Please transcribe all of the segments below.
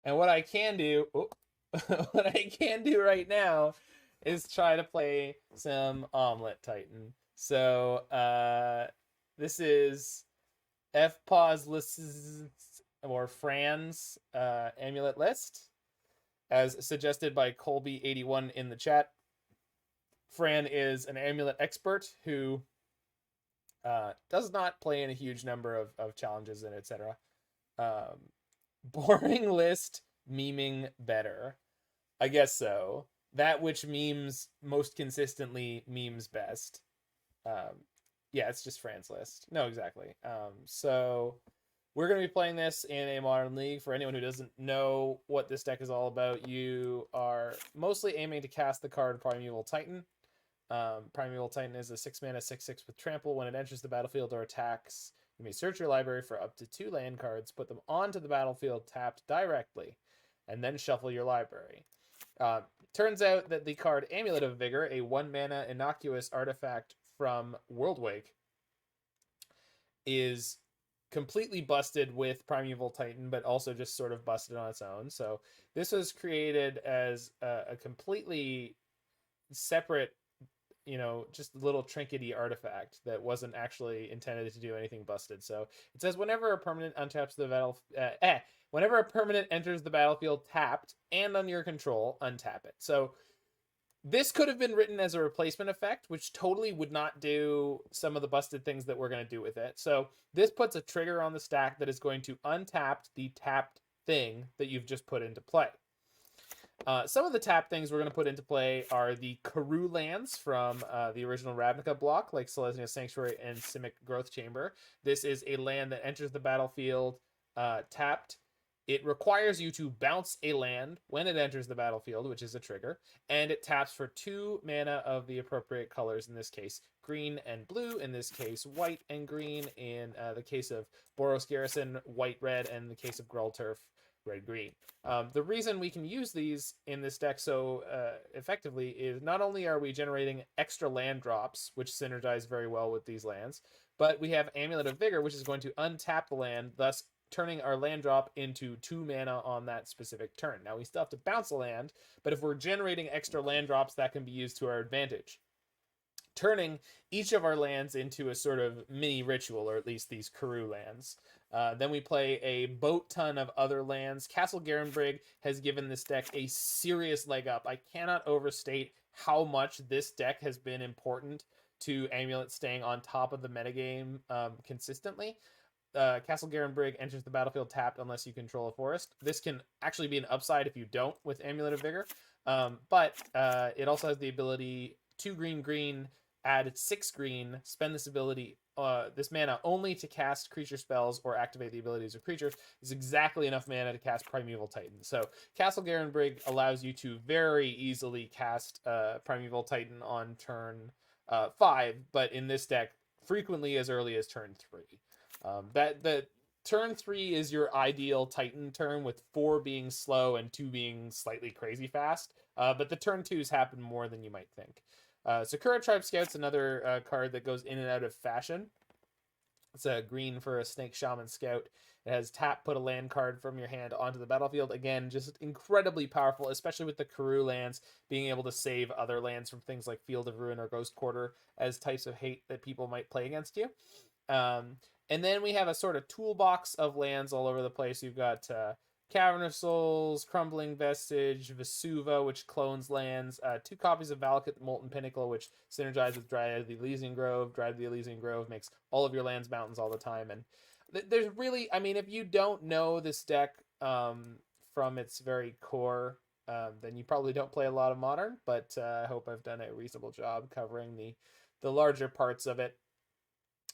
And what I can do, what I can do right now is try to play some Omlette Titan. So this is Fpawlusz or Fran's amulet list, as suggested by Colby81 in the chat. Fran is an amulet expert who does not play in a huge number of challenges and etc. Boring list, memeing better. I guess so. That which memes most consistently memes best. Yeah, it's just Fran's list. No, exactly. So we're going to be playing this in a modern league. For anyone who doesn't know what this deck is all about, you are mostly aiming to cast the card Primeval Titan. Primeval Titan is a 6-mana 6/6 with trample. When it enters the battlefield or attacks, you may search your library for up to 2 land cards, put them onto the battlefield tapped directly, and then shuffle your library. Turns out that the card Amulet of Vigor, a 1-mana innocuous artifact from Worldwake, is completely busted with Primeval Titan, but also just sort of busted on its own. So this was created as a completely separate, just a little trinkety artifact that wasn't actually intended to do anything busted. So it says whenever a permanent untaps the battle, whenever a permanent enters the battlefield tapped and under your control, untap it. So this could have been written as a replacement effect, which totally would not do some of the busted things that we're going to do with it. So this puts a trigger on the stack that is going to untap the tapped thing that you've just put into play. Some of the tap things we're going to put into play are the Gruul lands from the original Ravnica block, like Selesnya Sanctuary and Simic Growth Chamber. This is a land that enters the battlefield tapped. It requires you to bounce a land when it enters the battlefield, which is a trigger, and it taps for 2 mana of the appropriate colors, in this case green and blue, in this case white and green, in the case of Boros Garrison, white-red, and in the case of Gruul Turf, red-green. The reason we can use these in this deck so effectively is not only are we generating extra land drops, which synergize very well with these lands, but we have Amulet of Vigor, which is going to untap the land, thus turning our land drop into 2 mana on that specific turn. Now, we still have to bounce a land, but if we're generating extra land drops, that can be used to our advantage, turning each of our lands into a sort of mini ritual, or at least these Gruul lands. Then we play a boat ton of other lands. Castle Garenbrig has given this deck a serious leg up. I cannot overstate how much this deck has been important to Amulet staying on top of the metagame consistently. Castle Garenbrig enters the battlefield tapped unless you control a forest. This can actually be an upside if you don't with Amulet of Vigor, but it also has the ability 2 green, add 6 green, spend this ability, this mana only to cast creature spells or activate the abilities of creatures. Is exactly enough mana to cast Primeval Titan. So Castle Garenbrig allows you to very easily cast Primeval Titan on turn 5, but in this deck, frequently as early as turn 3. The turn 3 is your ideal Titan turn, with 4 being slow and 2 being slightly crazy fast. But the turn 2s happen more than you might think. Sakura-Tribe Scout's another card that goes in and out of fashion. It's a green for a Snake Shaman Scout. It has tap, put a land card from your hand onto the battlefield. Again, just incredibly powerful, especially with the Gruul lands, being able to save other lands from things like Field of Ruin or Ghost Quarter as types of hate that people might play against you. And then we have a sort of toolbox of lands all over the place. You've got Cavern of Souls, Crumbling Vestige, Vesuva, which clones lands, 2 copies of Valakut, Molten Pinnacle, which synergize with Dryad of the Ilysian Grove. Dryad of the Ilysian Grove makes all of your lands mountains all the time. And there's really, I mean, if you don't know this deck from its very core, then you probably don't play a lot of Modern, but I hope I've done a reasonable job covering the larger parts of it.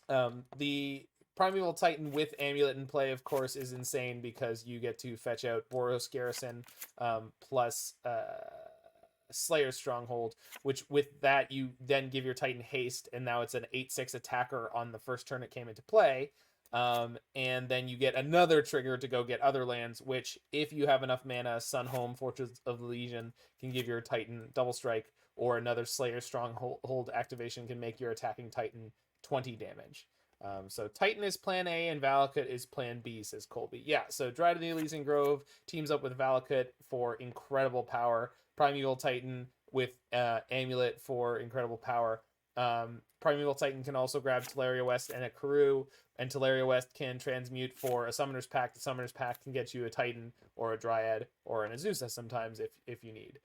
The Primeval Titan with Amulet in play, of course, is insane because you get to fetch out Boros Garrison plus Slayers Stronghold, which with that you then give your Titan haste, and now it's an 8/6 attacker on the first turn it came into play. And then you get another trigger to go get other lands, which, if you have enough mana, Sunhome, Fortress of the Legion can give your Titan double strike, or another Slayer Stronghold activation can make your attacking Titan 20 damage. So Titan is plan A and Valakut is plan B, says Colby. Yeah, so Dryad of the Ilysian Grove teams up with Valakut for incredible power. Primeval Titan with Amulet for incredible power. Primeval Titan can also grab Tolaria West and a Karoo, and Tolaria West can transmute for a Summoner's Pact. The Summoner's Pact can get you a Titan or a Dryad or an Azusa sometimes if you need.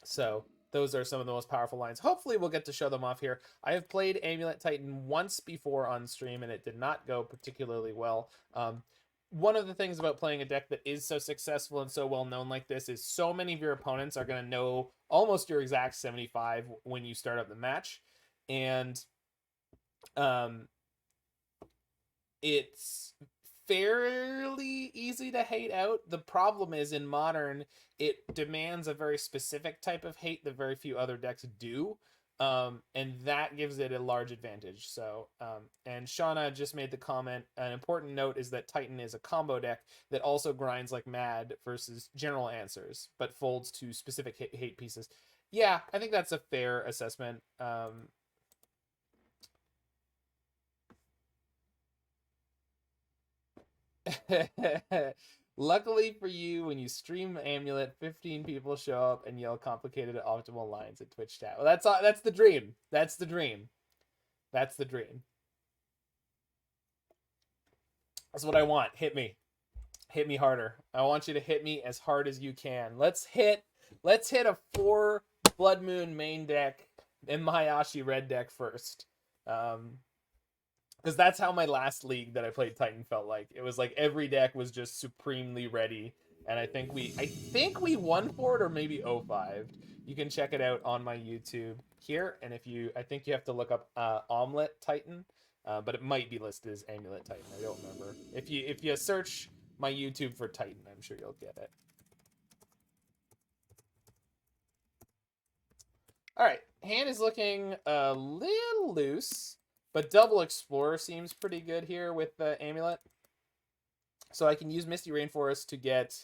So those are some of the most powerful lines. Hopefully we'll get to show them off here. I have played Amulet Titan once before on stream, and it did not go particularly well. One of the things about playing a deck that is so successful and so well known like this is so many of your opponents are going to know almost your exact 75 when you start up the match. And it's fairly easy to hate out. The problem is in Modern, it demands a very specific type of hate that very few other decks do. And that gives it a large advantage. So, and Shauna just made the comment, an important note is that Titan is a combo deck that also grinds like mad versus general answers, but folds to specific hate pieces. Yeah, I think that's a fair assessment. Luckily for you, when you stream Amulet, 15 people show up and yell complicated optimal lines at Twitch chat. Well, that's the dream. That's the dream. That's the dream. That's what I want. Hit me. Hit me harder. I want you to hit me as hard as you can. Let's hit a 4 Blood Moon main deck and Mahayashi red deck first. Because that's how my last league that I played Titan felt like. It was like every deck was just supremely ready, and I think we won for it, or maybe 0-5'd. You can check it out on my YouTube here, and I think you have to look up Omlette Titan, but it might be listed as Amulet Titan. I don't remember. If you search my YouTube for Titan, I'm sure you'll get it. All right, hand is looking a little loose. But Double Explorer seems pretty good here with the Amulet. So I can use Misty Rainforest to get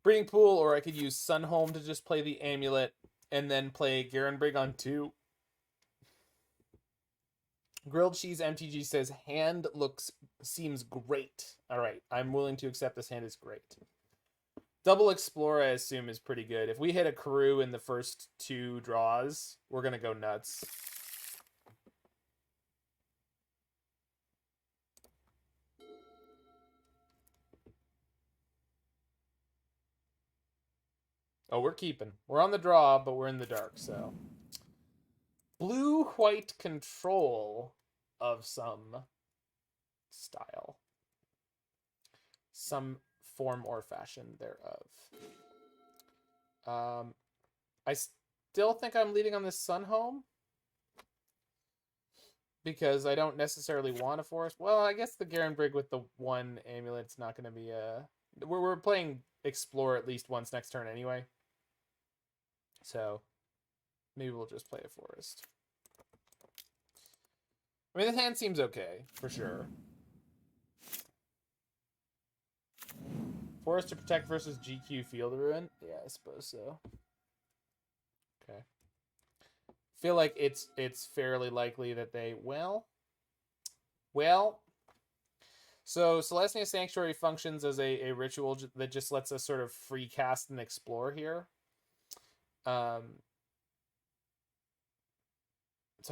Breeding Pool, or I could use Sunhome to just play the Amulet and then play Garenbrig on 2. Grilled Cheese MTG says, hand seems great. All right, I'm willing to accept this hand is great. Double Explorer, I assume, is pretty good. If we hit a Karoo in the first 2 draws, we're going to go nuts. Oh, we're keeping. We're on the draw, but we're in the dark, so. Blue-white control of some style. Some form or fashion thereof. I still think I'm leading on this Sunhome. Because I don't necessarily want a forest. Well, I guess the Garenbrig with the 1 Amulet's not going to be a... We're playing Explore at least once next turn anyway. So, maybe we'll just play a forest. I mean, this hand seems okay, for sure. Forest to protect versus GQ Field Ruin? Yeah, I suppose so. Okay. Feel like it's fairly likely that they... Well... So, Selesnya Sanctuary functions as a ritual that just lets us sort of free cast and explore here. So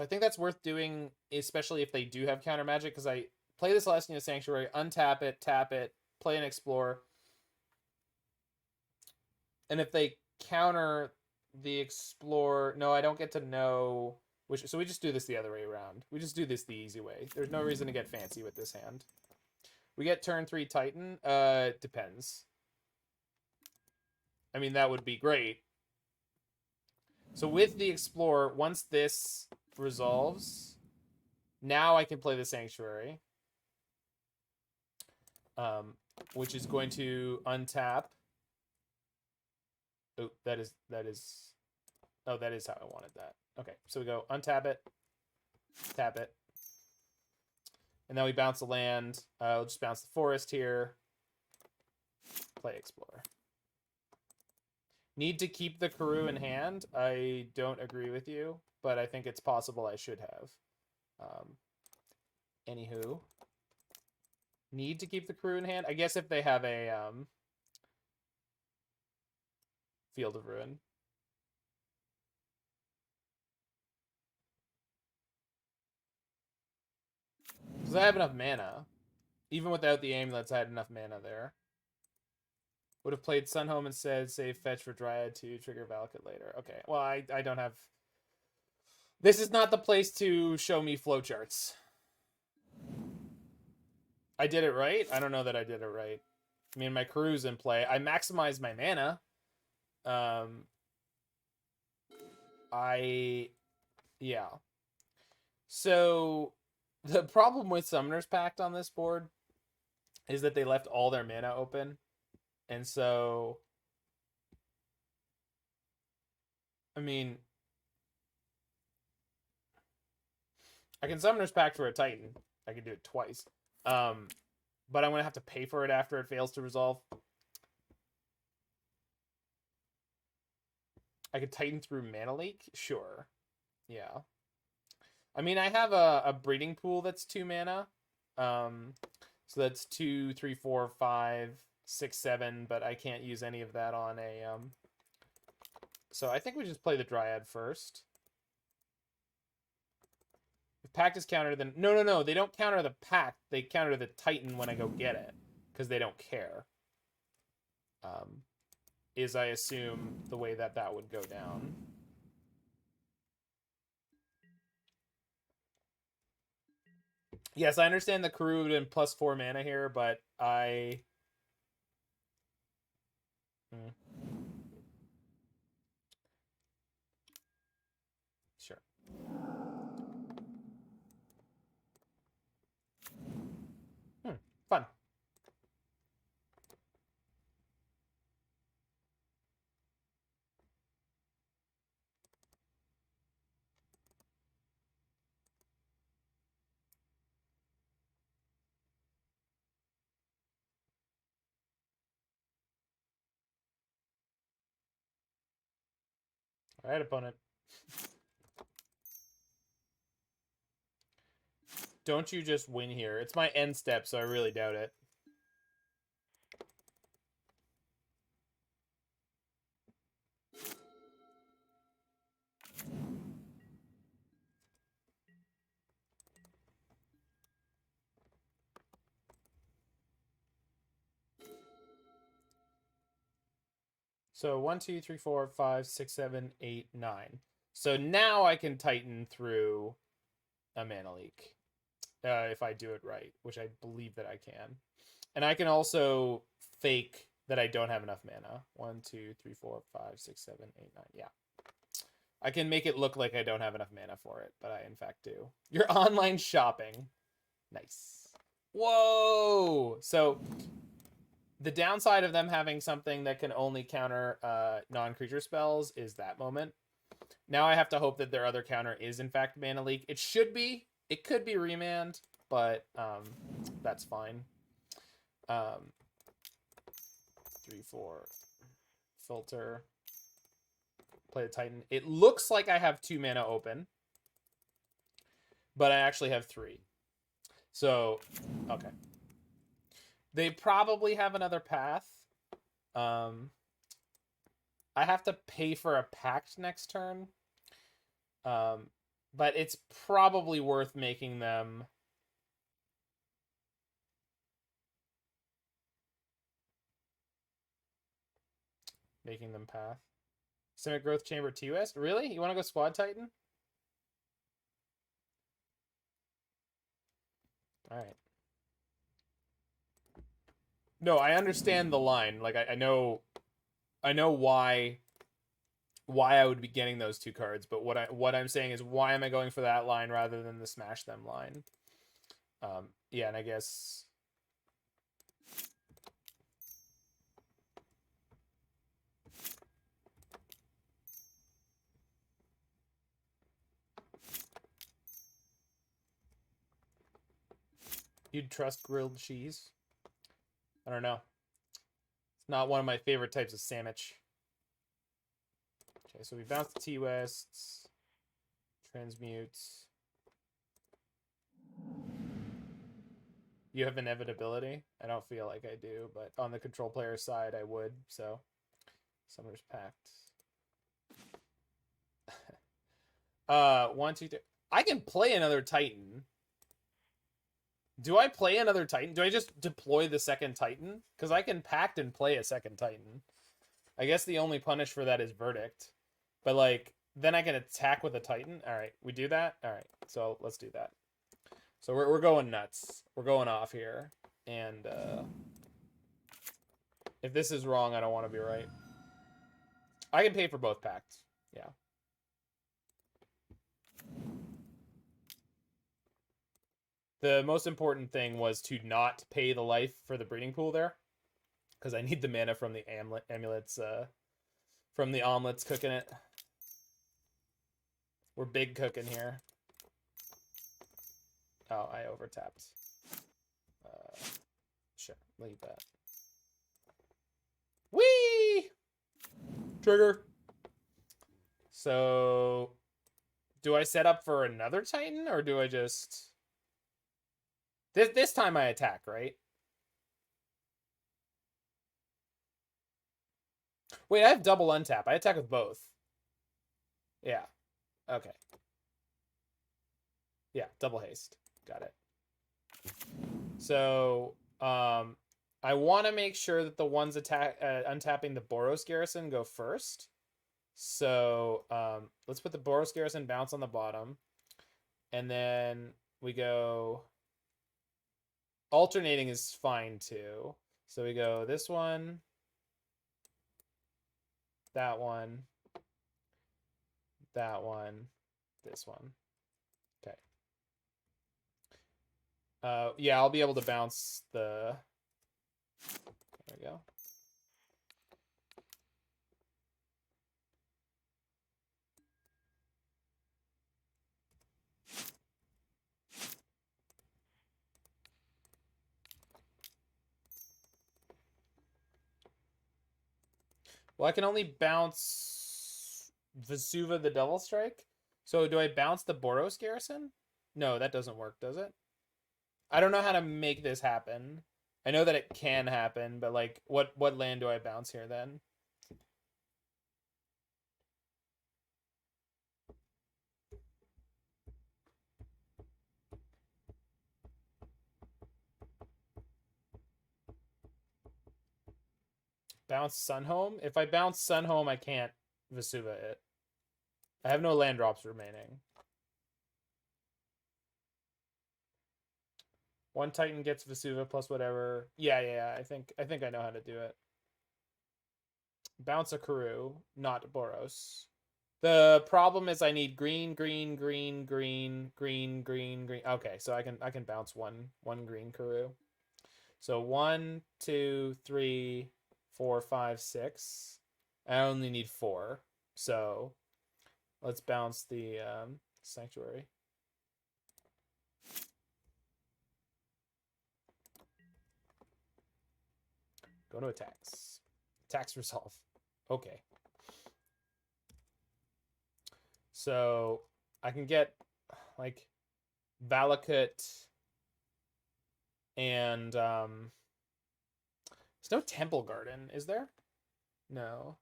I think that's worth doing, especially if they do have counter magic, because I play the Selesnya Sanctuary, untap it, tap it, play and explore. And if they counter the explore... No, I don't get to know... So we just do this the other way around. We just do this the easy way. There's no reason to get fancy with this hand. We get turn 3 Titan. Depends. I mean, that would be great. So with the Explorer, once this resolves, now I can play the Sanctuary. Which is going to untap. Oh, that is how I wanted that. Okay, so we go untap it, tap it. And then we bounce the land. We'll just bounce the forest here. Play Explorer. Need to keep the Karoo in hand. I don't agree with you, but I think it's possible I should have. Anywho. Need to keep the crew in hand? I guess if they have a Field of Ruin. Because I have enough mana. Even without the amulets, I had enough mana there. Would have played Sunhome instead, save fetch for Dryad to trigger Valakut later. Okay, well, I don't have... This is not the place to show me flowcharts. I did it right? I don't know that I did it right. I mean, my crew's in play. I maximized my mana. Yeah. So, the problem with Summoner's Pact on this board is that they left all their mana open. And so... I mean... I can Summoner's Pact for a Titan. I can do it twice. But I'm going to have to pay for it after it fails to resolve. I could Titan through Mana Leak? Sure. Yeah. I mean, I have a breeding pool that's 2 mana. So that's 2, 3, 4, 5, 6, 7, but I can't use any of that on a... So I think we just play the Dryad first. If Pact is countered, then... No. They don't counter the Pact. They counter the Titan when I go get it. Because they don't care. Is, I assume, the way that that would go down. Yes, I understand the crude and +4 mana here, but I... Sure. Fun. All right, opponent. Don't you just win here? It's my end step, so I really doubt it. So 1, 2, 3, 4, 5, 6, 7, 8, 9. So now I can Titan through a Mana Leak. If I do it right, which I believe that I can. And I can also fake that I don't have enough mana. 1, 2, 3, 4, 5, 6, 7, 8, 9. Yeah. I can make it look like I don't have enough mana for it, but I in fact do. You're online shopping. Nice. Whoa! So the downside of them having something that can only counter non-creature spells is that moment. Now I have to hope that their other counter is in fact Mana Leak. It should be. It could be Remand, but that's fine. 3, 4. Filter. Play the Titan. It looks like I have 2 mana open, but I actually have 3. So, okay. They probably have another path. I have to pay for a Pact next turn. But it's probably worth making them... path. Simic Growth Chamber T-West? Really? You want to go Squad Titan? Alright. No, I understand the line. Like, I know why I would be getting those 2 cards, but what I'm saying is, why am I going for that line rather than the Smash Them line? Yeah, and I guess... You'd trust grilled cheese? I don't know. It's not one of my favorite types of sandwich. Okay, so we bounce the T-Wests. Transmutes. You have inevitability. I don't feel like I do, but on the control player side, I would. So, Summoner's Pact. 1, 2, 3. I can play another Titan. Do I play another Titan? Do I just deploy the second Titan? Because I can pact and play a second Titan. I guess the only punish for that is Verdict. But, like, then I can attack with a Titan. All right, we do that? All right, so let's do that. So we're going nuts. We're going off here. And if this is wrong, I don't want to be right. I can pay for both pacts. Yeah. The most important thing was to not pay the life for the breeding pool there. Because I need the mana from the amulets, from the omelets cooking it. We're big cooking here. Oh, I overtapped. Sure, leave that. Whee! Trigger. So, do I set up for another Titan, or do I just... This time I attack, right? Wait, I have double untap. I attack with both. Yeah. Okay. Yeah, double haste. Got it. So, I want to make sure that the ones untapping the Boros Garrison go first. So, let's put the Boros Garrison bounce on the bottom. And then we go... Alternating is fine, too. So we go this one. That one. That one. This one. Okay. Yeah, I'll be able to bounce the... There we go. Well, I can only bounce Vesuva the Devil Strike. So do I bounce the Boros Garrison? No, that doesn't work, does it? I don't know how to make this happen. I know that it can happen, but like, what land do I bounce here then? Bounce Sunhome? If I bounce Sunhome, I can't Vesuva it. I have no land drops remaining. One Titan gets Vesuva plus whatever. Yeah. I think I know how to do it. Bounce a Karoo, not Boros. The problem is I need green. Okay, so I can bounce one green Karoo. So 1, 2, 3, 4, 5, 6. I only need 4. So let's bounce the Sanctuary. Go to attacks. Attacks resolve. Okay. So I can get like Valakut and there's no Temple Garden, is there? No.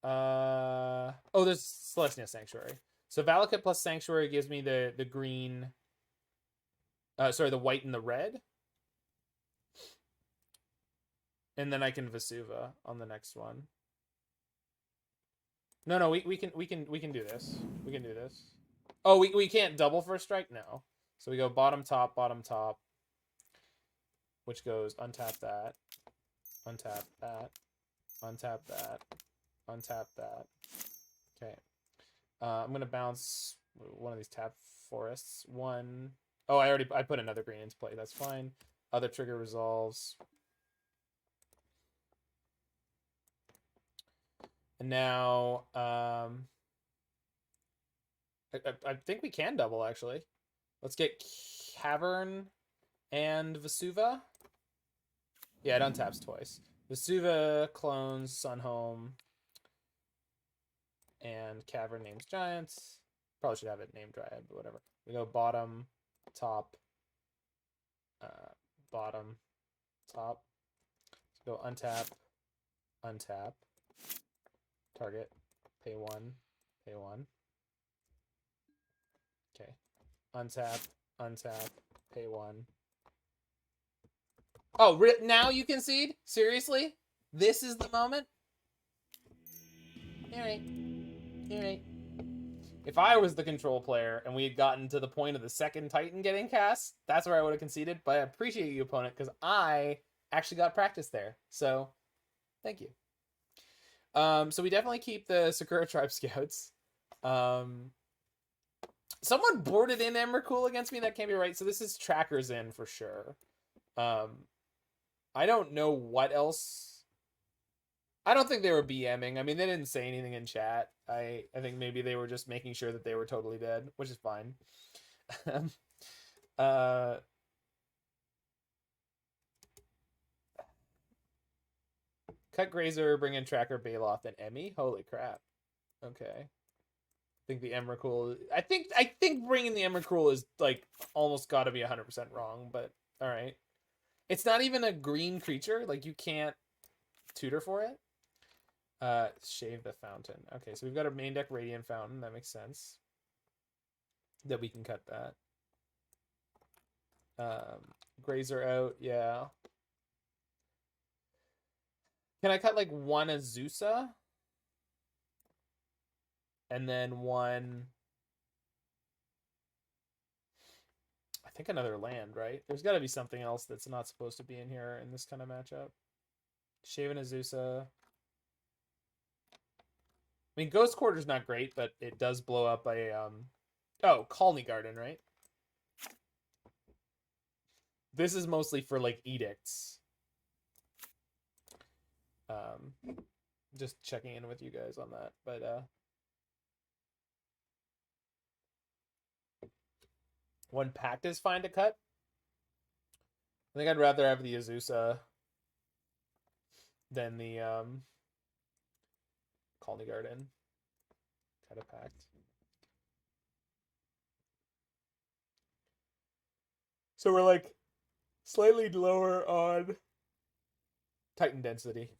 Oh, there's Selesnya Sanctuary. So Valakut plus Sanctuary gives me the green. Sorry, the white and the red. And then I can Vesuva on the next one. No, we can do this. We can do this. Oh, we can't double first strike? No. So we go bottom top, which goes untap that, untap that, untap that, untap that. Okay. I'm gonna bounce one of these tap forests. One. Oh, I put another green into play. That's fine. Other trigger resolves. And now, I think we can double, actually. Let's get Cavern and Vesuva. Yeah, it untaps twice. Vesuva clones Sunhome. And Cavern names Giants. Probably should have it named Dryad, but whatever. We go bottom, top, bottom, top. So go untap, untap, target, pay 1, pay 1. Okay. Untap, untap, pay 1. Oh, now you concede? Seriously? This is the moment? Alright. Alright. If I was the control player and we had gotten to the point of the second Titan getting cast, that's where I would have conceded. But I appreciate you, opponent, because I actually got practice there. So, thank you. So we definitely keep the Sakura-Tribe Scouts. Someone boarded in EMRAKUL against me. That can't be right. So this is Trackers in for sure. I don't know what else. I don't think they were BMing. I mean, they didn't say anything in chat. I think maybe they were just making sure that they were totally dead, which is fine. Cut Grazer, bring in Tracker, Baloth, and Emmy. Holy crap. Okay. I think the EMRAKUL. I think bringing the EMRAKUL is like almost got to be 100% wrong, but all right. It's not even a green creature. Like you can't tutor for it. Shave the Fountain. Okay, so we've got a main deck Radiant Fountain. That makes sense. That we can cut that. Grazer out, yeah. Can I cut like one Azusa? And then one... I think another land, right? There's got to be something else that's not supposed to be in here in this kind of matchup. Shave an Azusa. I mean, Ghost Quarter's not great, but it does blow up a... Oh, Khalni Garden, right? This is mostly for, like, edicts. Just checking in with you guys on that, but, one Pact is fine to cut. I think I'd rather have the Azusa than the, Khalni Garden. Cut a Pact. So we're, like, slightly lower on Titan density.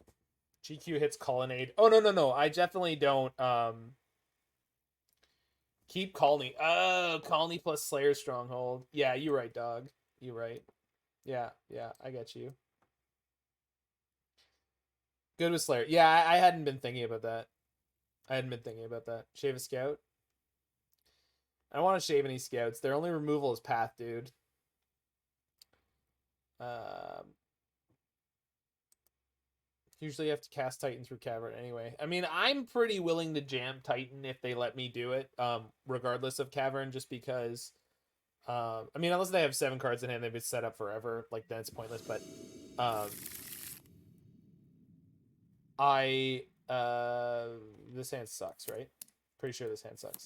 GQ hits Colonnade. Oh, no. I definitely don't, keep Khalni. Oh, Khalni plus Slayers Stronghold. Yeah, you're right, dog. You're right. Yeah, I get you. Good with Slayer. Yeah, I hadn't been thinking about that. Shave a Scout. I don't want to shave any Scouts. Their only removal is Path, dude. Usually you have to cast Titan through Cavern anyway. I mean, I'm pretty willing to jam Titan if they let me do it, regardless of Cavern, just because... I mean, unless they have 7 cards in hand, they've been set up forever. Like, then it's pointless, but... This hand sucks, right? Pretty sure this hand sucks.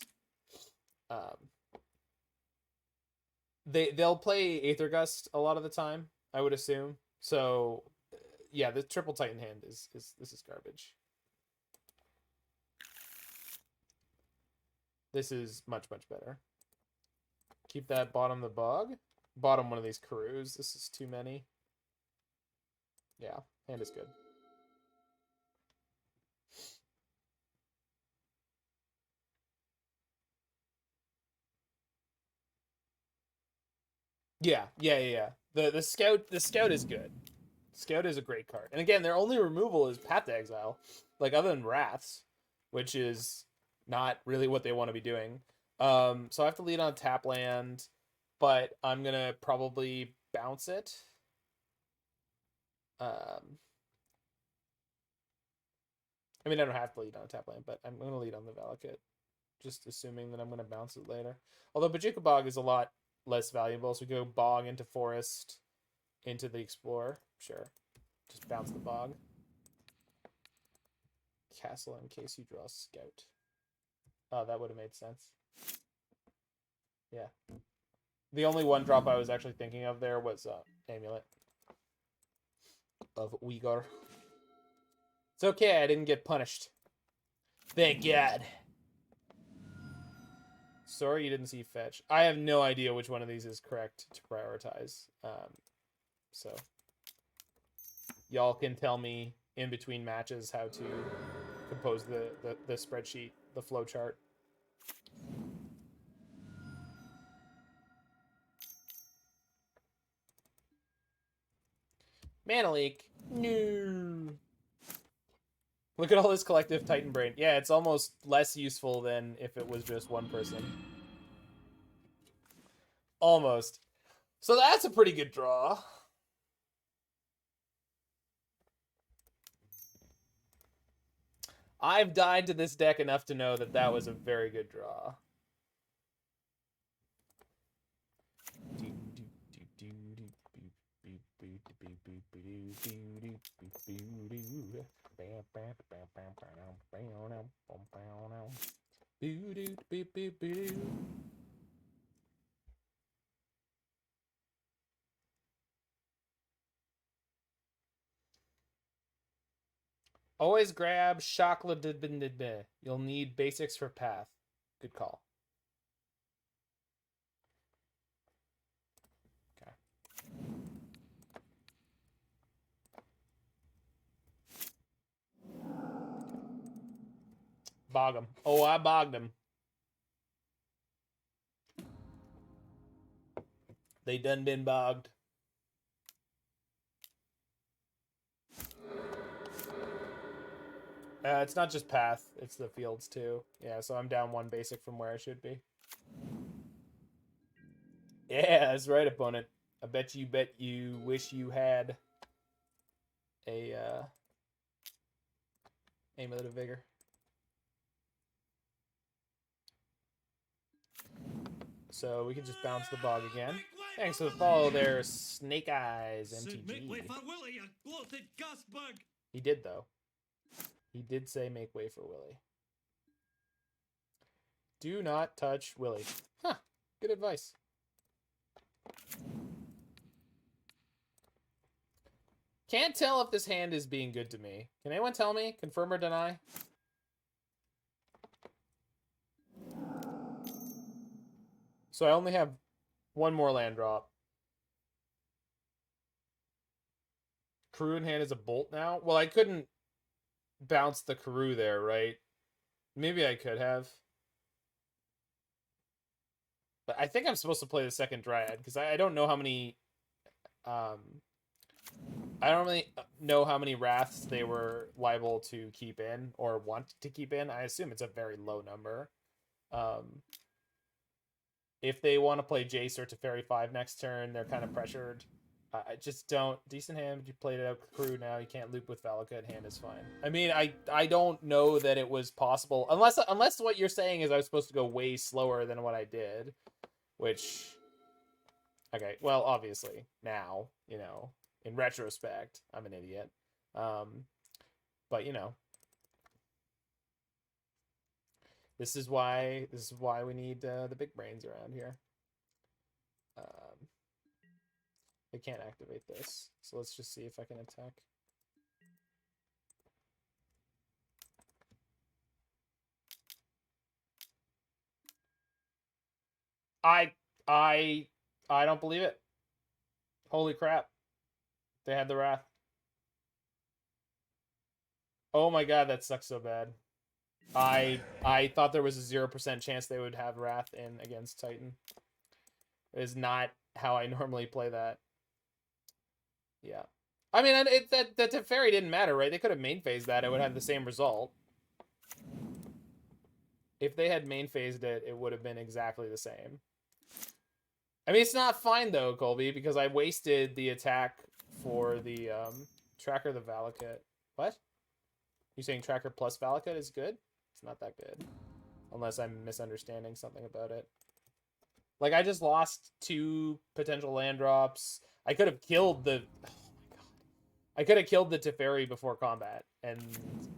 They'll play Aether Gust a lot of the time, I would assume. So... yeah, the triple Titan hand is this is garbage. This is much better. Keep that bottom the bog. Bottom one of these Karus. This is too many. Yeah, hand is good. Yeah. The scout is good. Scout is a great card. And again, their only removal is Path to Exile. Like, other than Wraths, which is not really what they want to be doing. So I have to lead on tap land, but I'm going to probably bounce it. I mean, I don't have to lead on tap land, but I'm going to lead on the Valakut. Just assuming that I'm going to bounce it later. Although Bojuka Bog is a lot less valuable, so we go Bog into Forest, into the Explorer. Sure. Just bounce the Bog. Castle in case you draw Scout. Oh, that would have made sense. Yeah. The only one drop I was actually thinking of there was Amulet of Vigor. It's okay, I didn't get punished. Thank God. Sorry you didn't see fetch. I have no idea which one of these is correct to prioritize. So y'all can tell me in between matches how to compose the spreadsheet, the flow chart. Mana leak. No. Look at all this collective Titan brain. Yeah, it's almost less useful than if it was just one person. Almost. So that's a pretty good draw. I've died to this deck enough to know that that was a very good draw. Always grab Shakla. You'll need basics for path. Good call. Okay. Bog him. Oh, I bogged him. They done been bogged. It's not just path, it's the fields too. Yeah, so I'm down one basic from where I should be. Yeah, that's right, opponent. I bet you wish you had a Amulet of Vigor. So we can just bounce the bog again. Thanks for the follow there, Snake Eyes MTG. Make way for Willie, you bloated gust bug. He did though. He did say make way for Willie. Do not touch Willie. Huh. Good advice. Can't tell if this hand is being good to me. Can anyone tell me? Confirm or deny? So I only have one more land drop. Karoo in hand is a bolt now? Well, I couldn't bounce the Karoo there, right? Maybe I could have. But I think I'm supposed to play the second Dryad, because I don't know how many... I don't really know how many Wraths they were liable to keep in, or want to keep in. I assume it's a very low number. If they want to play Jace or Teferi 5 next turn, they're kind of pressured. I just don't... Decent hand, but you played it out Crew now. You can't loop with Valakut. Hand is fine. I mean, I don't know that it was possible. Unless what you're saying is I was supposed to go way slower than what I did. Which... Okay, well, obviously, now, you know, in retrospect, I'm an idiot. But, you know. This is why we need the big brains around here. I can't activate this, so let's just see if I can attack. I don't believe it. Holy crap. They had the Wrath. Oh my god, that sucks so bad. I thought there was a 0% chance they would have Wrath in against Titan. It is not how I normally play that. Yeah. I mean, that Teferi didn't matter, right? They could have main phased that. It would have the same result. If they had main phased it, it would have been exactly the same. I mean, it's not fine, though, Colby, because I wasted the attack for the Tracker the Valakut. What? You saying Tracker plus Valakut is good? It's not that good. Unless I'm misunderstanding something about it. Like, I just lost 2 potential land drops. I could have killed the... Oh my god. I could have killed the Teferi before combat. And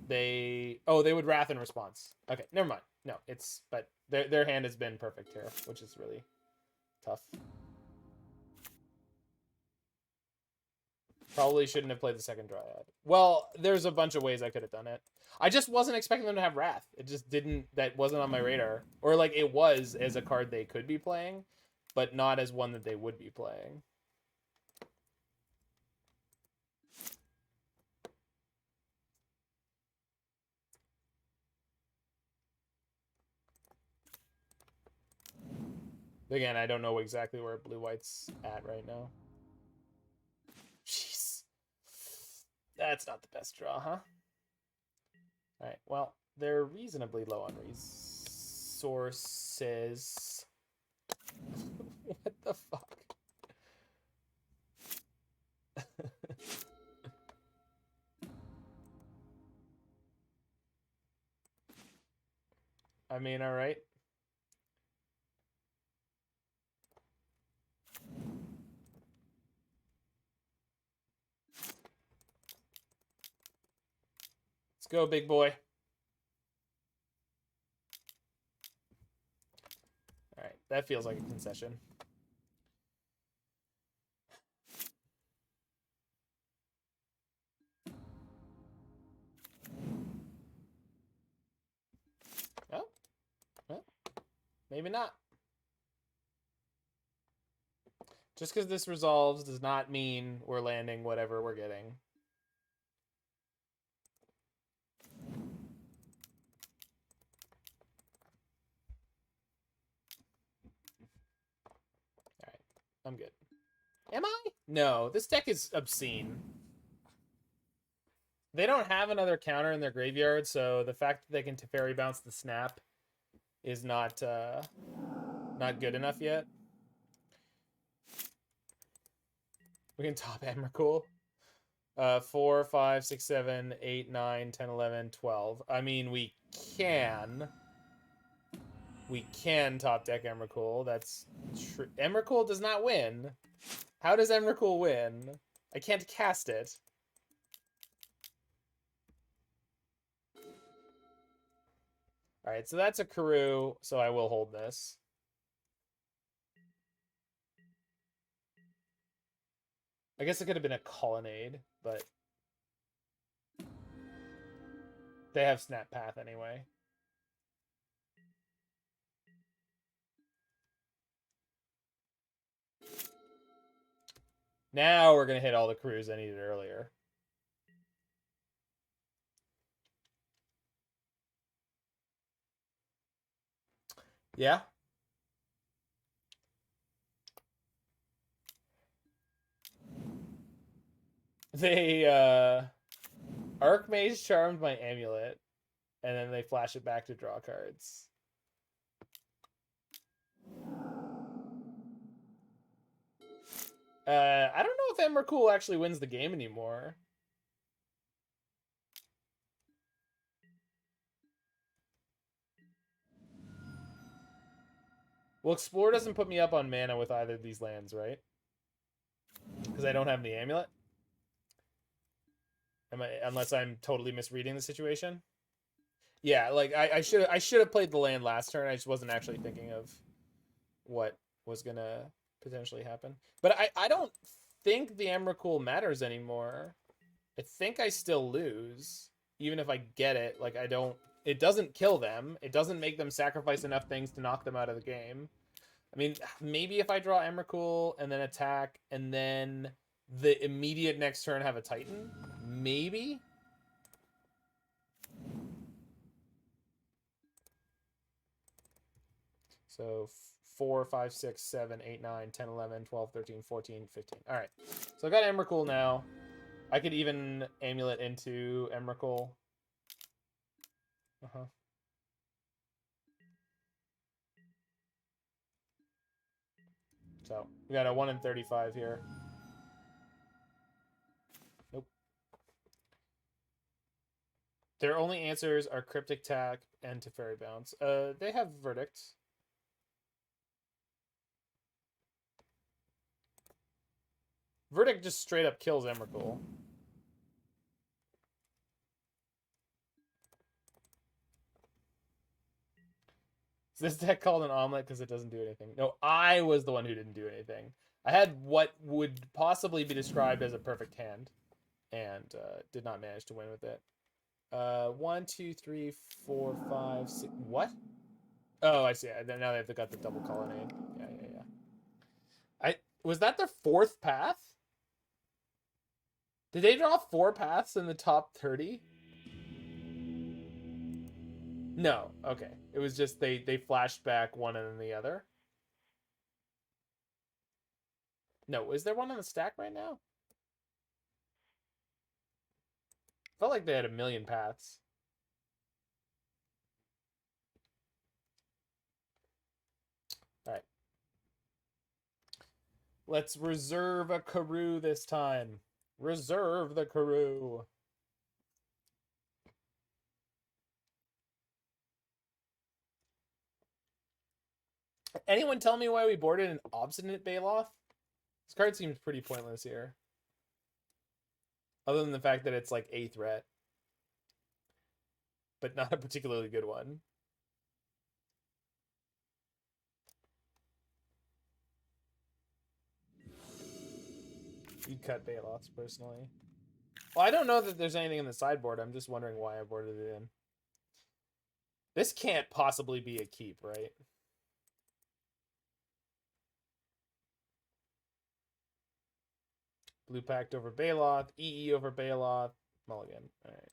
they... Oh, they would Wrath in response. Okay, never mind. No, it's... But their hand has been perfect here, which is really tough. Probably shouldn't have played the second Dryad. Well, there's a bunch of ways I could have done it. I just wasn't expecting them to have Wrath. It just didn't, that wasn't on my radar. Or like it was as a card they could be playing, but not as one that they would be playing. Again, I don't know exactly where blue-white's at right now. Jeez. That's not the best draw, huh? Alright, well, they're reasonably low on resources. What the fuck? I mean, alright. Let's go, big boy. Alright, that feels like a concession. Oh, well, maybe not. Just because this resolves does not mean we're landing whatever we're getting. Alright, I'm good. Am I? No, this deck is obscene. They don't have another counter in their graveyard, so the fact that they can Teferi bounce the snap is not good enough yet. We can top EMRAKUL. 4, 5, 6, 7, 8, 9, 10, 11, 12. I mean, we can. We can top deck EMRAKUL. That's true. EMRAKUL does not win. How does EMRAKUL win? I can't cast it. Alright, so that's a Karoo, so I will hold this. I guess it could have been a Colonnade, but they have Snap Path anyway. Now we're going to hit all the Karoos I needed earlier. Yeah. They, Archmage charmed my Amulet, and then they flash it back to draw cards. I don't know if EMRAKUL actually wins the game anymore. Well, Explore doesn't put me up on mana with either of these lands, right? Because I don't have the Amulet? Unless I'm totally misreading the situation? Yeah, like I should have played the land last turn. I just wasn't actually thinking of what was gonna potentially happen. But I don't think the EMRAKUL matters anymore. I think I still lose, even if I get it. Like I don't. It doesn't kill them. It doesn't make them sacrifice enough things to knock them out of the game. I mean, maybe if I draw EMRAKUL and then attack, and then the immediate next turn have a Titan, maybe. So 4, 5, 6, 7, 8, 9, 10, 11, 12, 13, 14, 15. All right. So I got EMRAKUL now. I could even Amulet into EMRAKUL. Uh-huh. So we got a 1 in 35 here. Nope. Their only answers are Cryptic Tack and Teferi Bounce. They have Verdict. Verdict just straight up kills EMRAKUL. Is this deck called an Omelette because it doesn't do anything? No, I was the one who didn't do anything. I had what would possibly be described as a perfect hand, and did not manage to win with it. 1, 2, 3, 4, 5, 6. What? Oh, I see. Now they've got the double colonnade. Yeah. Was that their 4th path? Did they draw 4 paths in the top 30? No. Okay. It was just they flashed back one and then the other. No, is there one on the stack right now? Felt like they had a million paths. All right. Let's reserve a Karoo this time. Reserve the Karoo. Anyone tell me why we boarded an Obstinate Baloth? This card seems pretty pointless here. Other than the fact that it's like a threat. But not a particularly good one. You'd cut Baloths, personally. Well, I don't know that there's anything in the sideboard. I'm just wondering why I boarded it in. This can't possibly be a keep, right? Blue Pact over Baloth, EE over Baloth, mulligan. All right.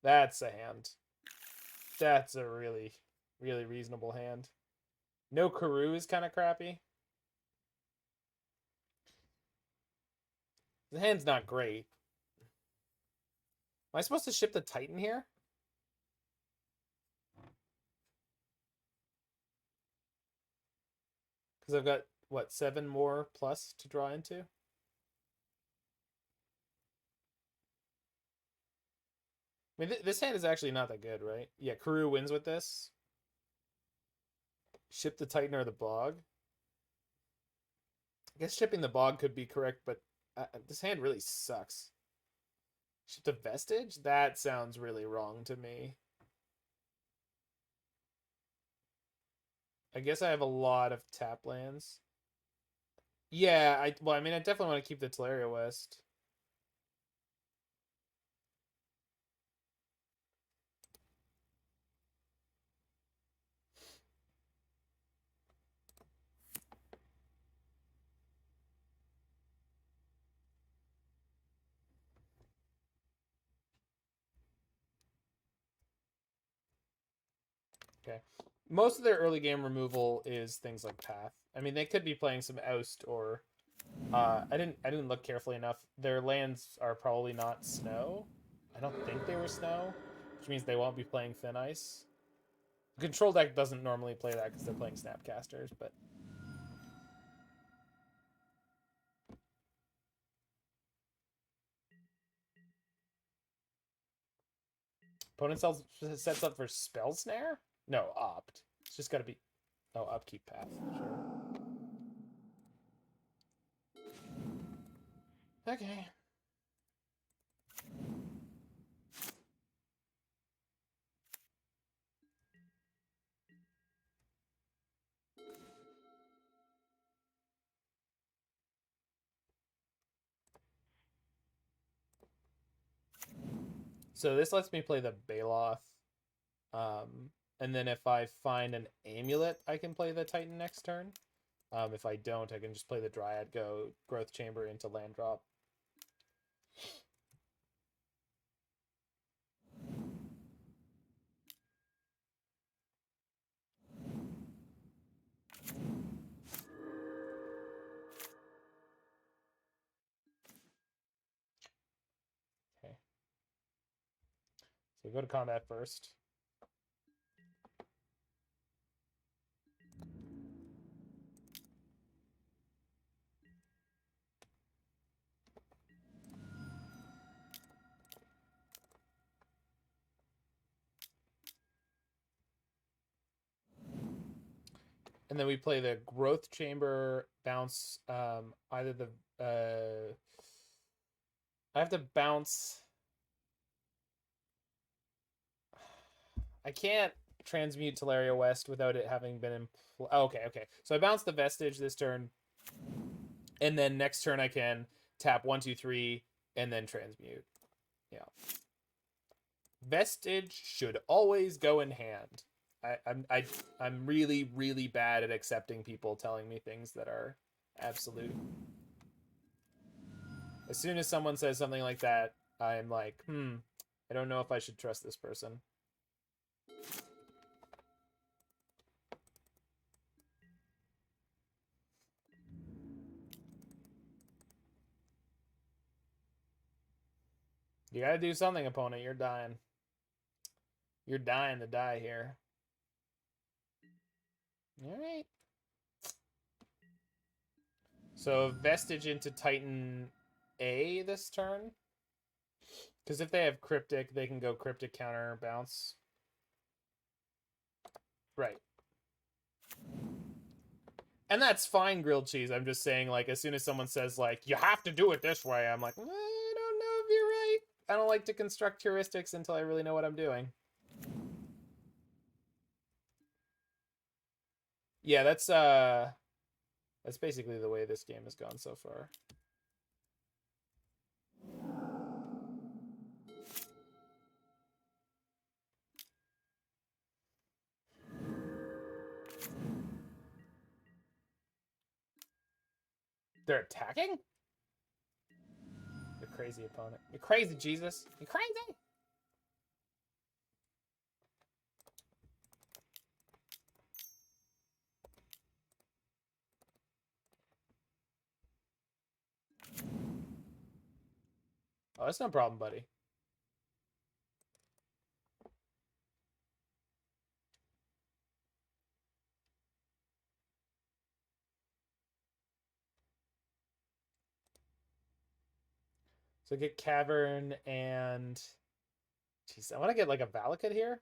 That's a hand. That's a really, really reasonable hand. No Karoo is kind of crappy. The hand's not great. Am I supposed to ship the Titan here? Because I've got, what, 7 more plus to draw into? I mean, this hand is actually not that good, right? Yeah, Karoo wins with this. Ship the Titan or the Bog. I guess shipping the Bog could be correct, but this hand really sucks. Ship the Vestige? That sounds really wrong to me. I guess I have a lot of tap lands. Yeah, I mean, I definitely want to keep the Tolaria West. Okay. Most of their early game removal is things like Path. I mean, they could be playing some Oust or I didn't look carefully enough. Their lands are probably not Snow. I don't think they were Snow, which means they won't be playing Thin Ice. The control deck doesn't normally play that because they're playing Snapcasters, but opponent sets up for Spell Snare? No, Opt. It's just got to be... Oh, Upkeep Path. Sure. Okay. So this lets me play the Baloth. And then if I find an Amulet, I can play the Titan next turn. If I don't, I can just play the Dryad, go Growth Chamber into land drop. Okay. So go to combat first. And then we play the Growth Chamber, bounce either the... I have to bounce... I can't transmute Tolaria West without it having been okay. So I bounce the Vestige this turn, and then next turn I can tap 1, 2, 3, and then transmute. Yeah. Vestige should always go in hand. I'm really, really bad at accepting people telling me things that are absolute. As soon as someone says something like that, I'm like, I don't know if I should trust this person. You gotta do something, opponent. You're dying. You're dying to die here. Alright. So Vestige into Titan A this turn. Because if they have Cryptic, they can go Cryptic counter bounce. Right. And that's fine, grilled cheese. I'm just saying, like, as soon as someone says, like, you have to do it this way, I'm like, I don't know if you're right. I don't like to construct heuristics until I really know what I'm doing. Yeah, that's basically the way this game has gone so far. They're attacking? You're crazy, opponent. You're crazy, Jesus. You're crazy! Oh, that's no problem, buddy. So get Cavern and... Jeez, I want to get, like, a Valakut here.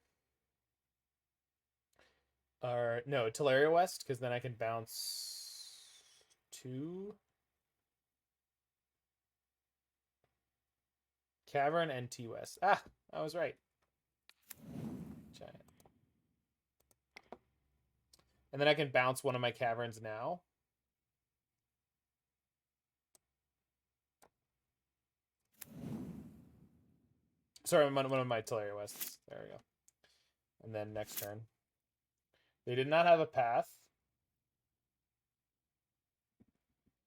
Or, no, Tolaria West, because then I can bounce 2. Cavern and T-West. Ah, I was right. Giant. And then I can bounce one of my Caverns now. Sorry, one of my Tolaria Wests. There we go. And then next turn. They did not have a path.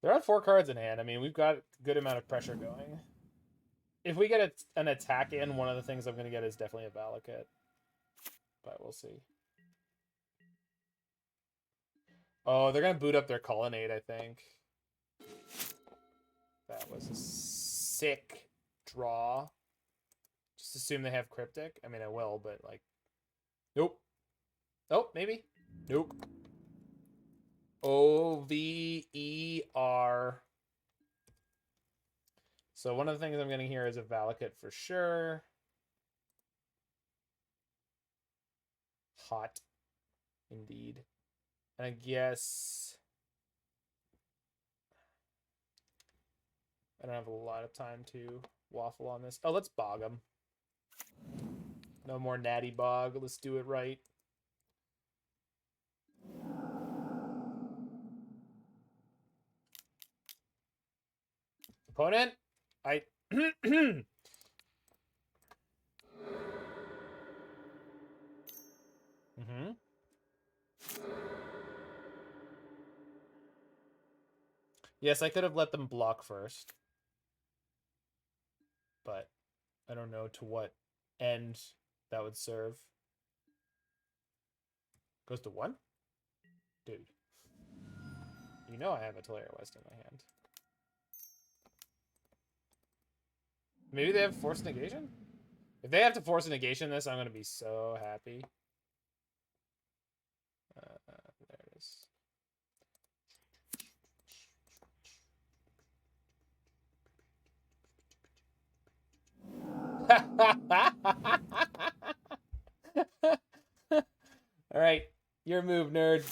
They're on 4 cards in hand. I mean, we've got a good amount of pressure going. If we get an attack in, one of the things I'm going to get is definitely a Valakut. But we'll see. Oh, they're going to boot up their Colonnade, I think. That was a sick draw. Just assume they have Cryptic. I mean, I will, but, like... Nope. Oh, maybe. Nope. O-V-E-R. So one of the things I'm getting here is a Valakut for sure. Hot. Indeed. And I guess... I don't have a lot of time to waffle on this. Oh, let's bog them. No more natty bog. Let's do it right. Opponent, I... Yes, I could have let them block first. But I don't know to what end that would serve. Goes to 1? Dude. You know I have a Tolaria West in my hand. Maybe they have Force Negation? If they have to Force Negation this, I'm going to be so happy. There it is. Alright. Your move, nerd.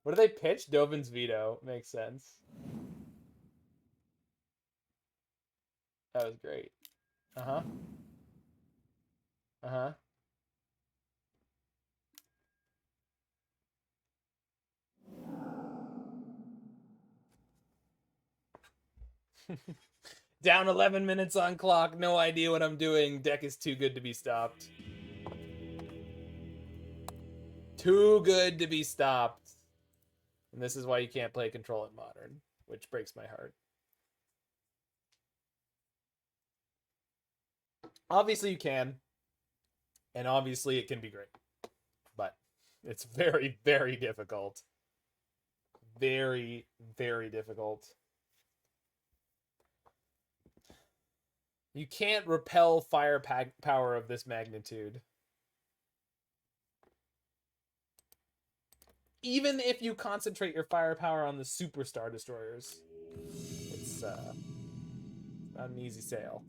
What do they pitch? Dovin's Veto. Makes sense. That was great. Uh-huh. Uh-huh. Down 11 minutes on clock. No idea what I'm doing. Deck is too good to be stopped. Too good to be stopped. And this is why you can't play Control in Modern, which breaks my heart. Obviously you can. And obviously it can be great. But it's very, very difficult. Very, very difficult. You can't repel firepower of this magnitude. Even if you concentrate your firepower on the superstar destroyers, it's not an easy sale.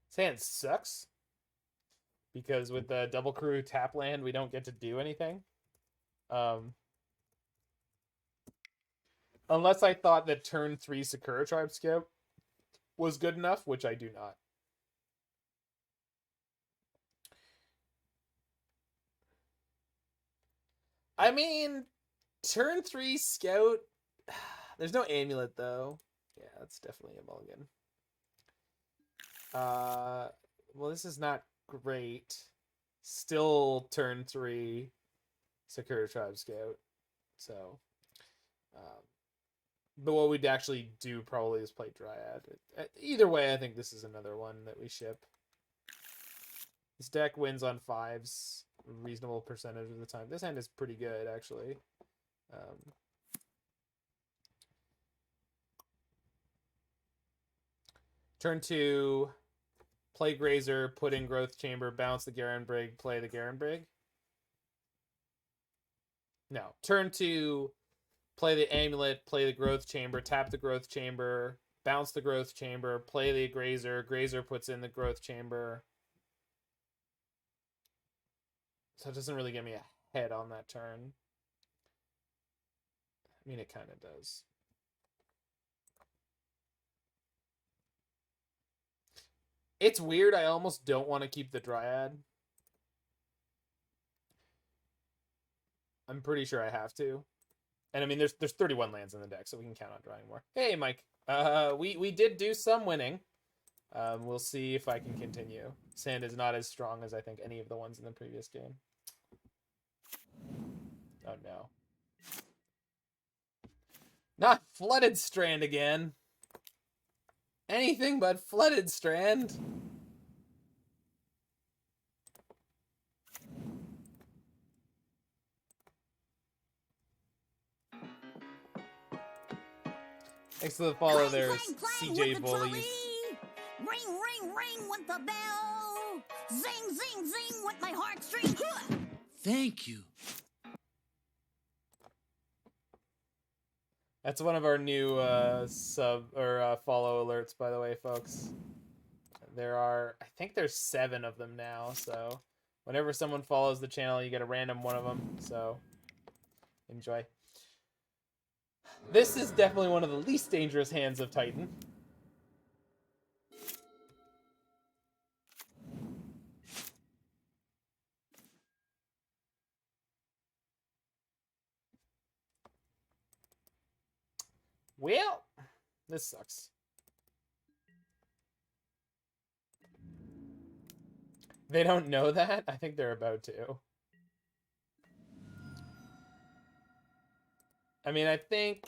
This hand sucks because with the double crew tap land, we don't get to do anything. Unless I thought that turn 3 Sakura-Tribe Scout was good enough, which I do not. I mean, turn 3 Scout... There's no Amulet, though. Yeah, that's definitely a mulligan. Well, this is not great. Still turn 3 Sakura-Tribe Scout. So... but what we'd actually do probably is play Dryad. Either way, I think this is another one that we ship. This deck wins on 5s a reasonable percentage of the time. This hand is pretty good, actually. Turn 2, play Grazer, put in Growth Chamber, bounce the Garenbrig, play the Garenbrig. No. Turn 2... play the Amulet, play the Growth Chamber, tap the Growth Chamber, bounce the Growth Chamber, play the Grazer. Grazer puts in the Growth Chamber. So it doesn't really give me a head on that turn. I mean, it kind of does. It's weird. I almost don't want to keep the Dryad. I'm pretty sure I have to. And I mean, there's 31 lands in the deck, so we can count on drawing more. Hey, Mike. We did do some winning. We'll see if I can continue. Sand is not as strong as I think any of the ones in the previous game. Oh, no. Not Flooded Strand again. Anything but Flooded Strand. Thanks for the follow there, CJ Bullies. Ring, ring, ring with the bell. Zing, zing, zing with my heartstrings. Thank you. That's one of our new follow alerts, by the way, folks. I think there's 7 of them now, so whenever someone follows the channel, you get a random one of them, so enjoy. This is definitely one of the least dangerous hands of Titan. Well, this sucks. They don't know that? I think they're about to. I mean, I think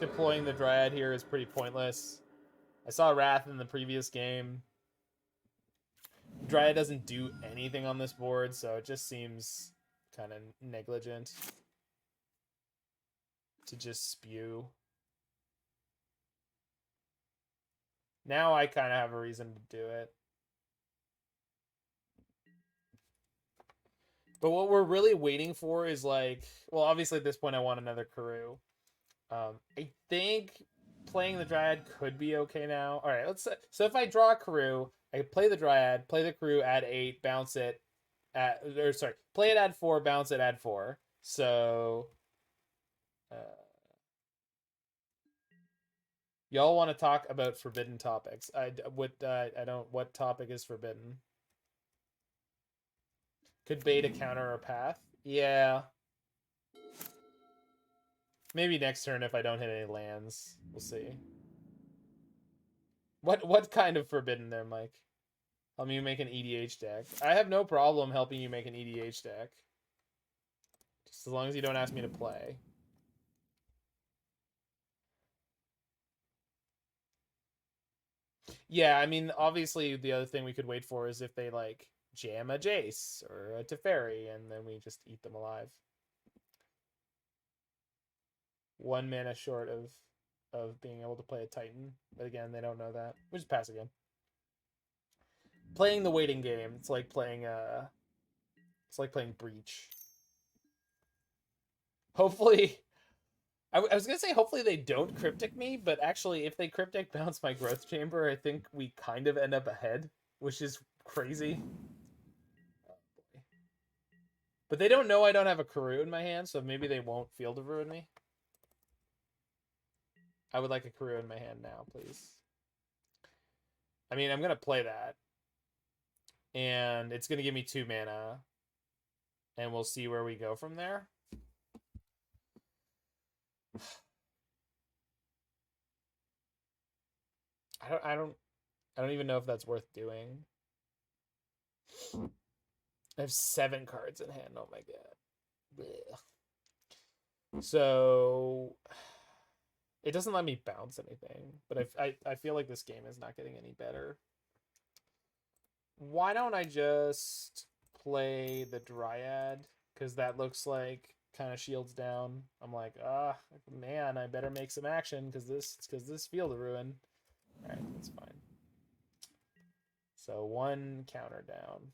deploying the Dryad here is pretty pointless. I saw Wrath in the previous game. Dryad doesn't do anything on this board, so it just seems kind of negligent to just spew. Now I kind of have a reason to do it. But what we're really waiting for is like, well, obviously at this point I want another Karoo. I think playing the Dryad could be okay now. All right, so if I draw a Karoo, I play the Dryad, play the Karoo, add 8, bounce it, play it, add 4, bounce it, add 4. So Y'all want to talk about forbidden topics? I don't. What topic is forbidden? Could beta counter or path? Yeah. Maybe next turn if I don't hit any lands. We'll see. What kind of forbidden there, Mike? Help me make an EDH deck. I have no problem helping you make an EDH deck. Just as long as you don't ask me to play. Yeah, I mean, obviously the other thing we could wait for is if they, like, jam a Jace or a Teferi, and then we just eat them alive. 1 mana short of being able to play a Titan. But again, they don't know that. We'll just pass again. Playing the waiting game. It's like playing Breach. Hopefully I was gonna say hopefully they don't cryptic me, but actually if they cryptic bounce my growth chamber, I think we kind of end up ahead, which is crazy. But they don't know I don't have a Karoo in my hand, so maybe they won't Field of Ruin me. I would like a Karoo in my hand now, please. I mean, I'm gonna play that. And it's gonna give me 2 mana. And we'll see where we go from there. I don't even know if that's worth doing. I have 7 cards in hand. Oh my god. Blech. So it doesn't let me bounce anything, but I feel like this game is not getting any better. Why don't I just play the Dryad? Because that looks like kind of shields down. I'm like, man, I better make some action because this Field of Ruin. All right, that's fine. So 1 counter down.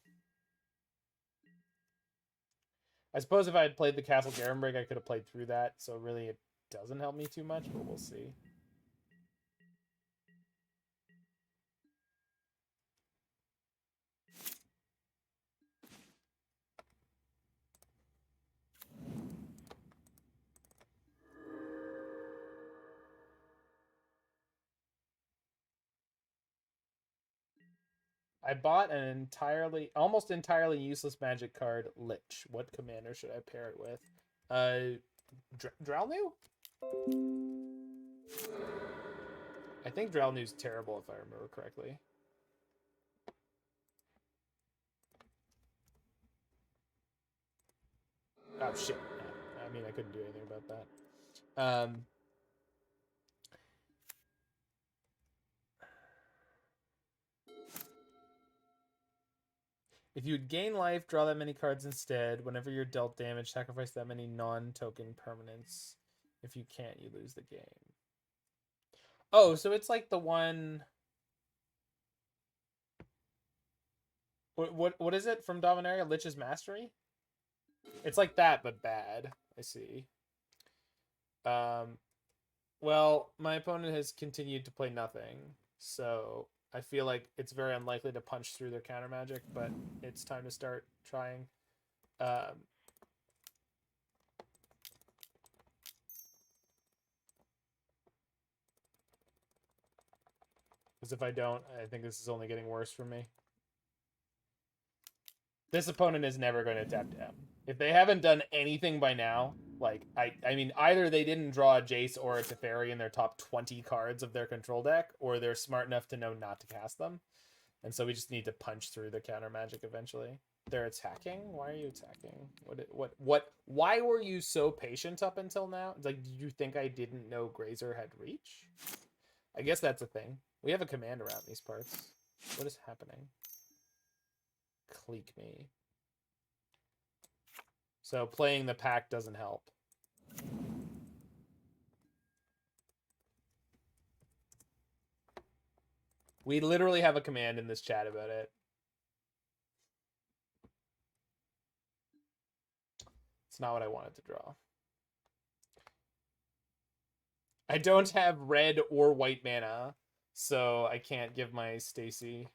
I suppose if I had played the Castle Garenbrig, I could have played through that. So really, it doesn't help me too much, but we'll see. I bought an almost entirely useless magic card, Lich. What commander should I pair it with? Dralnu? I think Dralnu's terrible if I remember correctly. Oh shit. I mean, I couldn't do anything about that. If you would gain life, draw that many cards instead. Whenever you're dealt damage, sacrifice that many non-token permanents. If you can't, you lose the game. Oh, so it's like the one... What is it from Dominaria? Lich's Mastery? It's like that, but bad. I see. Well, my opponent has continued to play nothing, so I feel like it's very unlikely to punch through their counter magic, but it's time to start trying. Because if I don't, I think this is only getting worse for me. This opponent is never going to tap to M. If they haven't done anything by now, like, I mean, either they didn't draw a Jace or a Teferi in their top 20 cards of their control deck, or they're smart enough to know not to cast them. And so we just need to punch through the counter magic eventually. They're attacking? Why are you attacking? Why were you so patient up until now? Like, did you think I didn't know Grazer had reach? I guess that's a thing. We have a command around these parts. What is happening? Clique me. So playing the Pact doesn't help. We literally have a command in this chat about it. It's not what I wanted to draw. I don't have red or white mana, so I can't give my Stacy.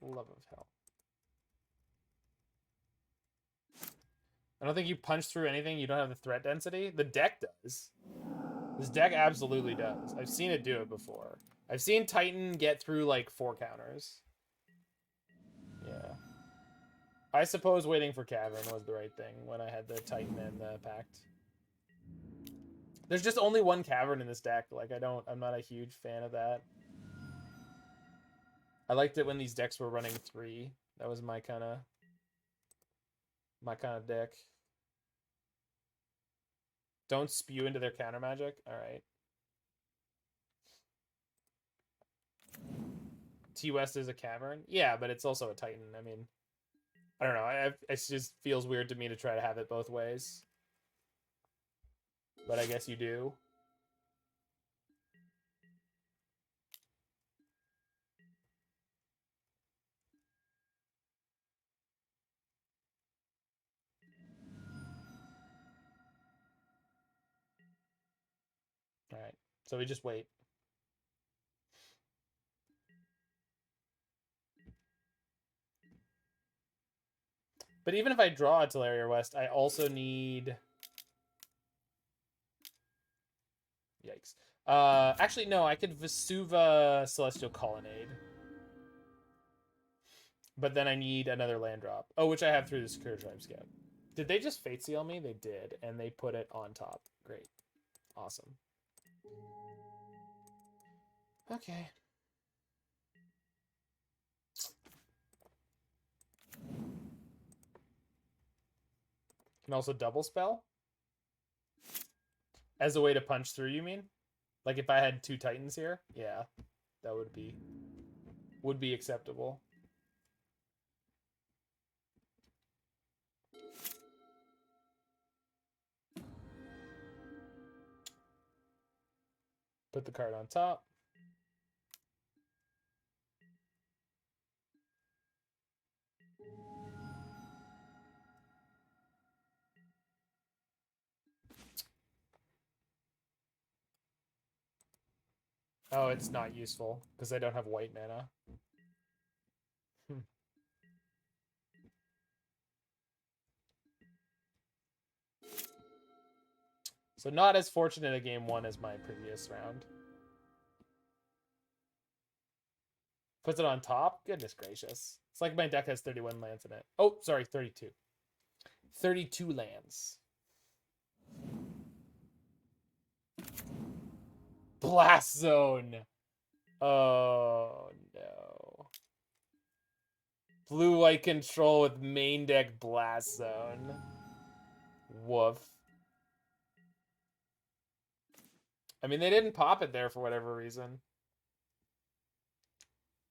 Love of hell. I don't think you punch through anything. You don't have the threat density. The deck does. This deck absolutely does. I've seen it do it before. I've seen Titan get through like 4 counters. Yeah. I suppose waiting for Cavern was the right thing when I had the Titan and the Pact. There's just only one Cavern in this deck. Like, I'm not a huge fan of that. I liked it when these decks were running 3. That was my kind of deck. Don't spew into their counter magic. All right. T-West is a Cavern. Yeah, but it's also a Titan. I mean, I don't know. It just feels weird to me to try to have it both ways. But I guess you do. All right. So we just wait. But even if I draw a Tolaria West, I also need... Yikes. Actually, no, I could Vesuva Celestial Colonnade. But then I need another land drop. Oh, which I have through the Sakura-Tribe Scout. Did they just Fate Seal me? They did, and they put it on top. Great. Awesome. Okay. Can also double spell? As a way to punch through, you mean? Like if I had 2 Titans here? Yeah. That would be acceptable. Put the card on top. Oh, it's not useful because I don't have white mana. So not as fortunate a game 1 as my previous round. Puts it on top? Goodness gracious. It's like my deck has 31 lands in it. Oh, sorry, 32. 32 lands. Blast Zone. Oh, no. Blue-white control with main deck Blast Zone. Woof. I mean, they didn't pop it there for whatever reason.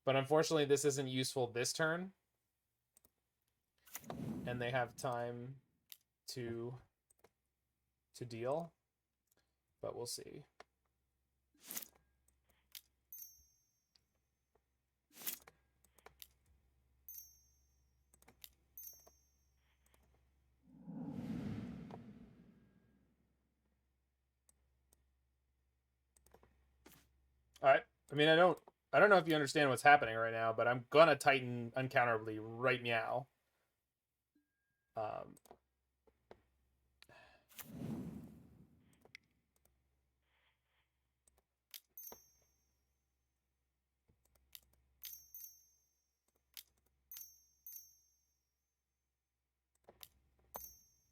But unfortunately, this isn't useful this turn. And they have time to deal. But we'll see. All right. I mean, I don't know if you understand what's happening right now, but I'm gonna Titan uncounterably right meow.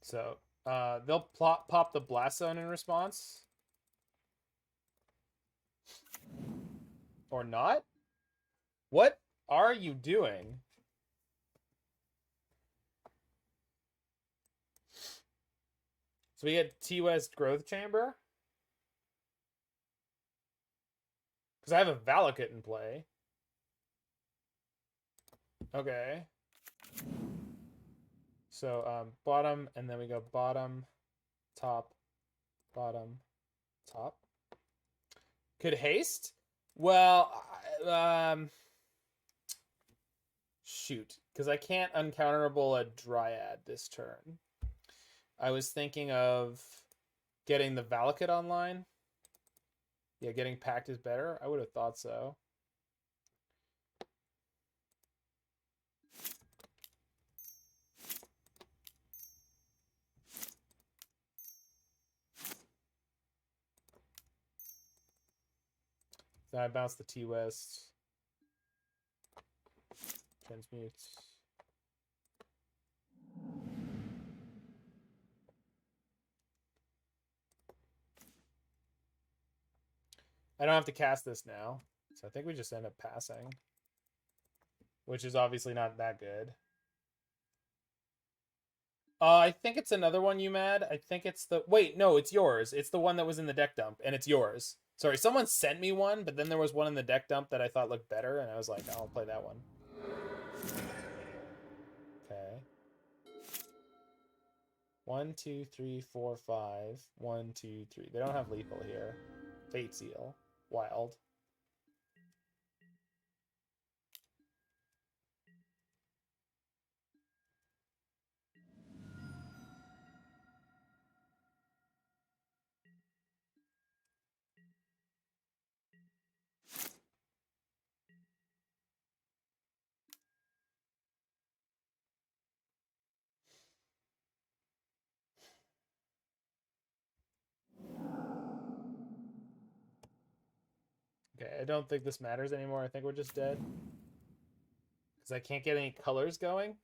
So they'll pop the Blast Zone in response. Or not? What are you doing? So we get T-West Growth Chamber. Because I have a Valakut in play. Okay. So bottom, and then we go bottom, top, bottom, top. Could haste? Well, shoot, because I can't uncounterable a Dryad this turn. I was thinking of getting the Valakut online. Yeah, getting Pact is better. I would have thought so. Then I bounce the T-West. Transmute. I don't have to cast this now. So I think we just end up passing. Which is obviously not that good. I think it's another one, you mad? I think it's the... Wait, no, it's yours. It's the one that was in the deck dump, and it's yours. Sorry, someone sent me one, but then there was one in the deck dump that I thought looked better, and I was like, I'll play that one. Okay. 1, 2, 3, 4, 5. 1, 2, 3. They don't have lethal here. Fate Seal. Wild. Okay, I don't think this matters anymore. I think we're just dead. Because I can't get any colors going.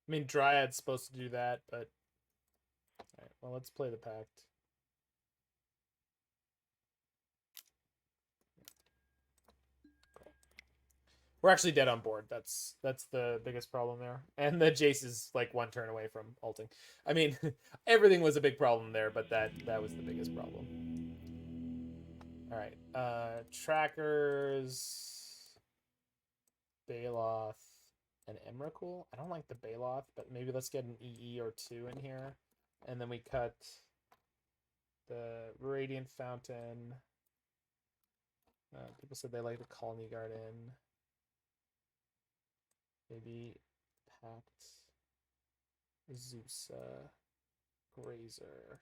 I mean, Dryad's supposed to do that, but... Alright, well, let's play the Pact. We're actually dead on board. That's the biggest problem there. And the Jace is like one turn away from ulting. I mean, everything was a big problem there, but that was the biggest problem. Alright. Trackers... Baloth... and EMRAKUL. I don't like the Baloth, but maybe let's get an EE or 2 in here. And then we cut the Radiant Fountain. People said they like the Khalni Garden. Maybe Pact, Vesuva, Grazer.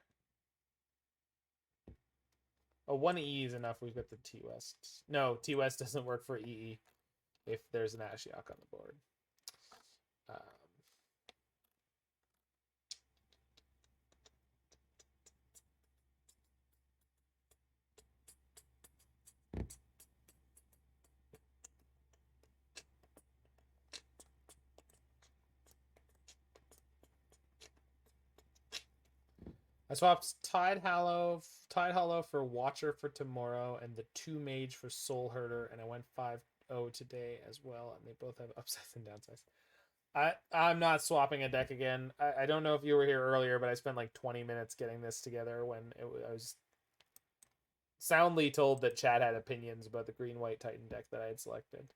Oh, 1 EE is enough. We've got the T-West. No, T-West doesn't work for EE if there's an Ashiok on the board. I swapped Tide Hollow for Watcher for tomorrow and the 2 Mage for Soul Herder, and I went 5-0 today as well, and they both have upsides and downsides. I'm not swapping a deck again. I don't know if you were here earlier, but I spent like 20 minutes getting this together when I was soundly told that Chad had opinions about the green-white Titan deck that I had selected.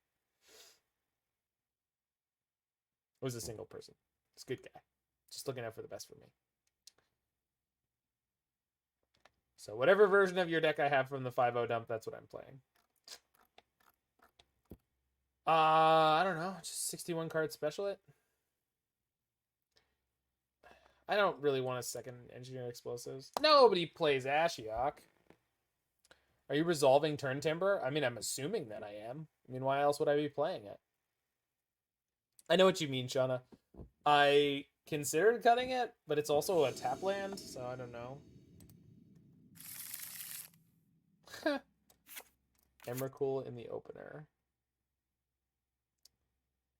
It was a single person. It's a good guy. Just looking out for the best for me. So whatever version of your deck I have from the 5-0 dump, that's what I'm playing. I don't know. Just 61 card special it. I don't really want a second Engineer Explosives. Nobody plays Ashiok. Are you resolving Turntimber? I mean, I'm assuming that I am. I mean, why else would I be playing it? I know what you mean, Shauna. I considered cutting it, but it's also a tap land, so I don't know. EMRAKUL in the opener.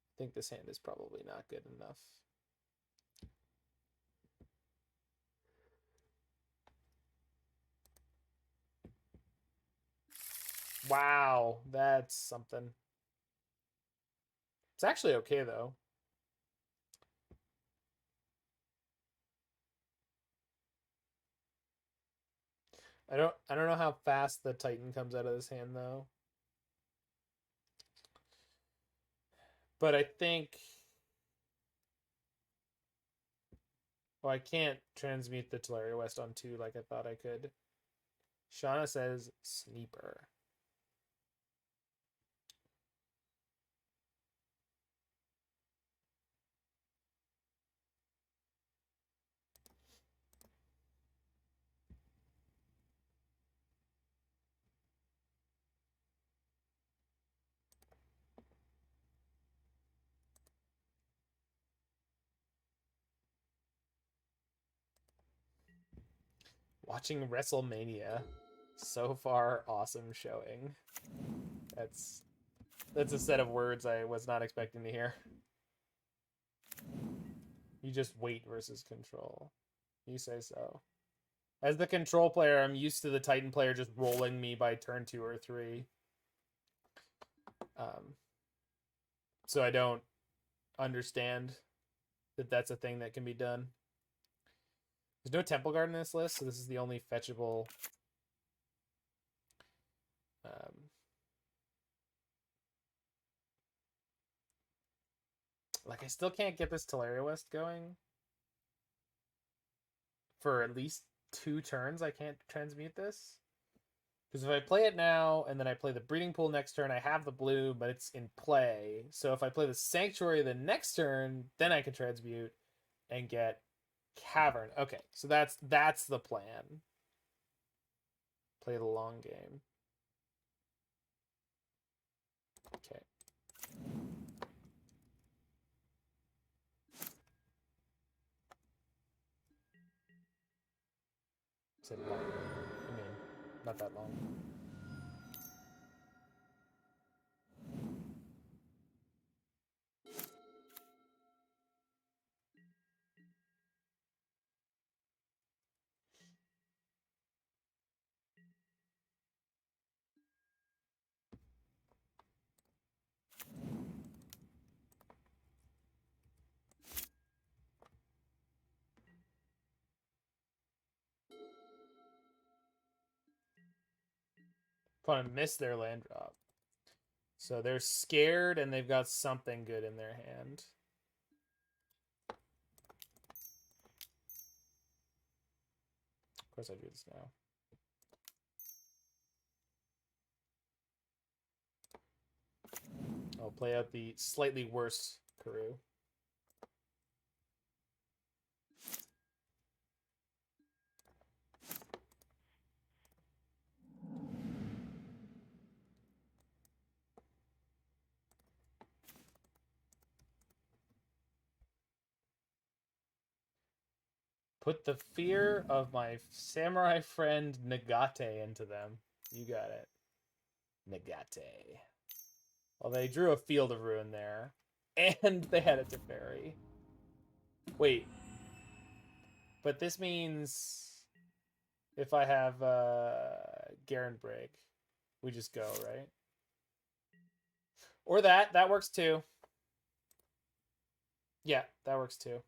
I think this hand is probably not good enough. Wow, that's something. It's actually okay though. I don't know how fast the Titan comes out of this hand though. But I think... Well, I can't transmute the Tolaria West on 2 like I thought I could. Shauna says Sneeper. Watching WrestleMania. So far, awesome showing. That's a set of words I was not expecting to hear. You just wait versus control. You say so. As the control player, I'm used to the Titan player just rolling me by turn 2 or 3. So I don't understand that that's a thing that can be done. There's no Temple Garden in this list, so this is the only fetchable. Like, I still can't get this Tolaria West going. For at least 2 turns, I can't transmute this. Because if I play it now, and then I play the Breeding Pool next turn, I have the blue, but it's in play. So if I play the Sanctuary the next turn, then I can transmute and get Cavern. Okay, so that's the plan. Play the long game. Okay. Said long. I mean, not that long. Opponent missed their land drop. So they're scared and they've got something good in their hand. Of course I do this now. I'll play out the slightly worse Karoo. Put the fear of my samurai friend Nagate into them. You got it. Nagate. Well, they drew a Field of Ruin there. And they had a Teferi. Wait. But this means if I have Garenbrig, we just go, right? Or that. That works too. Yeah, that works too.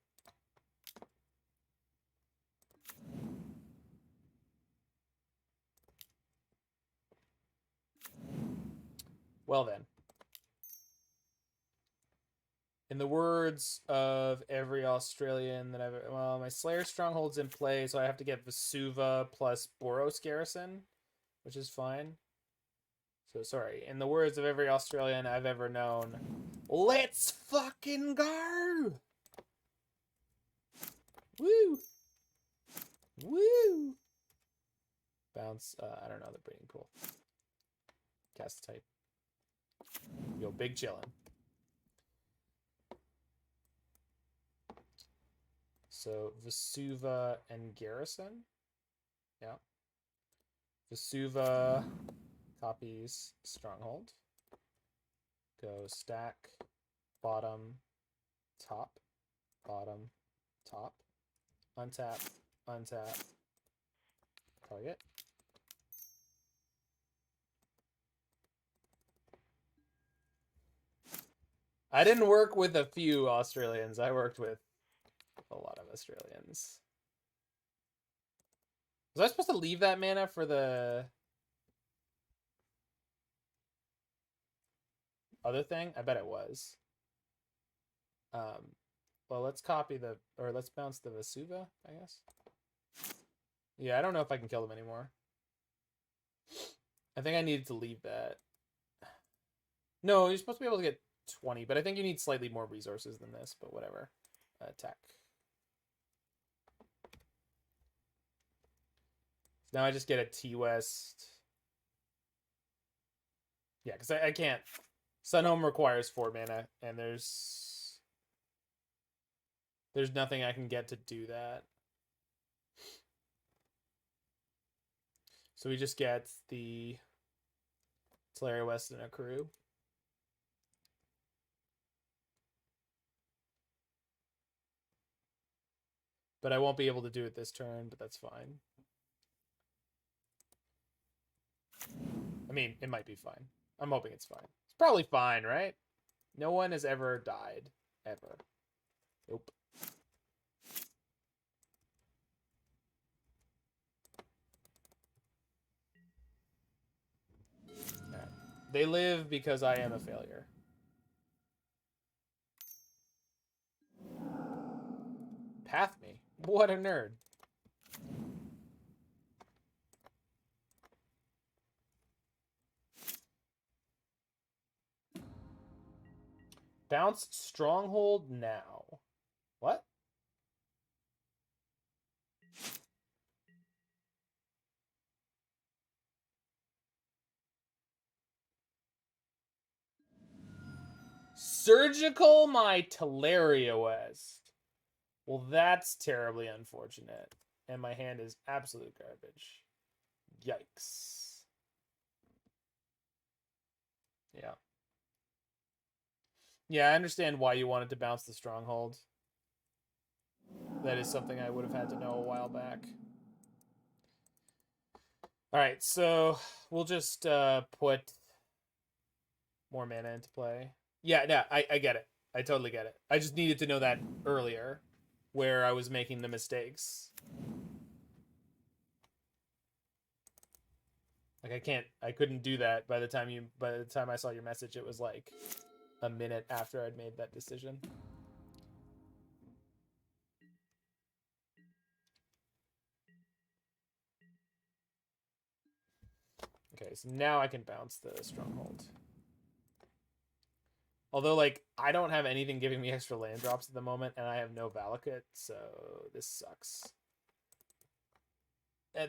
Well then. In the words of every Australian that I've... Well, my Slayers Stronghold's in play, so I have to get Vesuva plus Boros Garrison, which is fine. So, sorry. In the words of every Australian I've ever known, let's fucking go! Woo! Woo! Bounce, I don't know, the Breeding Pool. Cast type. Yo, big chillin'. So, Vesuva and Garrison. Yeah. Vesuva copies Stronghold. Go stack, bottom, top, bottom, top. Untap, untap. Target. I didn't work with a few Australians. I worked with a lot of Australians. Was I supposed to leave that mana for the other thing? I bet it was. Well, let's copy the, or let's bounce the Vesuva, I guess. Yeah, I don't know if I can kill them anymore. I think I needed to leave that. No, you're supposed to be able to get 20, but I think you need slightly more resources than this, but whatever. Attack. Now I just get a T-West. Yeah, because I can't. Sunhome requires 4 mana, and there's nothing I can get to do that. So we just get the Tolaria West and a crew. But I won't be able to do it this turn, but that's fine. I mean, it might be fine. I'm hoping it's fine. It's probably fine, right? No one has ever died. Ever. Nope. Right. They live because I am a failure. Path me. What a nerd. Bounce Stronghold now. What? Surgical my Tolaria West. Well, that's terribly unfortunate. And my hand is absolute garbage. Yikes. Yeah. Yeah, I understand why you wanted to bounce the Stronghold. That is something I would have had to know a while back. Alright, so we'll just put more mana into play. Yeah, no, I get it. I totally get it. I just needed to know that earlier, where I was making the mistakes. Like I couldn't do that by the time I saw your message. It was like a minute after I'd made that decision. Okay, so now I can bounce the Stronghold. Although, like, I don't have anything giving me extra land drops at the moment, and I have no Valakut, so this sucks.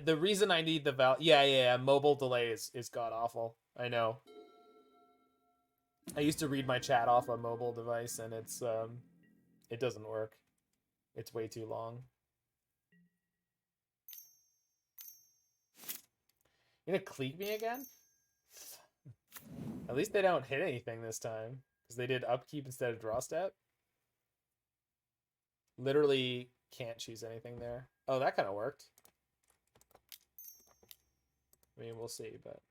The reason I need the yeah, mobile delay is god-awful. I know. I used to read my chat off a mobile device, and it's, it doesn't work. It's way too long. You gonna cleat me again? At least they don't hit anything this time. Because they did upkeep instead of draw step. Literally can't choose anything there. Oh, that kind of worked. I mean, we'll see, but...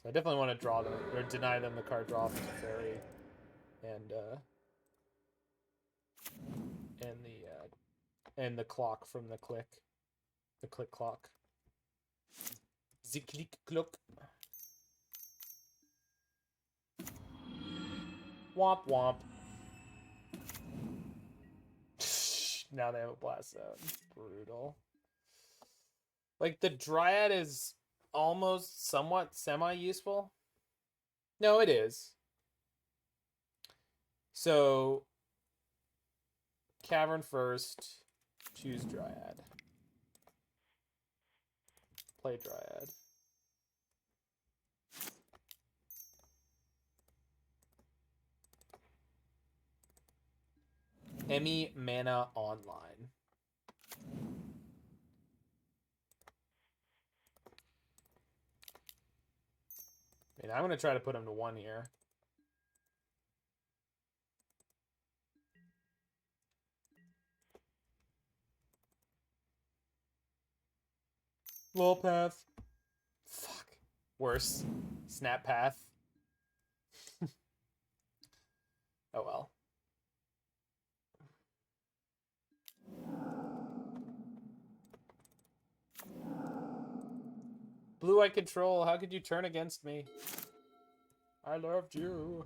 So I definitely want to draw them, or deny them the card draw from the fairy. And the clock from the click. The click clock. The click clock. Womp womp. Now they have a blast zone. Brutal. Like, the Dryad is almost somewhat semi-useful. No, it is. So, Cavern first. Choose Dryad. Play Dryad. Emmy Mana Online. I mean, I'm going to try to put him to 1 here. Low path. Fuck. Worse. Snap path. Oh well. Blue Eye Control, how could you turn against me? I loved you.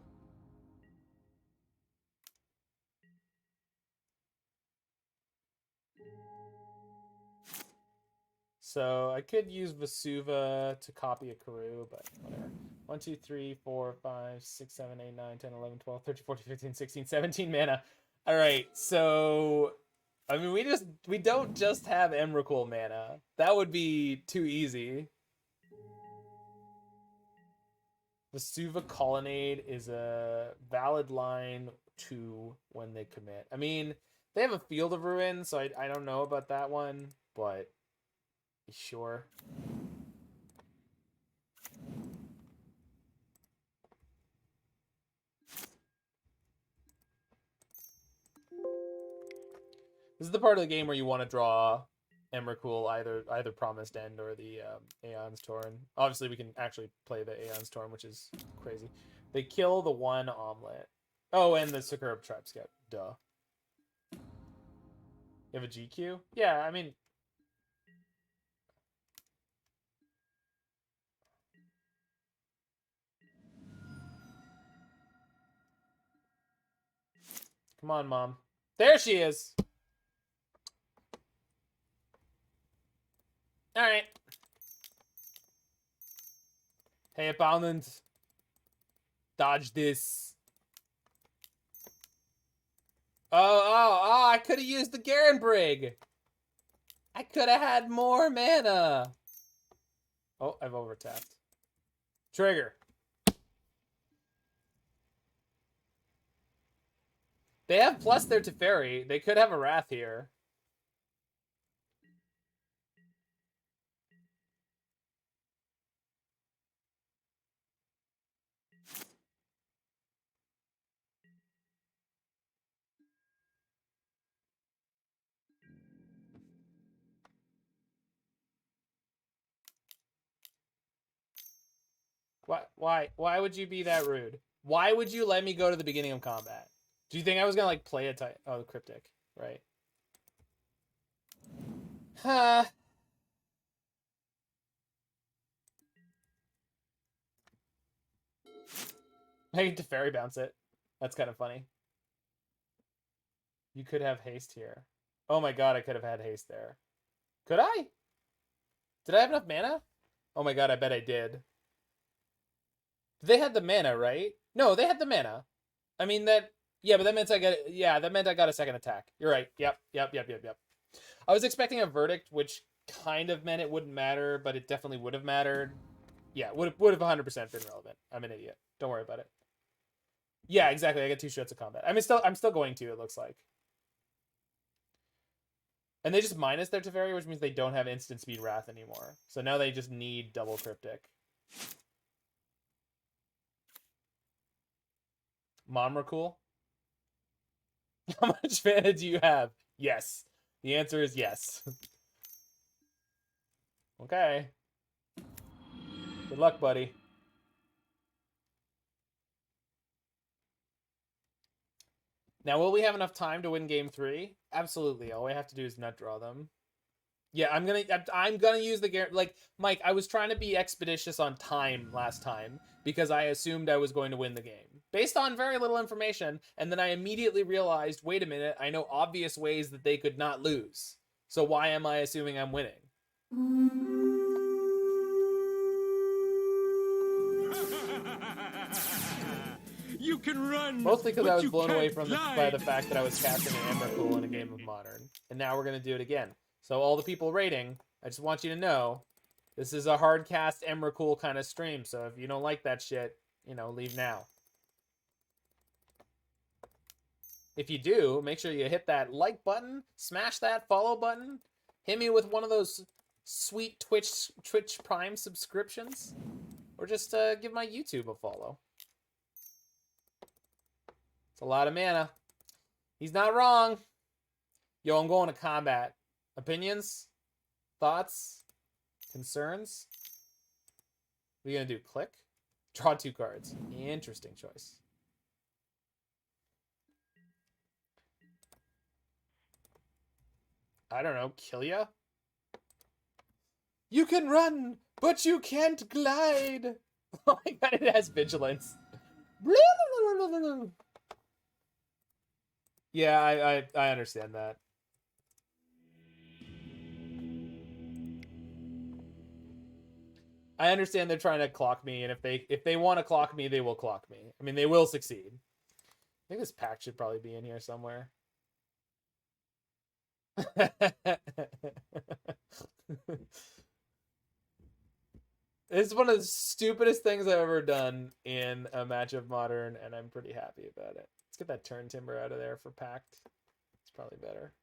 So I could use Vesuva to copy a Karoo, but whatever. 1, 2, 3, 4, 5, 6, 7, 8, 9, 10, 11, 12, 13, 14, 15, 16, 17 mana. Alright, so I mean we don't just have EMRAKUL mana. That would be too easy. Vesuva Colonnade is a valid line to when they commit. I mean, they have a Field of Ruin, so I don't know about that one, but sure. This is the part of the game where you want to draw EMRAKUL, either Promised End or the Aeon's Torn. Obviously, we can actually play the Aeon's Torn, which is crazy. They kill the one Omlette. Oh, and the Sakura-Tribe Scout. Duh. You have a GQ? Yeah, I mean... Come on, Mom. There she is! Alright. Hey, opponent. Dodge this. Oh, I could have used the Garenbrig. I could have had more mana. Oh, I've overtapped. Trigger. They have plus their Teferi. They could have a Wrath here. Why would you be that rude? Why would you let me go to the beginning of combat? Do you think I was gonna like play a the Cryptic, right? Huh. I need to fairy bounce it. That's kind of funny. You could have haste here. Oh my god, I could have had haste there. Could I? Did I have enough mana? Oh my god, I bet I did. They had the mana, right? No, they had the mana. I mean that. Yeah, but that meant I got. Yeah, that meant I got a second attack. You're right. Yep. I was expecting a verdict, which kind of meant it wouldn't matter, but it definitely would have mattered. Yeah, would have 100% been relevant. I'm an idiot. Don't worry about it. Yeah, exactly. I get 2 shots of combat. I mean, I'm still going to. It looks like. And they just minus their Teferi, which means they don't have instant speed Wrath anymore. So now they just need double Cryptic. EMRAKUL? How much mana do you have? Yes. The answer is yes. Okay. Good luck, buddy. Now, will we have enough time to win game 3? Absolutely. All we have to do is nut draw them. Yeah, I'm gonna use the like Mike. I was trying to be expeditious on time last time because I assumed I was going to win the game based on very little information, and then I immediately realized, wait a minute, I know obvious ways that they could not lose. So why am I assuming I'm winning? You can run. Mostly because I was blown away by the fact that I was casting an EMRAKUL in a game of Modern, and now we're gonna do it again. So all the people rating, I just want you to know, this is a hard cast EMRAKUL kind of stream. So if you don't like that shit, you know, leave now. If you do, make sure you hit that like button, smash that follow button, hit me with one of those sweet Twitch Prime subscriptions, or just give my YouTube a follow. It's a lot of mana. He's not wrong. Yo, I'm going to combat. Opinions? Thoughts? Concerns? What are you going to do? Click? Draw 2 cards. Interesting choice. I don't know. Kill ya? You can run, but you can't glide. Oh my god, it has vigilance. Yeah, I understand that. I understand they're trying to clock me, and if they want to clock me, they will clock me. I mean, they will succeed. I think this pack should probably be in here somewhere. It's one of the stupidest things I've ever done in a match of Modern, and I'm pretty happy about it. Let's get that Turntimber out of there for Pact. It's probably better.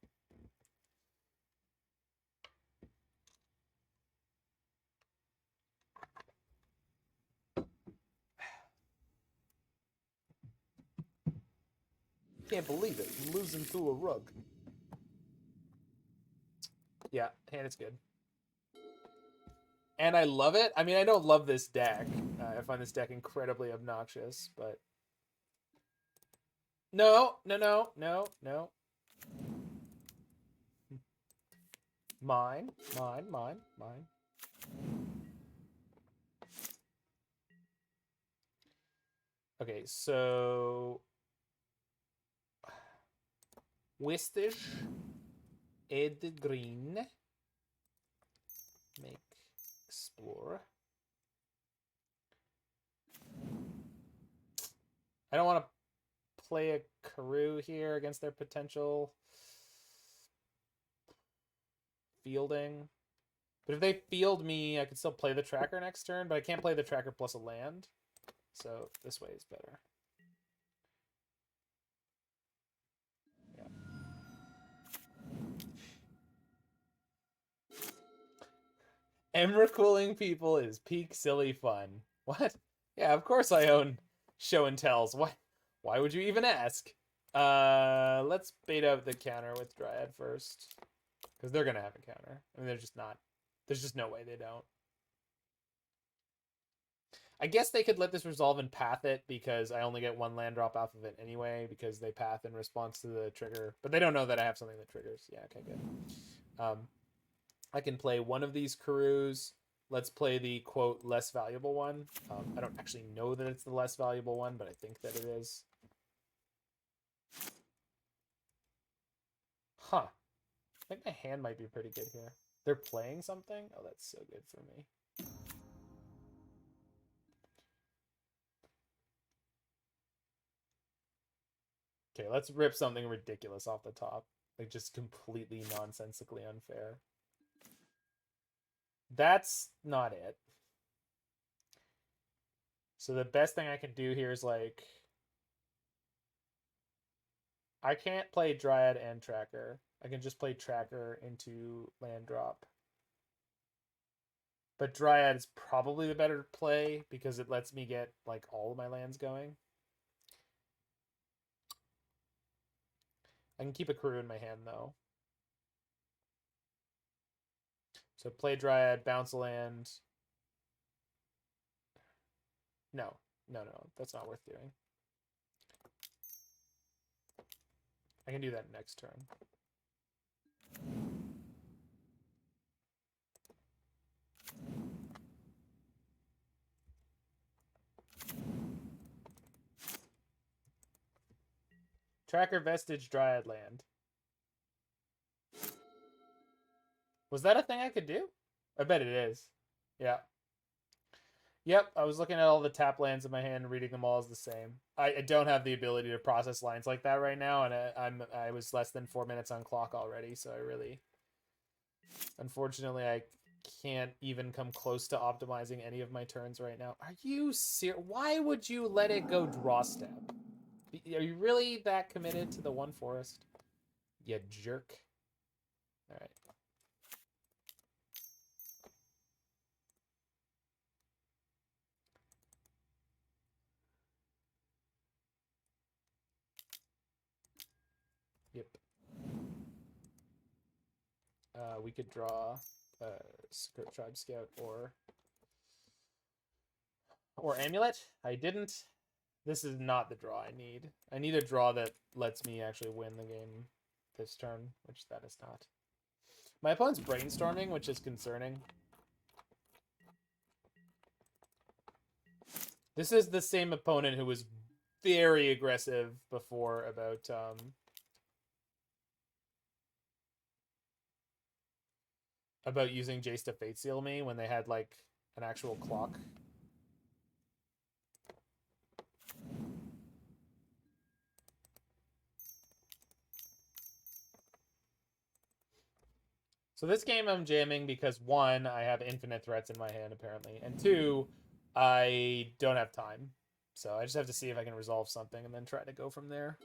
Can't believe it. I'm losing to a rug. Yeah, hand is good. And I love it. I mean, I don't love this deck. I find this deck incredibly obnoxious, but... No. Mine. Okay, so... Vestige. Ed green. Make explore. I don't want to play a Karoo here against their potential fielding. But if they field me, I can still play the tracker next turn, but I can't play the tracker plus a land. So this way is better. EMRAKULing people is peak silly fun. What? Yeah, of course I own show and tells. Why would you even ask? Let's bait out the counter with Dryad first. Because they're gonna have a counter. I mean, they're just not. There's just no way they don't. I guess they could let this resolve and path it because I only get one land drop off of it anyway because they path in response to the trigger. But they don't know that I have something that triggers. Yeah, okay, good. I can play one of these Karoos. Let's play the, quote, less valuable one. I don't actually know that it's the less valuable one, but I think that it is. Huh. I think my hand might be pretty good here. They're playing something? Oh, that's so good for me. Okay, let's rip something ridiculous off the top. Like, just completely nonsensically unfair. That's not it. So the best thing I can do here is, like... I can't play Dryad and Tracker. I can just play Tracker into land drop. But Dryad is probably the better play because it lets me get, like, all of my lands going. I can keep a Karoo in my hand, though. So play Dryad, bounce a land. No. That's not worth doing. I can do that next turn. Tracker Vestige Dryad land. Was that a thing I could do? I bet it is. Yeah. Yep, I was looking at all the tap lands in my hand and reading them all as the same. I don't have the ability to process lines like that right now, and I was less than 4 minutes on clock already, so I really... Unfortunately, I can't even come close to optimizing any of my turns right now. Are you serious? Why would you let it go draw step? Are you really that committed to the one forest? You jerk. Alright. Yep. We could draw Sakura-Tribe Scout or Amulet. I didn't. This is not the draw I need. I need a draw that lets me actually win the game this turn, which that is not. My opponent's brainstorming, which is concerning. This is the same opponent who was very aggressive before about using Jace to Fate Seal me when they had like an actual clock. So this game I'm jamming because 1, I have infinite threats in my hand apparently, and 2, I don't have time. So I just have to see if I can resolve something and then try to go from there.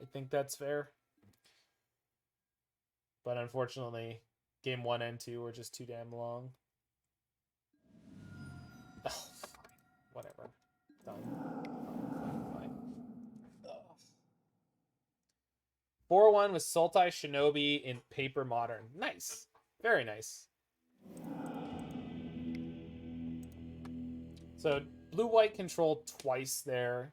I think that's fair. But unfortunately, game 1 and 2 were just too damn long. Oh, whatever. Done. Fine. 4-1 with Sultai Shinobi in Paper Modern. Nice. Very nice. So blue-white control twice there.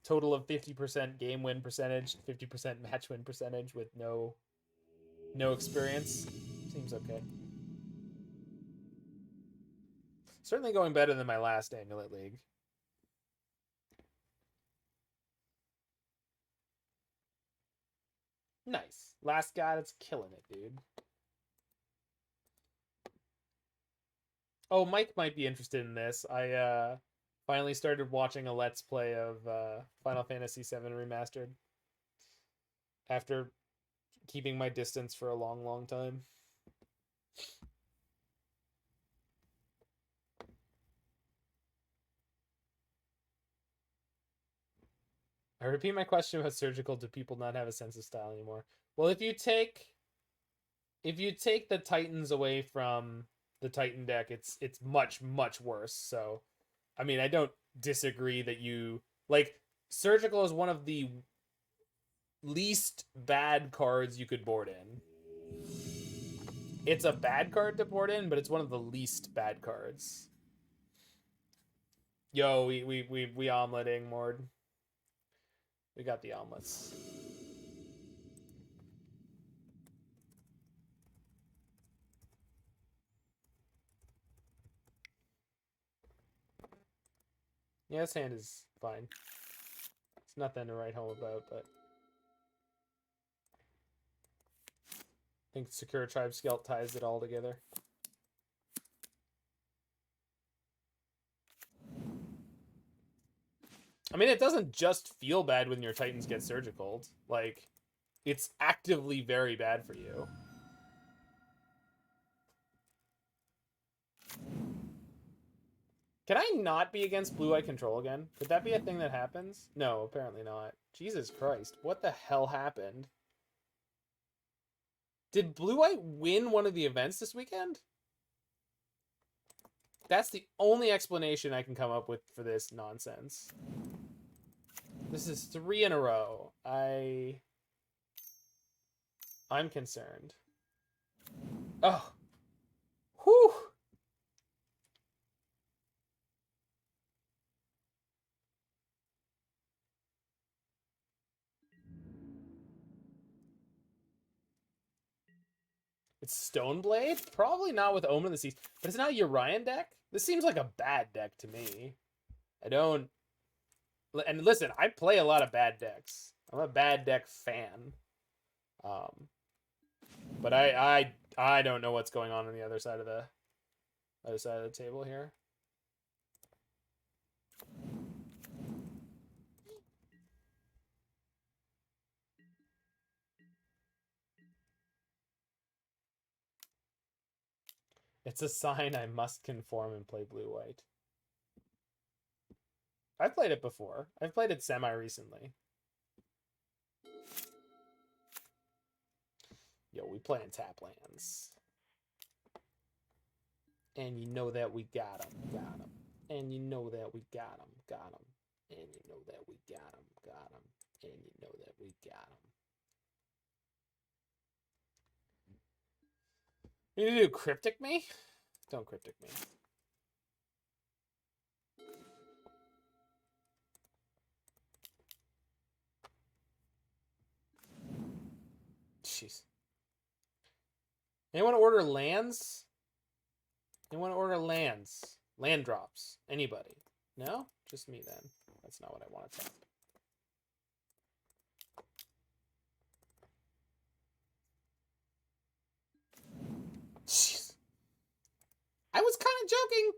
Total of 50% game win percentage, 50% match win percentage with no experience. Seems okay. Certainly going better than my last Amulet League. Nice. Last guy that's killing it, dude. Oh, Mike might be interested in this. I finally started watching a Let's Play of Final Fantasy VII Remastered. After keeping my distance for a long, long time. I repeat my question about surgical. Do people not have a sense of style anymore? Well, if you take the Titans away from the Titan deck, it's much, much worse. So, I mean, I don't disagree that you like surgical is one of the least bad cards you could board in. It's a bad card to board in, but it's one of the least bad cards. Yo, we omeletting, Mord. We got the omelets. Yeah, this hand is fine. It's nothing to write home about, but I think Sakura-Tribe Scout ties it all together. I mean, it doesn't just feel bad when your Titans get surgical. Like, it's actively very bad for you. Can I not be against blue-eye control again? Could that be a thing that happens? No, apparently not. Jesus Christ, what the hell happened? Did blue-eye win one of the events this weekend? That's the only explanation I can come up with for this nonsense. This is 3 in a row. I'm concerned. Oh. Whew. It's Stoneblade? Probably not with Omen of the Seas. But it's not a Urian deck? This seems like a bad deck to me. I don't... And listen, I play a lot of bad decks. I'm a bad deck fan. But I don't know what's going on the other side of the table here. It's a sign I must conform and play blue-white. I've played it before. I've played it semi-recently. Yo, we playing tap lands. And you know that we got them. And you know that we got them. And you know that we got them. And you know that we got them. You need to do Cryptic me? Don't Cryptic me. Jeez. Anyone order lands? Anyone order lands? Land drops? Anybody? No? Just me then. That's not what I want to tap. Jeez. I was kind of joking.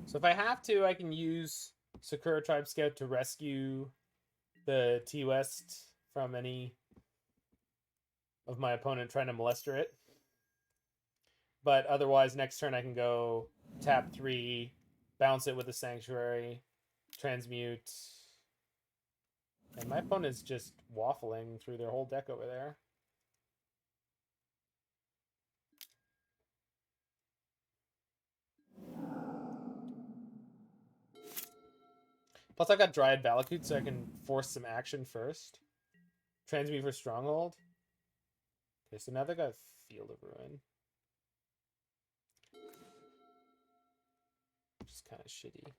So if I have to, I can use Sakura-Tribe Scout to rescue the T-West from any of my opponent trying to molester it. But otherwise, next turn I can go tap 3, bounce it with a Sanctuary, transmute. And my opponent's just waffling through their whole deck over there. Plus, I've got Dryad Valakut, so I can force some action first. Transmute for Stronghold. Okay, so now they got Field of Ruin. Which is kind of shitty.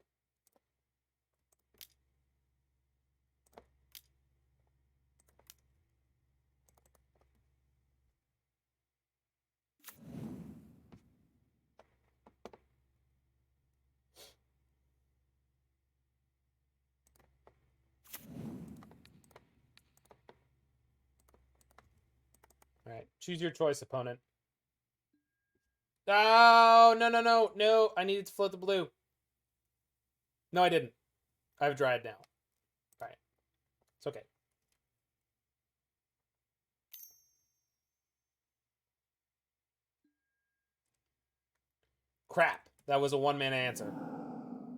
All right, choose your choice, opponent. Oh, no, no, no, no. I needed to float the blue. No, I didn't. I have Dryad now. All right. It's okay. Crap. That was a one-mana answer.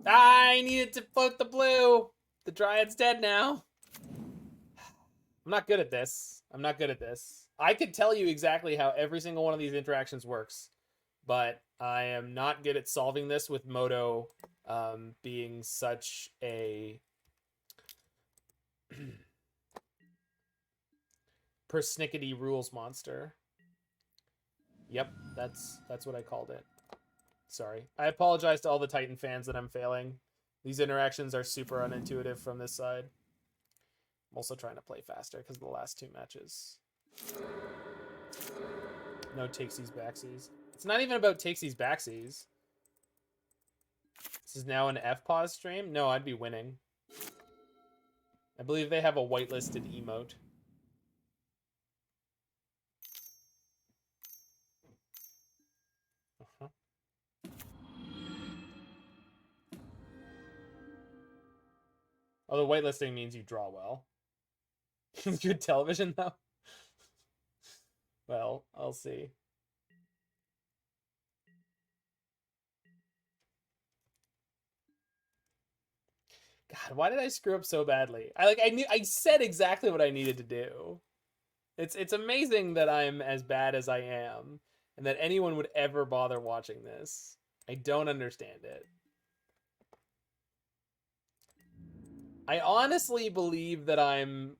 I needed to float the blue. The Dryad's dead now. I'm not good at this. I'm not good at this. I could tell you exactly how every single one of these interactions works, but I am not good at solving this with Moto being such a persnickety rules monster. Yep, that's what I called it. Sorry. I apologize to all the Titan fans that I'm failing. These interactions are super unintuitive from this side. I'm also trying to play faster because of the last 2 matches. No takesies, backsies. It's not even about takesies, backsies. This is now an Fpawlusz stream? No, I'd be winning. I believe they have a whitelisted emote. Although whitelisting means you draw well. Good television, though. Well, I'll see. God, why did I screw up so badly? I said exactly what I needed to do. It's amazing that I'm as bad as I am, and that anyone would ever bother watching this. I don't understand it. I honestly believe that I'm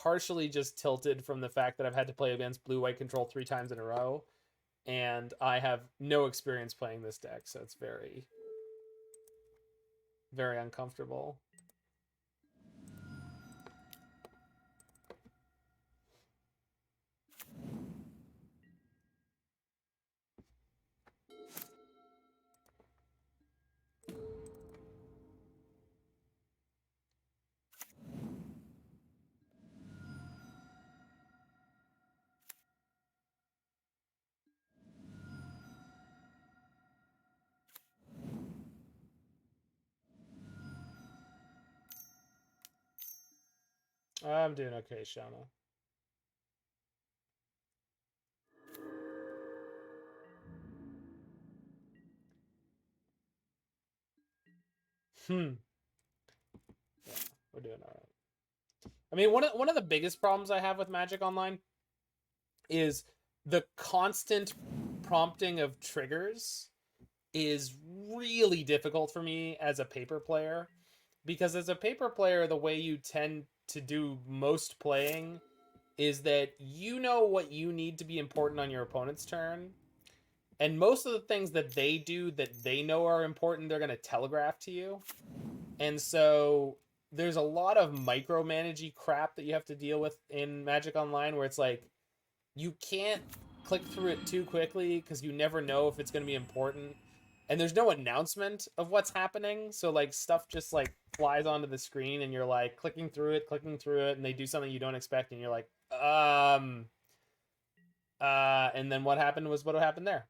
partially just tilted from the fact that I've had to play against blue-white control 3 times in a row, and I have no experience playing this deck, so it's very, very uncomfortable. I'm doing okay, Shauna. Yeah, we're doing all right. I mean, one of the biggest problems I have with Magic Online is the constant prompting of triggers is really difficult for me as a paper player, because as a paper player, the way you tend to do most playing is that you know what you need to be important on your opponent's turn, and most of the things that they do that they know are important, they're going to telegraph to you. And so there's a lot of micromanagey crap that you have to deal with in Magic Online, where it's like, you can't click through it too quickly because you never know if it's going to be important. And there's no announcement of what's happening. So like stuff just like flies onto the screen and you're like clicking through it, and they do something you don't expect. And you're like, and then what happened was what happened there.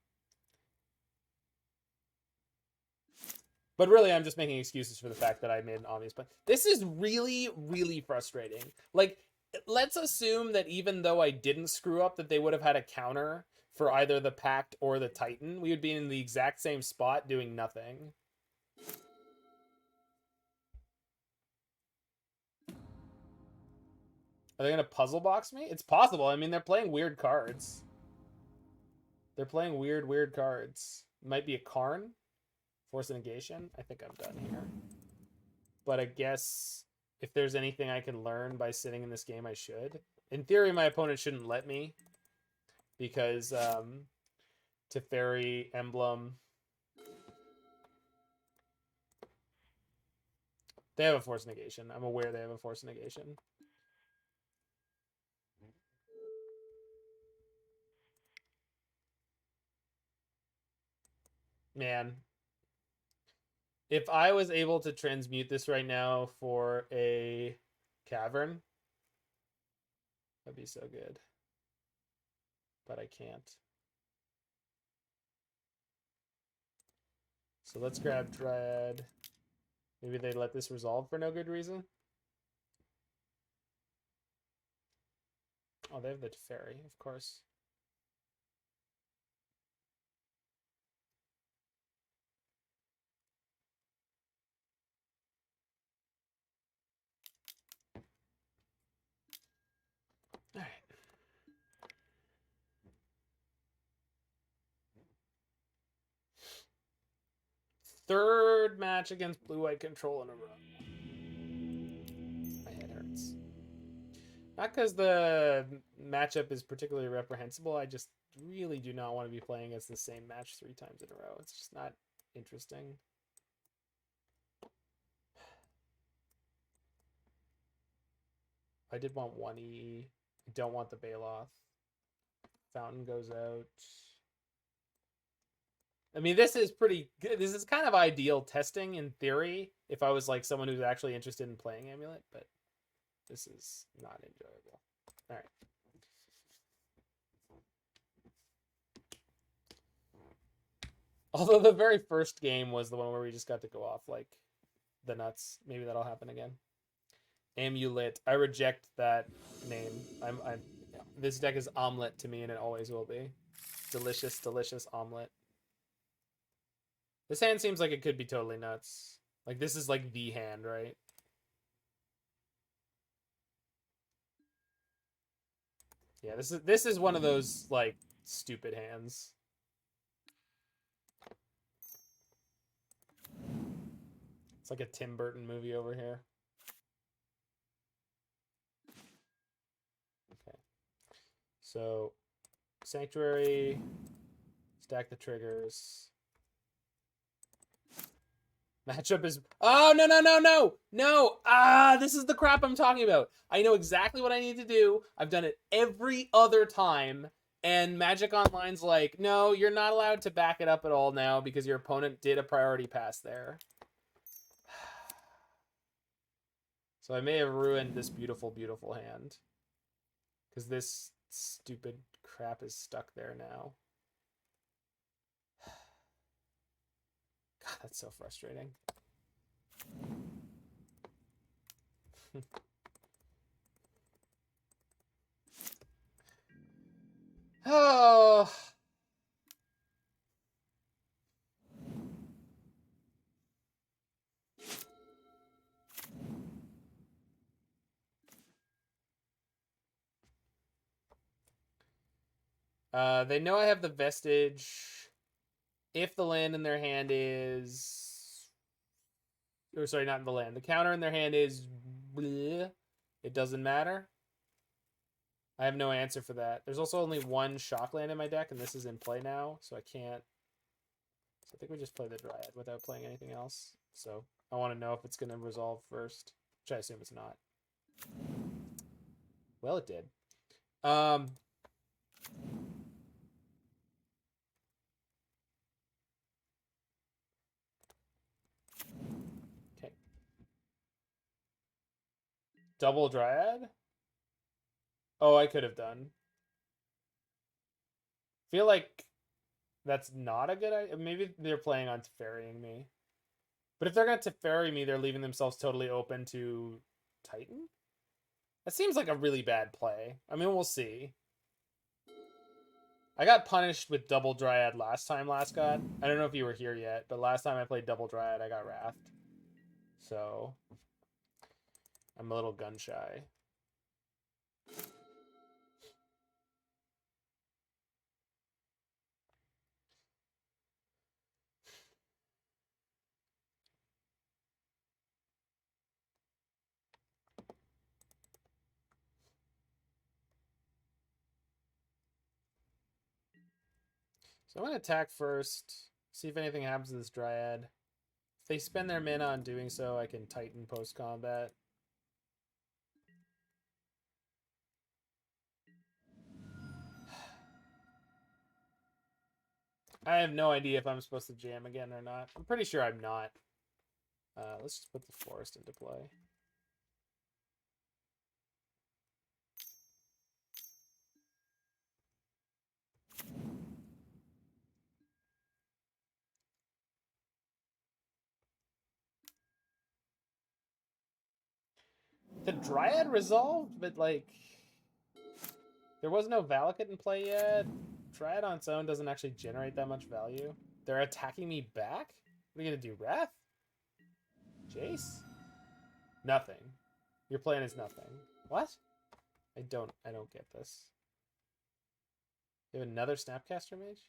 But really, I'm just making excuses for the fact that I made an obvious point. This is really, really frustrating. Like, let's assume that even though I didn't screw up, that they would have had a counter for either the Pact or the Titan. We would be in the exact same spot doing nothing. Are they going to puzzle box me? It's possible. I mean, they're playing weird cards. They're playing weird cards. Might be a Karn. Force negation. I think I'm done here. But I guess if there's anything I can learn by sitting in this game, I should. In theory, my opponent shouldn't let me. Because Teferi, Emblem. They have a force negation. I'm aware they have a force negation. Man. If I was able to transmute this right now for a Cavern, that'd be so good. But I can't. So let's grab Dryad. Maybe they let this resolve for no good reason. Oh, they have the Teferi, of course. All right. Third match against blue-white control in a row. My head hurts. Not because the matchup is particularly reprehensible. I just really do not want to be playing against the same match 3 times in a row. It's just not interesting. I did want 1E. I don't want the Baloth. Fountain goes out. I mean, this is pretty good. This is kind of ideal testing in theory if I was like someone who's actually interested in playing Amulet, but this is not enjoyable. All right. Although the very first game was the one where we just got to go off like the nuts. Maybe that'll happen again. Amulet. I reject that name. This deck is Omlette to me, and it always will be. Delicious, delicious Omlette. This hand seems like it could be totally nuts. Like, this is like the hand, right? Yeah, this is one of those like stupid hands. It's like a Tim Burton movie over here. Okay. So, Sanctuary, stack the triggers. Matchup is... Oh, no, no, no, no! No! Ah, this is the crap I'm talking about. I know exactly what I need to do. I've done it every other time. And Magic Online's like, no, you're not allowed to back it up at all now because your opponent did a priority pass there. So I may have ruined this beautiful, beautiful hand. Because this stupid crap is stuck there now. God, that's so frustrating. Oh. They know I have the Vestige. If the land in their hand is... Or sorry, not in the land. The counter in their hand is... Bleh. It doesn't matter. I have no answer for that. There's also only one shock land in my deck, and this is in play now, so I can't... So I think we just play the Dryad without playing anything else. So I want to know if it's going to resolve first, which I assume it's not. Well, it did. Okay. Double Dryad? Oh, I could have done. Feel like that's not a good idea. Maybe they're playing on ferrying me. But if they're going to Teferi me, they're leaving themselves totally open to Titan? That seems like a really bad play. I mean, we'll see. I got punished with double Dryad last time, Last God. I don't know if you were here yet, but last time I played double Dryad, I got wrathed. So, I'm a little gun shy. So I'm going to attack first, see if anything happens to this Dryad. If they spend their mana on doing so, I can Titan post-combat. I have no idea if I'm supposed to jam again or not. I'm pretty sure I'm not. Let's just put the forest into play. The Dryad resolved, but like there was no Valakut in play yet. Dryad on its own doesn't actually generate that much value. They're attacking me back? What are you gonna do, Wrath? Jace? Nothing. Your plan is nothing. What? I don't get this. You have another Snapcaster Mage?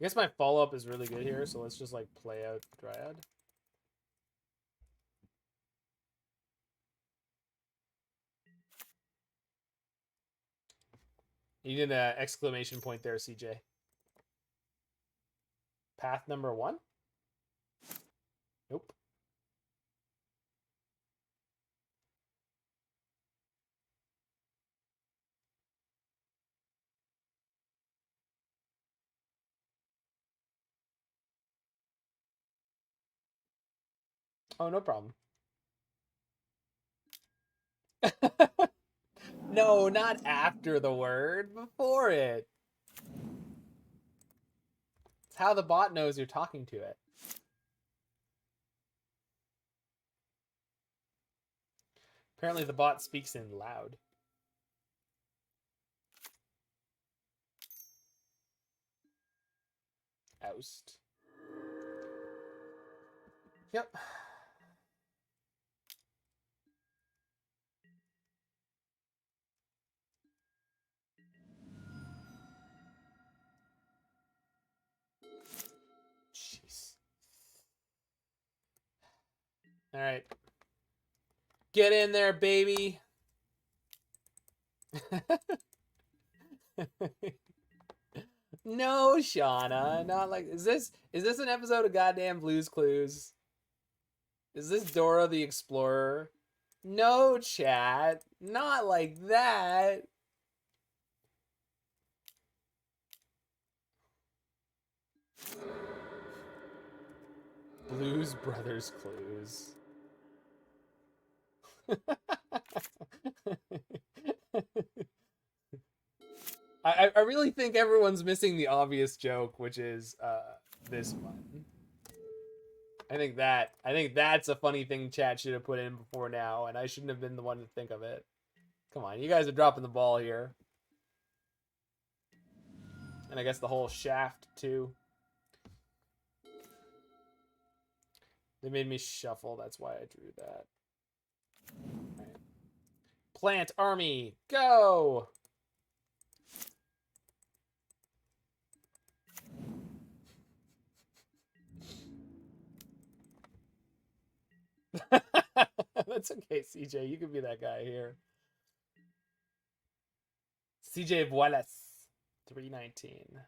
I guess my follow-up is really good here, so let's just like play out Dryad. You need an exclamation point there, CJ. Path number 1? Nope. Oh, no problem. No, not after the word, before it. It's how the bot knows you're talking to it. Apparently the bot speaks in loud. Oust. Yep. Jeez. All right. Get in there, baby. No, Shauna, not like. Is this an episode of goddamn Blue's Clues? Is this Dora the Explorer? No, chat, not like that. Blues Brothers Clues. I really think everyone's missing the obvious joke, which is this one. I think that's a funny thing chat should have put in before now, and I shouldn't have been the one to think of it. Come on, you guys are dropping the ball here. And I guess the whole shaft too. They made me shuffle, that's why I drew that. Right. Plant army, go! That's okay, CJ. You could be that guy here. CJ Wallace, 319.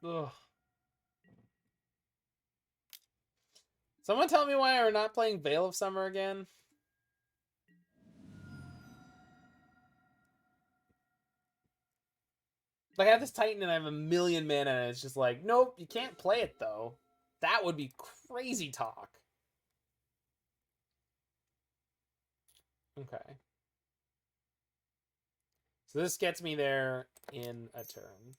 Ugh. Someone tell me why we're not playing Veil of Summer again. Like, I have this Titan and I have a million mana, and it's just like, nope, you can't play it, though. That would be crazy talk. Okay. So this gets me there in a turn.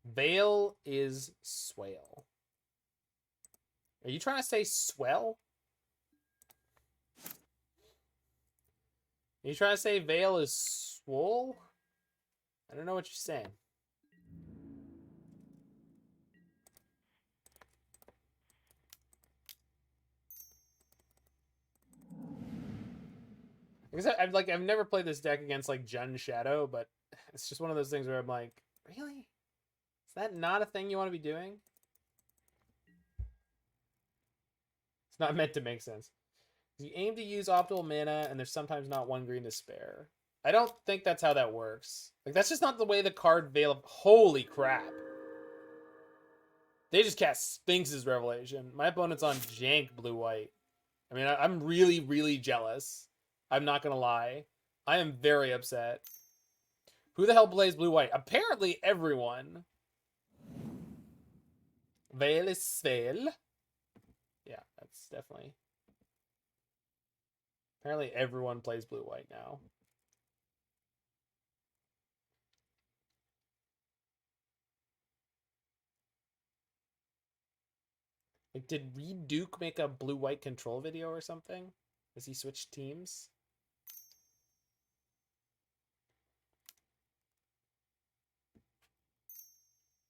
Veil is swale. Are you trying to say swell? Are you trying to say Veil is swole? I don't know what you're saying. Because I've never played this deck against like Jun Shadow, but it's just one of those things where I'm like, really? Is that not a thing you want to be doing? It's not meant to make sense. You aim to use optimal mana, and there's sometimes not one green to spare. I don't think that's how that works. Like, that's just not the way the card Veil of... Holy crap. They just cast Sphinx's Revelation. My opponent's on jank blue-white. I mean, I'm really, really jealous. I'm not going to lie. I am very upset. Who the hell plays blue-white? Apparently everyone. Veil is Veil. Yeah, that's definitely... Apparently everyone plays blue-white now. Like, did Reed Duke make a blue-white control video or something? Has he switched teams?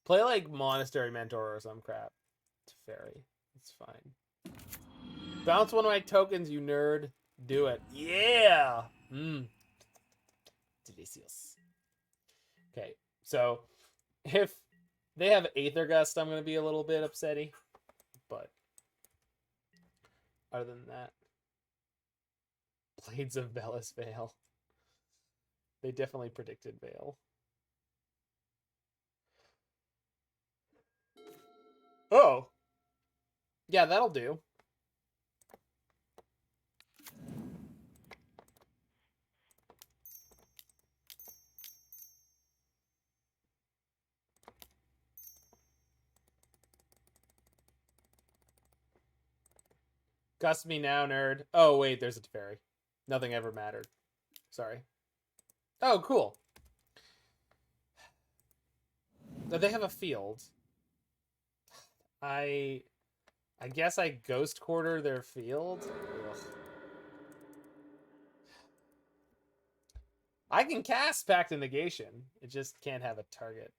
Play like Monastery Mentor or some crap. It's fairy. It's fine. Bounce one of my tokens, you nerd. Do it. Yeah! Delicious. Okay, so if they have Aether Gust, I'm going to be a little bit upsetty. But other than that, Blades of Velis Veil. They definitely predicted Veil. Oh! Yeah, that'll do. Gust me now, nerd. Oh, wait, there's a Teferi. Nothing ever mattered. Sorry. Oh, cool. They have a field. I guess I Ghost Quarter their field? Ugh. I can cast Pact of Negation. It just can't have a target.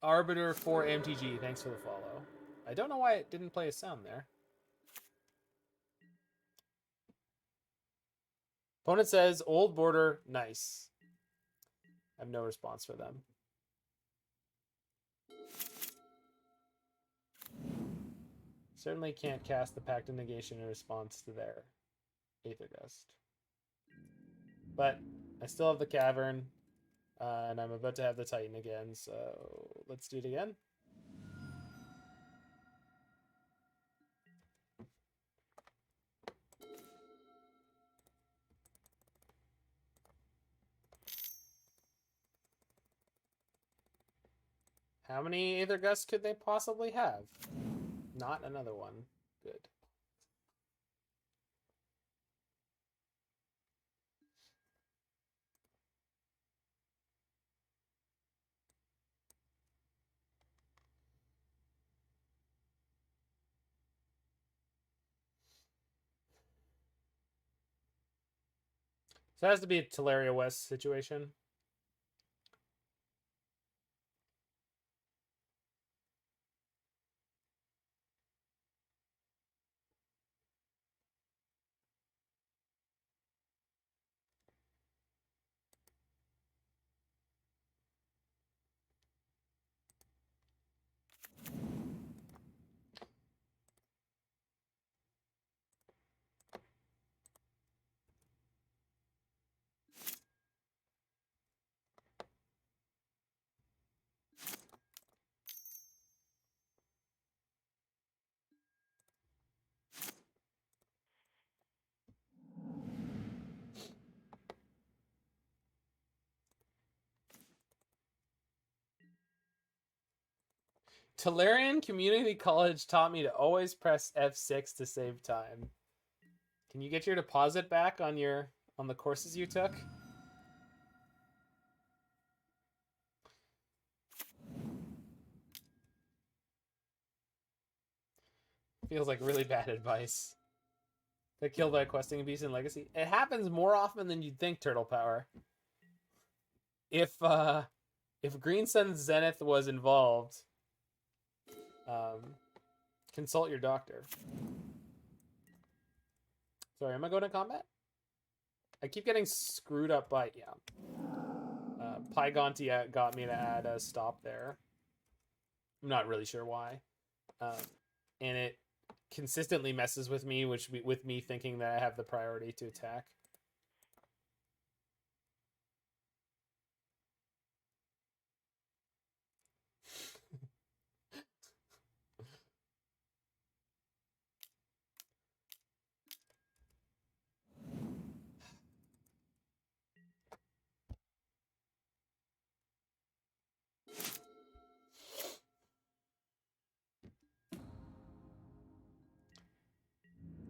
Arbiter for MTG. Thanks for the follow. I don't know why it didn't play a sound there. Opponent says, old border, nice. I have no response for them. Certainly can't cast the Pact of Negation in response to their Aether Gust. But I still have the Cavern, and I'm about to have the Titan again, so let's do it again. How many Aether Gusts could they possibly have? Not another one. Good. So it has to be a Tolaria West situation. Tolarian Community College taught me to always press F6 to save time. Can you get your deposit back on the courses you took? Feels like really bad advice. Got killed by a questing beast in Legacy. It happens more often than you'd think, Turtle Power. If Green Sun's Zenith was involved, consult your doctor. Sorry, am I going to combat? I keep getting screwed up by, yeah. Pygonti got me to add a stop there. I'm not really sure why. And it consistently messes with me, with me thinking that I have the priority to attack.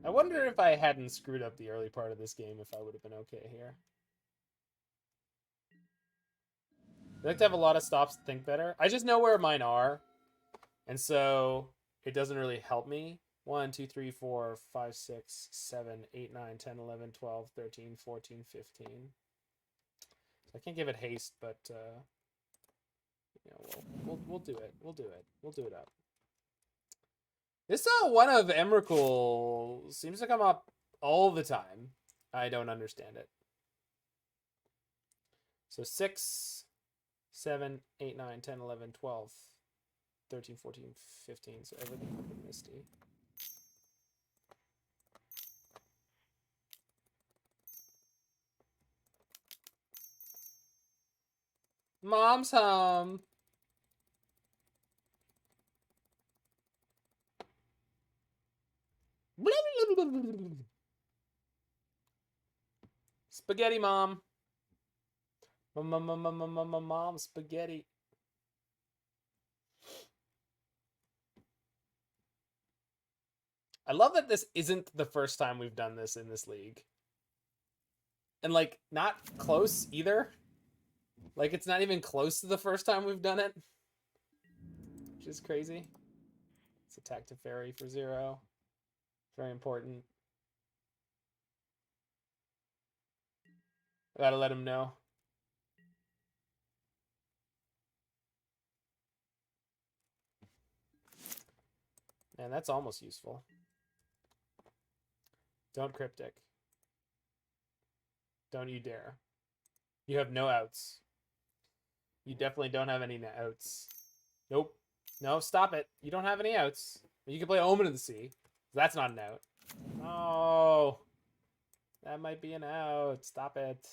I wonder if I hadn't screwed up the early part of this game, if I would have been okay here. I like to have a lot of stops to think better. I just know where mine are, and so it doesn't really help me. 1, 2, 3, 4, 5, 6, 7, 8, 9, 10, 11, 12, 13, 14, 15. So I can't give it haste, but you know, we'll do it. We'll do it. We'll do it up. This one of EMRAKUL seems to come up all the time. I don't understand it. So 6, 7, 8, 9, 10, 11, 12, 13, 14, 15. So everything but Misty. Mom's home. Spaghetti mom. Mom spaghetti. I love that this isn't the first time we've done this in this league. And like not close either. Like it's not even close to the first time we've done it. Which is crazy. It's attack to fairy for 0. Very important. I gotta let him know. Man, that's almost useful. Don't cryptic. Don't you dare. You have no outs. You definitely don't have any outs. Nope. No, stop it. You don't have any outs. You can play Omen of the Sea. That's not an out. Oh. That might be an out. Stop it.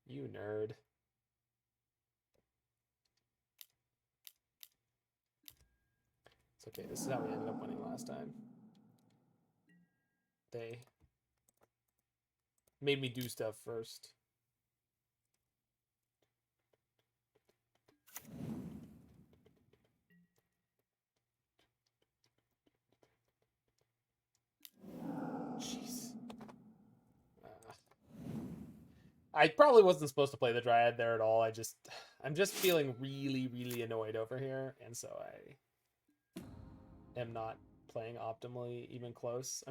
You nerd. It's okay. This is how we ended up winning last time. They made me do stuff first. Jeez. I probably wasn't supposed to play the Dryad there at all. I'm just feeling really, really annoyed over here, and so I am not playing optimally, even close.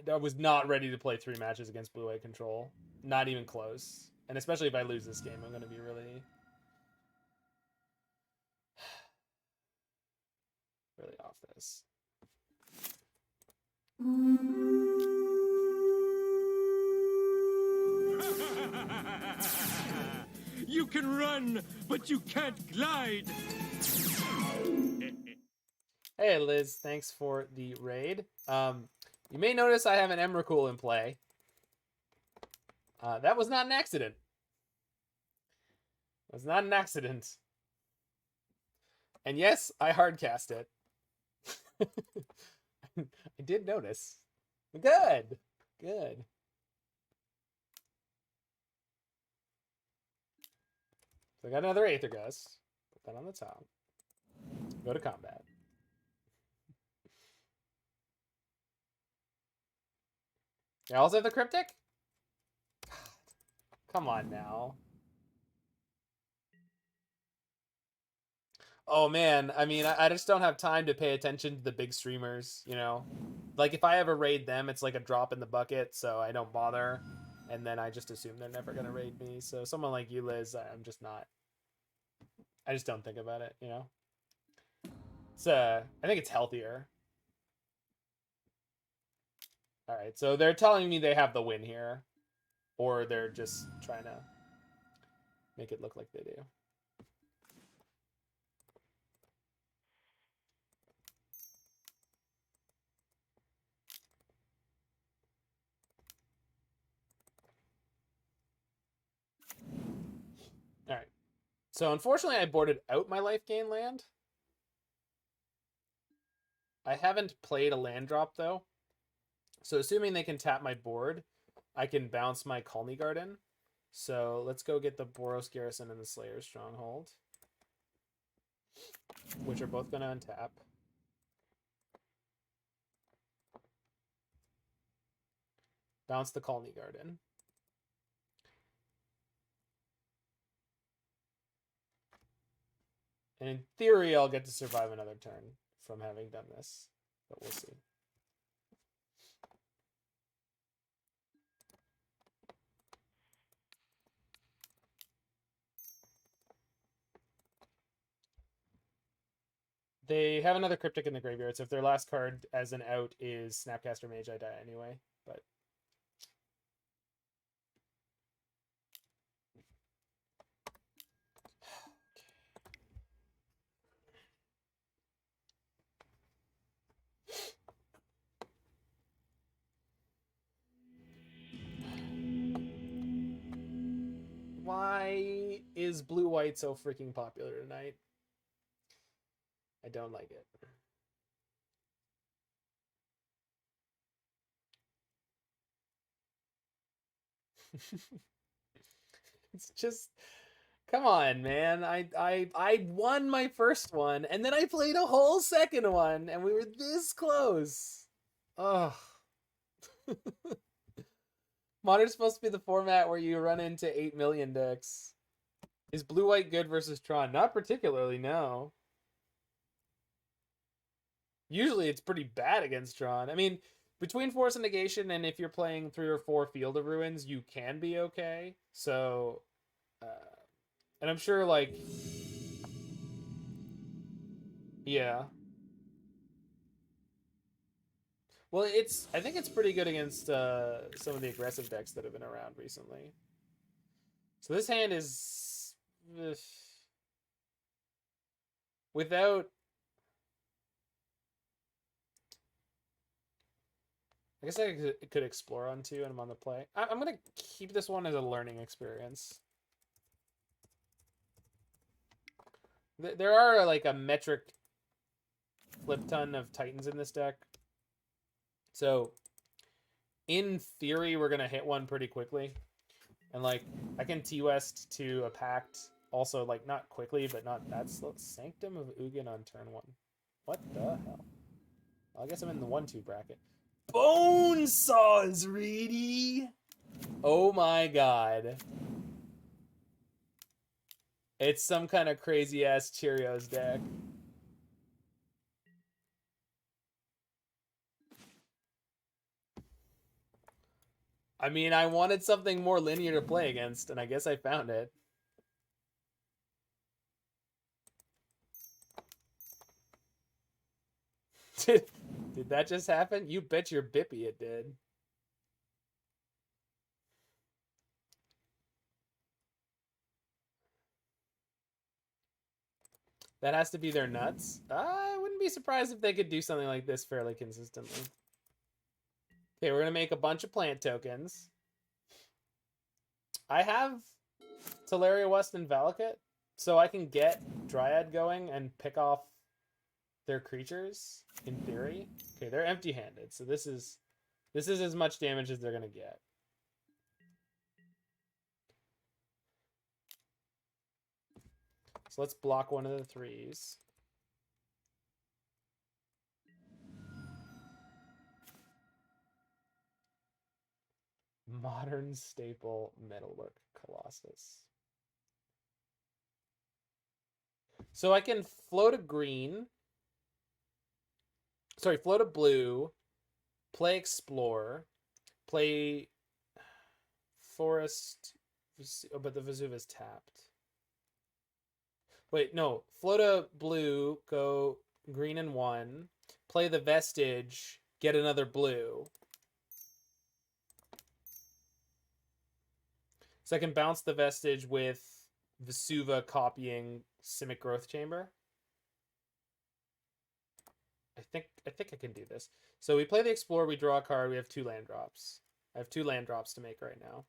I was not ready to play 3 matches against Blue-White Control. Not even close. And especially if I lose this game, I'm going to be really off this. You can run, but you can't glide. Hey Liz, thanks for the raid. You may notice I have an EMRAKUL in play. That was not an accident. It was not an accident. And yes, I hardcast it. I did notice. Good. Good. So I got another Aether Gust. Put that on the top. Go to combat. You also have the Cryptic? God, come on now. Oh man, I mean, I just don't have time to pay attention to the big streamers, you know? Like, if I ever raid them, it's like a drop in the bucket, so I don't bother. And then I just assume they're never going to raid me. So someone like you, Liz, I'm just not. I just don't think about it, you know? It's, I think it's healthier. All right, so they're telling me they have the win here. Or they're just trying to make it look like they do. All right. So unfortunately, I boarded out my life gain land. I haven't played a land drop, though. So assuming they can tap my board, I can bounce my Khalni Garden. So let's go get the Boros Garrison and the Slayers Stronghold, which are both going to untap. Bounce the Khalni Garden. And in theory, I'll get to survive another turn from having done this, but we'll see. They have another Cryptic in the graveyard, so if their last card as an out is Snapcaster Mage, I die anyway, but... Why is blue-white so freaking popular tonight? I don't like it. It's just, come on, man. I won my first one, and then I played a whole second one, and we were this close. Ugh. Modern's supposed to be the format where you run into 8 million decks. Is blue-white good versus Tron? Not particularly, no. Usually it's pretty bad against Tron. I mean, between Force and Negation and if you're playing 3 or 4 Field of Ruins, you can be okay. So, and I'm sure, like, yeah. Well, I think it's pretty good against some of the aggressive decks that have been around recently. So this hand is... without... I guess I could explore on 2 and I'm on the play. I'm going to keep this one as a learning experience. There are like a metric flip ton of Titans in this deck. So, in theory, we're going to hit one pretty quickly. And, like, I can T-West to a Pact. Also, like, not quickly, but not that slow. Sanctum of Ugin on turn 1. What the hell? Well, I guess I'm in the 1-2 bracket. Bonesaw is ready! Oh my god. It's some kind of crazy-ass Cheerios deck. I mean, I wanted something more linear to play against, and I guess I found it. Did that just happen? You bet your bippy it did. That has to be their nuts. I wouldn't be surprised if they could do something like this fairly consistently. Okay, we're going to make a bunch of plant tokens. I have Tolaria West and Valakut, so I can get Dryad going and pick off their creatures, in theory. Okay, they're empty-handed, so this is as much damage as they're going to get. So let's block one of the 3s. Modern staple metalwork Colossus. So I can float a green. Sorry, float a blue. Play Explore. Play Forest. Oh, but the Vesuva's tapped. Wait, no. Float a blue. Go green and 1. Play the Vestige. Get another blue. So I can bounce the Vestige with Vesuva copying Simic Growth Chamber. I think I can do this. So we play the Explorer, we draw a card, we have 2 land drops. I have 2 land drops to make right now.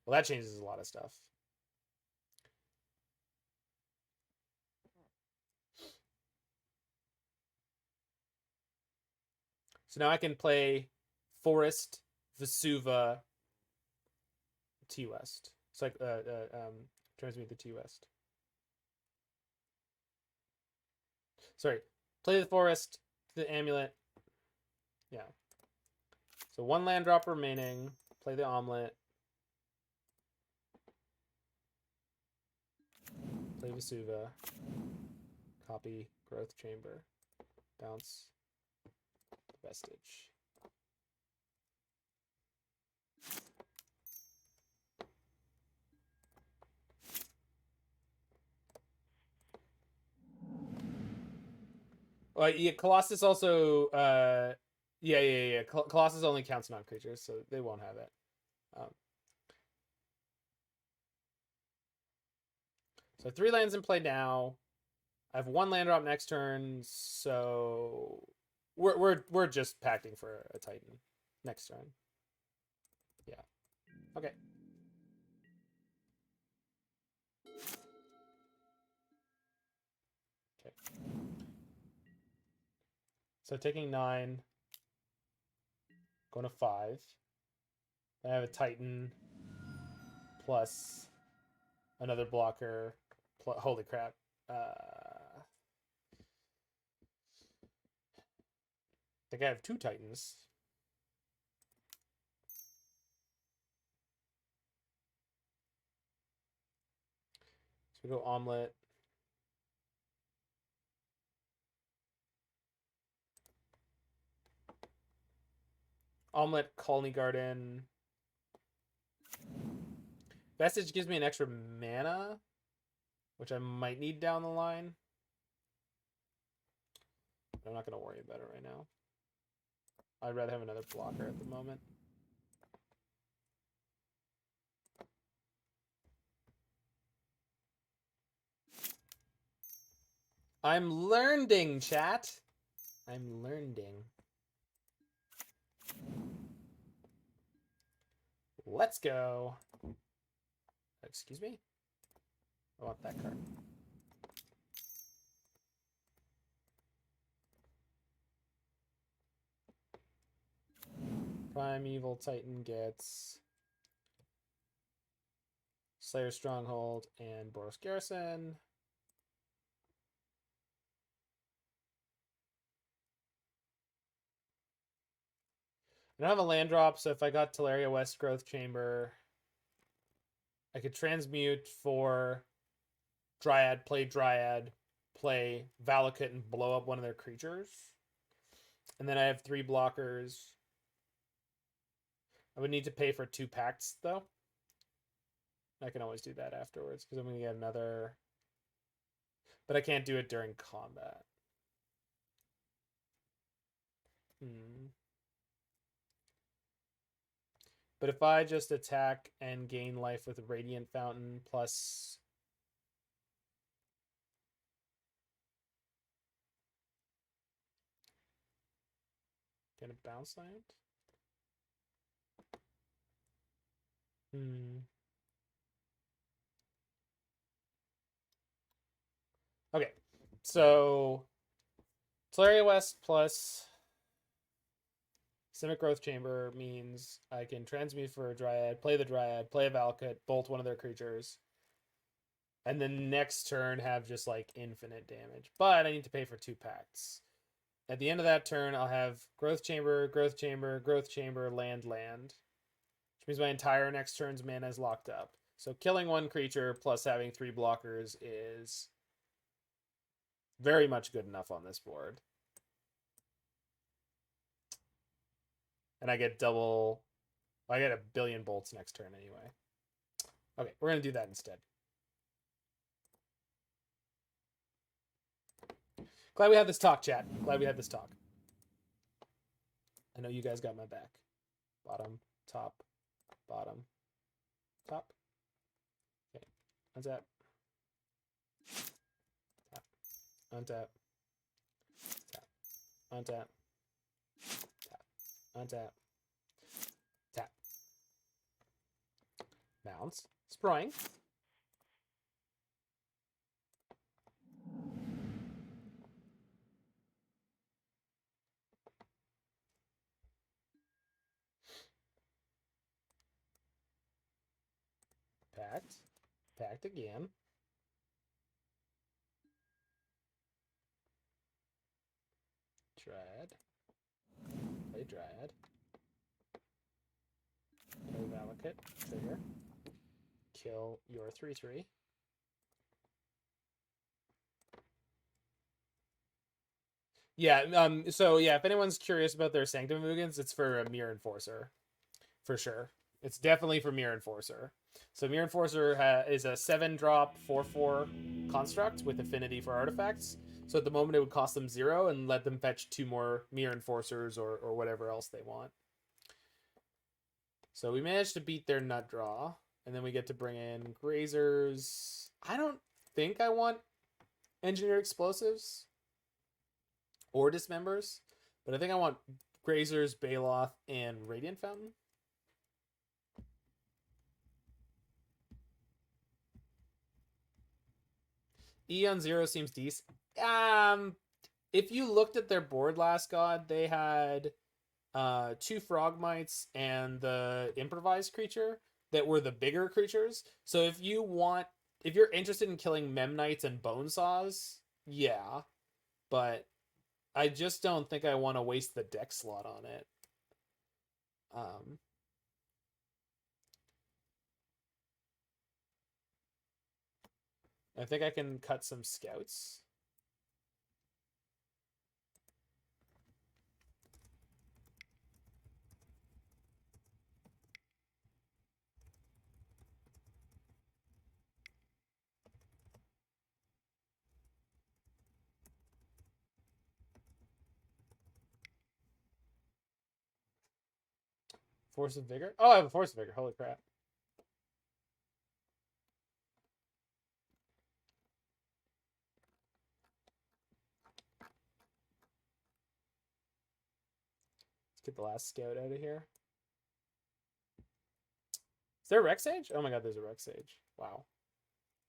Well, that changes a lot of stuff. So now I can play Forest, Vesuva, T-West. It's like transmute the T-West. Sorry, play the Forest, the Amulet. Yeah. So 1 land drop remaining. Play the Omelette. Play Vesuva. Copy Growth Chamber. Bounce Vestige. Yeah, Colossus also, yeah. Colossus only counts non-creatures, so they won't have it. So 3 lands in play now. I have 1 land drop next turn, so we're just pacting for a Titan next turn. Yeah. Okay. Okay. So taking 9, going to 5. I have a Titan plus another blocker. Holy crap. I think I have 2 Titans. So we go Omelette. Omelette, Khalni Garden. Vestige gives me an extra mana, which I might need down the line. I'm not going to worry about it right now. I'd rather have another blocker at the moment. I'm learning, chat. I'm learning. Let's go. Excuse me? I want that card. Primeval Titan gets Slayers Stronghold and Boros Garrison. I don't have a land drop, so if I got Tolaria West Growth Chamber, I could transmute for Dryad, play Valakut, and blow up one of their creatures. And then I have 3 blockers. I would need to pay for 2 pacts, though. I can always do that afterwards, because I'm going to get another... But I can't do it during combat. But if I just attack and gain life with Radiant Fountain plus... Get a bounce land? Okay, so Tolaria West plus Simic Growth Chamber means I can transmute for a Dryad, play the Dryad, play a Valakut, bolt one of their creatures, and then next turn have just like infinite damage. But I need to pay for 2 pacts. at the end of that turn, I'll have Growth Chamber, Growth Chamber, Growth Chamber, land, land. Which means my entire next turn's mana is locked up. So killing one creature plus having 3 blockers is very much good enough on this board. And I get double... I get a billion bolts next turn anyway. Okay, we're going to do that instead. Glad we had this talk, chat. Glad we had this talk. I know you guys got my back. Bottom, top, bottom, top. Okay, untap. Tap. Untap. Tap. Untap. Tap. Untap. Tap. Mounts. Spraying. Pact. Pact again. Dryad. Play Dryad. Play Valakut. Trigger. Kill your 3/3. Yeah, so yeah, if anyone's curious about their Sanctum Mugans, it's for a Mirror Enforcer. For sure. It's definitely for Mirror Enforcer. So Mirror Enforcer is a 7-drop 4/4 construct with affinity for artifacts. So at the moment it would cost them 0 and let them fetch 2 more Mirror Enforcers or whatever else they want. So we managed to beat their nut draw. And then we get to bring in Grazers. I don't think I want Engineered Explosives or Dismembers. But I think I want Grazers, Baloth, and Radiant Fountain. Eon 0 seems decent. If you looked at their board last god, they had 2 Frogmites and the improvised creature that were the bigger creatures. So if you're interested in killing Memnites and Bonesaws, yeah. But I just don't think I want to waste the deck slot on it. I think I can cut some scouts. Force of Vigor? Oh, I have a Force of Vigor. Holy crap. Let's get the last scout out of here. Is there a Rex Sage? Oh my god, there's a Rex Sage. Wow.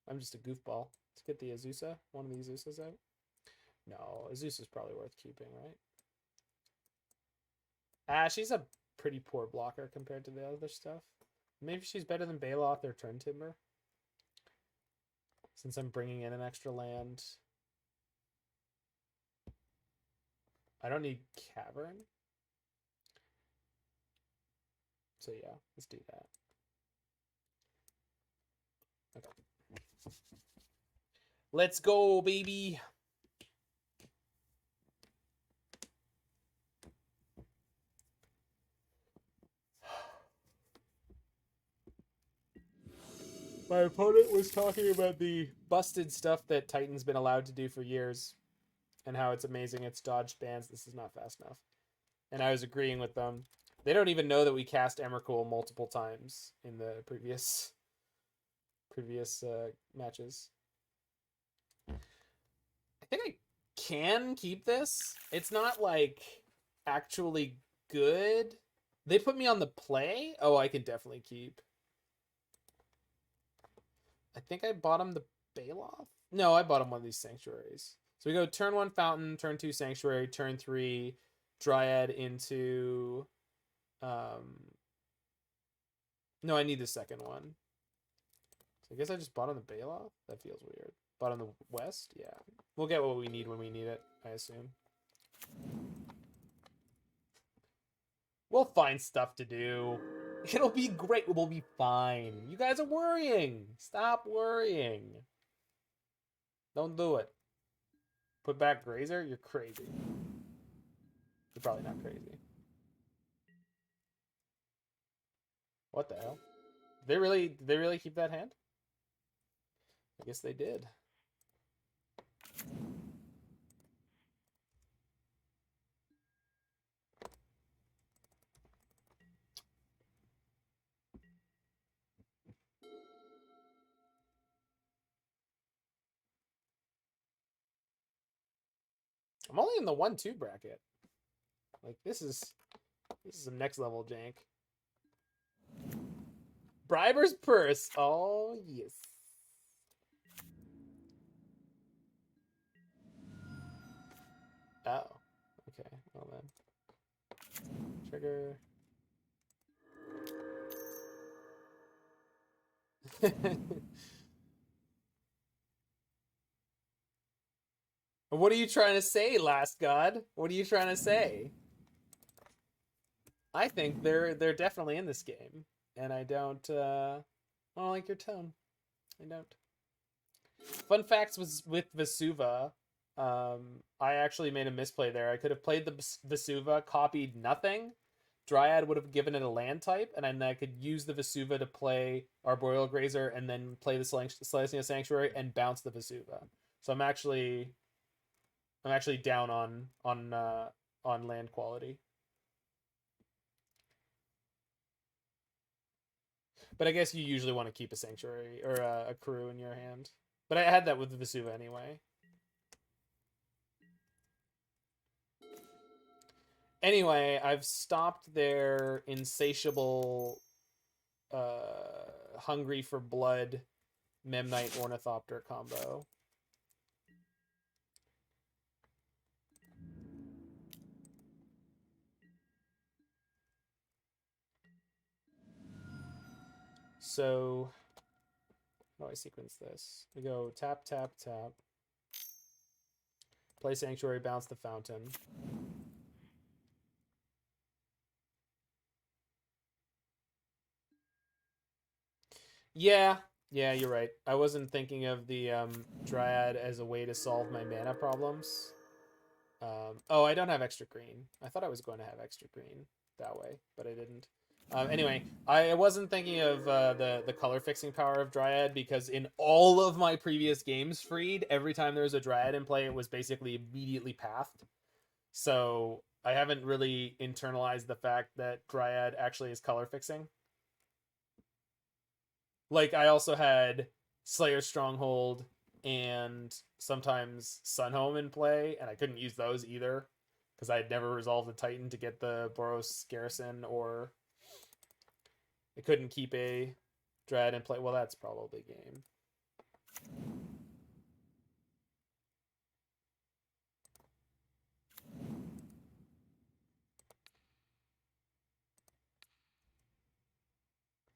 I'm just a goofball. Let's get the Azusa. One of the Azusas out. No, Azusa's probably worth keeping, right? She's a pretty poor blocker compared to the other stuff. Maybe she's better than Baloth or Turntimber. Since I'm bringing in an extra land. I don't need Cavern. So yeah, let's do that. Okay. Let's go, baby. My opponent was talking about the busted stuff that Titan's been allowed to do for years and how it's amazing it's dodged bans. This is not fast enough. And I was agreeing with them. They don't even know that we cast EMRAKUL multiple times in the previous matches. I think I can keep this. It's not like actually good. They put me on the play. Oh, I can definitely keep. I think I bought him the Baloth. No, I bought him one of these sanctuaries. So we go turn 1 Fountain, turn 2 Sanctuary, turn 3 Dryad into... No, I need the second one. So I guess I just bought on the Baloth? That feels weird. Bought on the West? Yeah. We'll get what we need when we need it, I assume. We'll find stuff to do. It'll be great. We'll be fine. You guys are worrying. Stop worrying. Don't do it. Put back Grazer? You're crazy. You're probably not crazy. What the hell? Did they really keep that hand? I guess they did. I'm only in the 1-2 bracket. Like this is some next level jank. Briber's Purse. Oh yes. Oh. Okay. Well then. Trigger. What are you trying to say, Last God? What are you trying to say? I think they're definitely in this game, and I don't like your tone. I don't. Fun facts was with Vesuva. I actually made a misplay there. I could have played the Vesuva, copied nothing. Dryad would have given it a land type, and then I could use the Vesuva to play Arboreal Grazer, and then play the Selesnya Sanctuary and bounce the Vesuva. So I'm actually down on land quality. But I guess you usually want to keep a Sanctuary or a crew in your hand. But I had that with the Vesuva anyway. Anyway, I've stopped their insatiable, hungry for blood Memnite Ornithopter combo. So, how do I sequence this? We go tap, tap, tap. Play Sanctuary, bounce the Fountain. Yeah, you're right. I wasn't thinking of the Dryad as a way to solve my mana problems. Oh, I don't have extra green. I thought I was going to have extra green that way, but I didn't. Anyway, I wasn't thinking of the color fixing power of Dryad because in all of my previous games, Freed, every time there was a Dryad in play, it was basically immediately pathed. So I haven't really internalized the fact that Dryad actually is color fixing. Like, I also had Slayers Stronghold and sometimes Sunhome in play, and I couldn't use those either because I had never resolved the Titan to get the Boros Garrison, or I couldn't keep a Dryad in play. Well, that's probably game.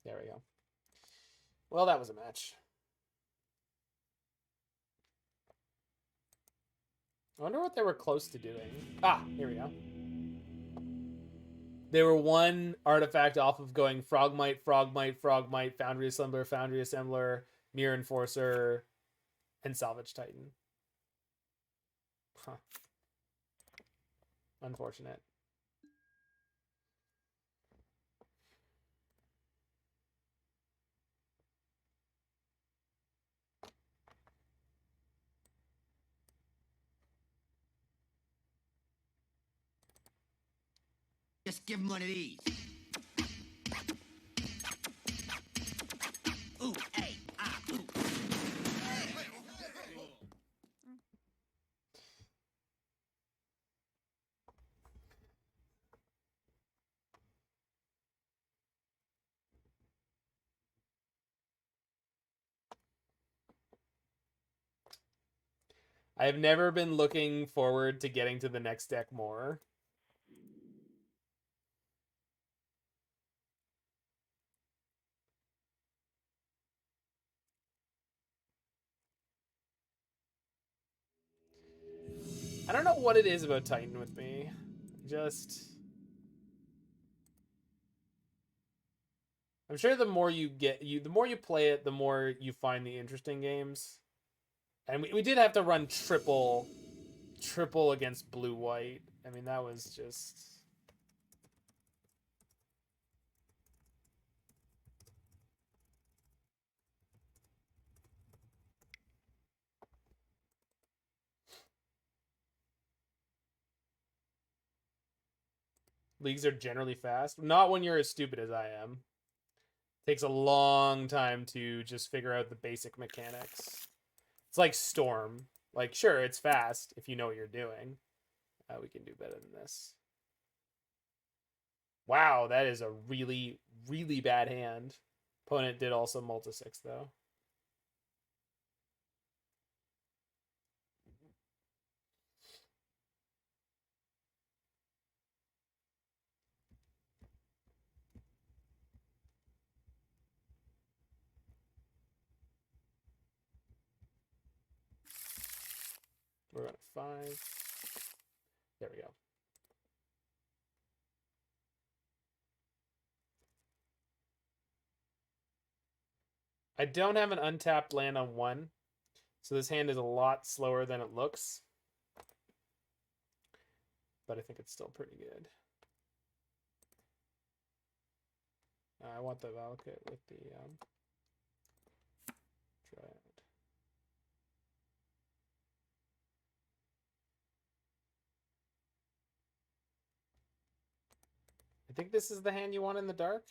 There we go. Well, that was a match. I wonder what they were close to doing. Ah, here we go. They were one artifact off of going Frogmite, Frogmite, Frogmite, Foundry Assembler, Foundry Assembler, Mirror Enforcer, and Salvage Titan. Huh. Unfortunate. Just give him one of these. Ooh, hey, ah, ooh. I've never been looking forward to getting to the next deck more. I don't know what it is about Titan with me. Just... I'm sure the more you play it, the more you find the interesting games. And we did have to run triple against blue-white. I mean, that was just... Leagues are generally fast. Not when you're as stupid as I am. Takes a long time to just figure out the basic mechanics. It's like Storm. Like, sure, it's fast if you know what you're doing. We can do better than this. Wow, that is a really, really bad hand. Opponent did also multi-6, though. We're on 5. There we go. I don't have an untapped land on 1, so this hand is a lot slower than it looks. But I think it's still pretty good. I want the Valakut with the Dryad. I think this is the hand you want in the dark.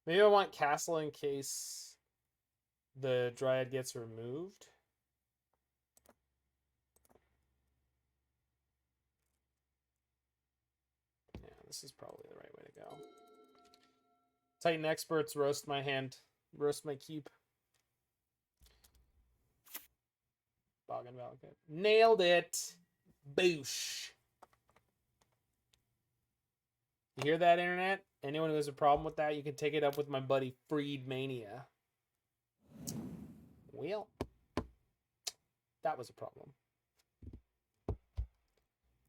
Maybe I want Castle in case the Dryad gets removed. Yeah, this is probably the right way to go. Titan experts roast my hand. Roast my keep. Bog and Valakut. Nailed it! Boosh! You hear that, internet? Anyone who has a problem with that, you can take it up with my buddy Freedmania. Well, that was a problem.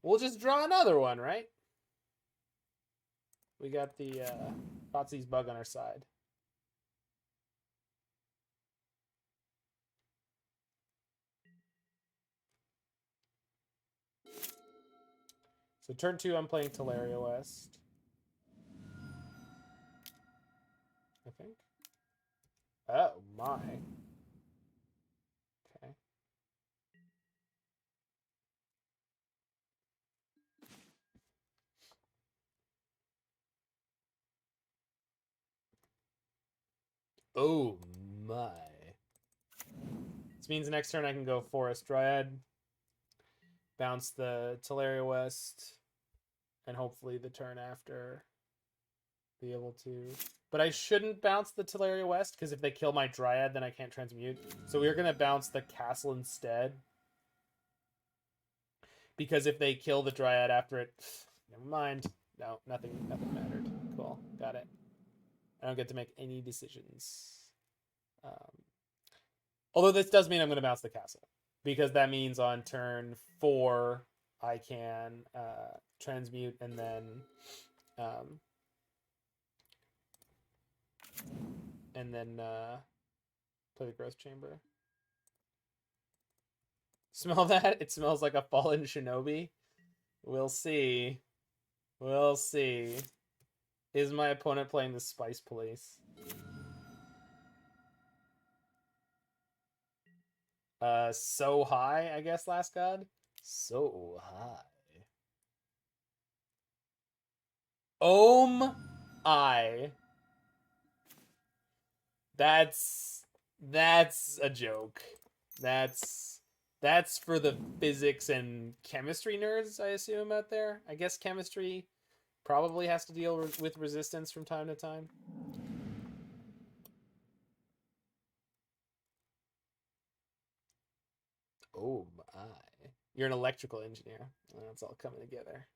We'll just draw another one, right? We got the Fotsy's bug on our side. So turn 2, I'm playing Tolaria West. I think. Oh my. Okay. Oh my. This means next turn I can go Forest Dryad, bounce the Tolaria West, and hopefully the turn after be able to... But I shouldn't bounce the Tolaria West, because if they kill my Dryad, then I can't transmute. So we're going to bounce the Castle instead. Because if they kill the Dryad after it... Never mind. No, nothing mattered. Cool. Got it. I don't get to make any decisions. Although this does mean I'm going to bounce the Castle. Because that means on turn 4, I can transmute and then... play the Growth Chamber. Smell that? It smells like a fallen shinobi. We'll see. We'll see. Is my opponent playing the Spice Police? So high, I guess, last god? So high. I. That's a joke. That's for the physics and chemistry nerds, I assume, out there. I guess chemistry probably has to deal with resistance from time to time. Oh my. You're an electrical engineer. That's all coming together.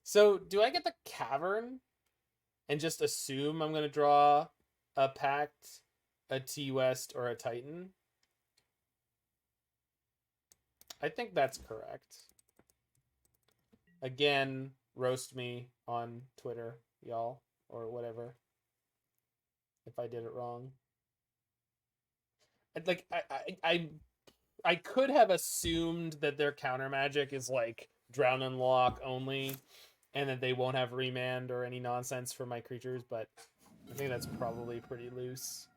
So, do I get the Cavern and just assume I'm going to draw a Pact, a T-West, or a Titan? I think that's correct. Again, roast me on Twitter, y'all, or whatever, if I did it wrong. Like, I could have assumed that their counter magic is like drown and lock only, and that they won't have remand or any nonsense for my creatures, but I think that's probably pretty loose.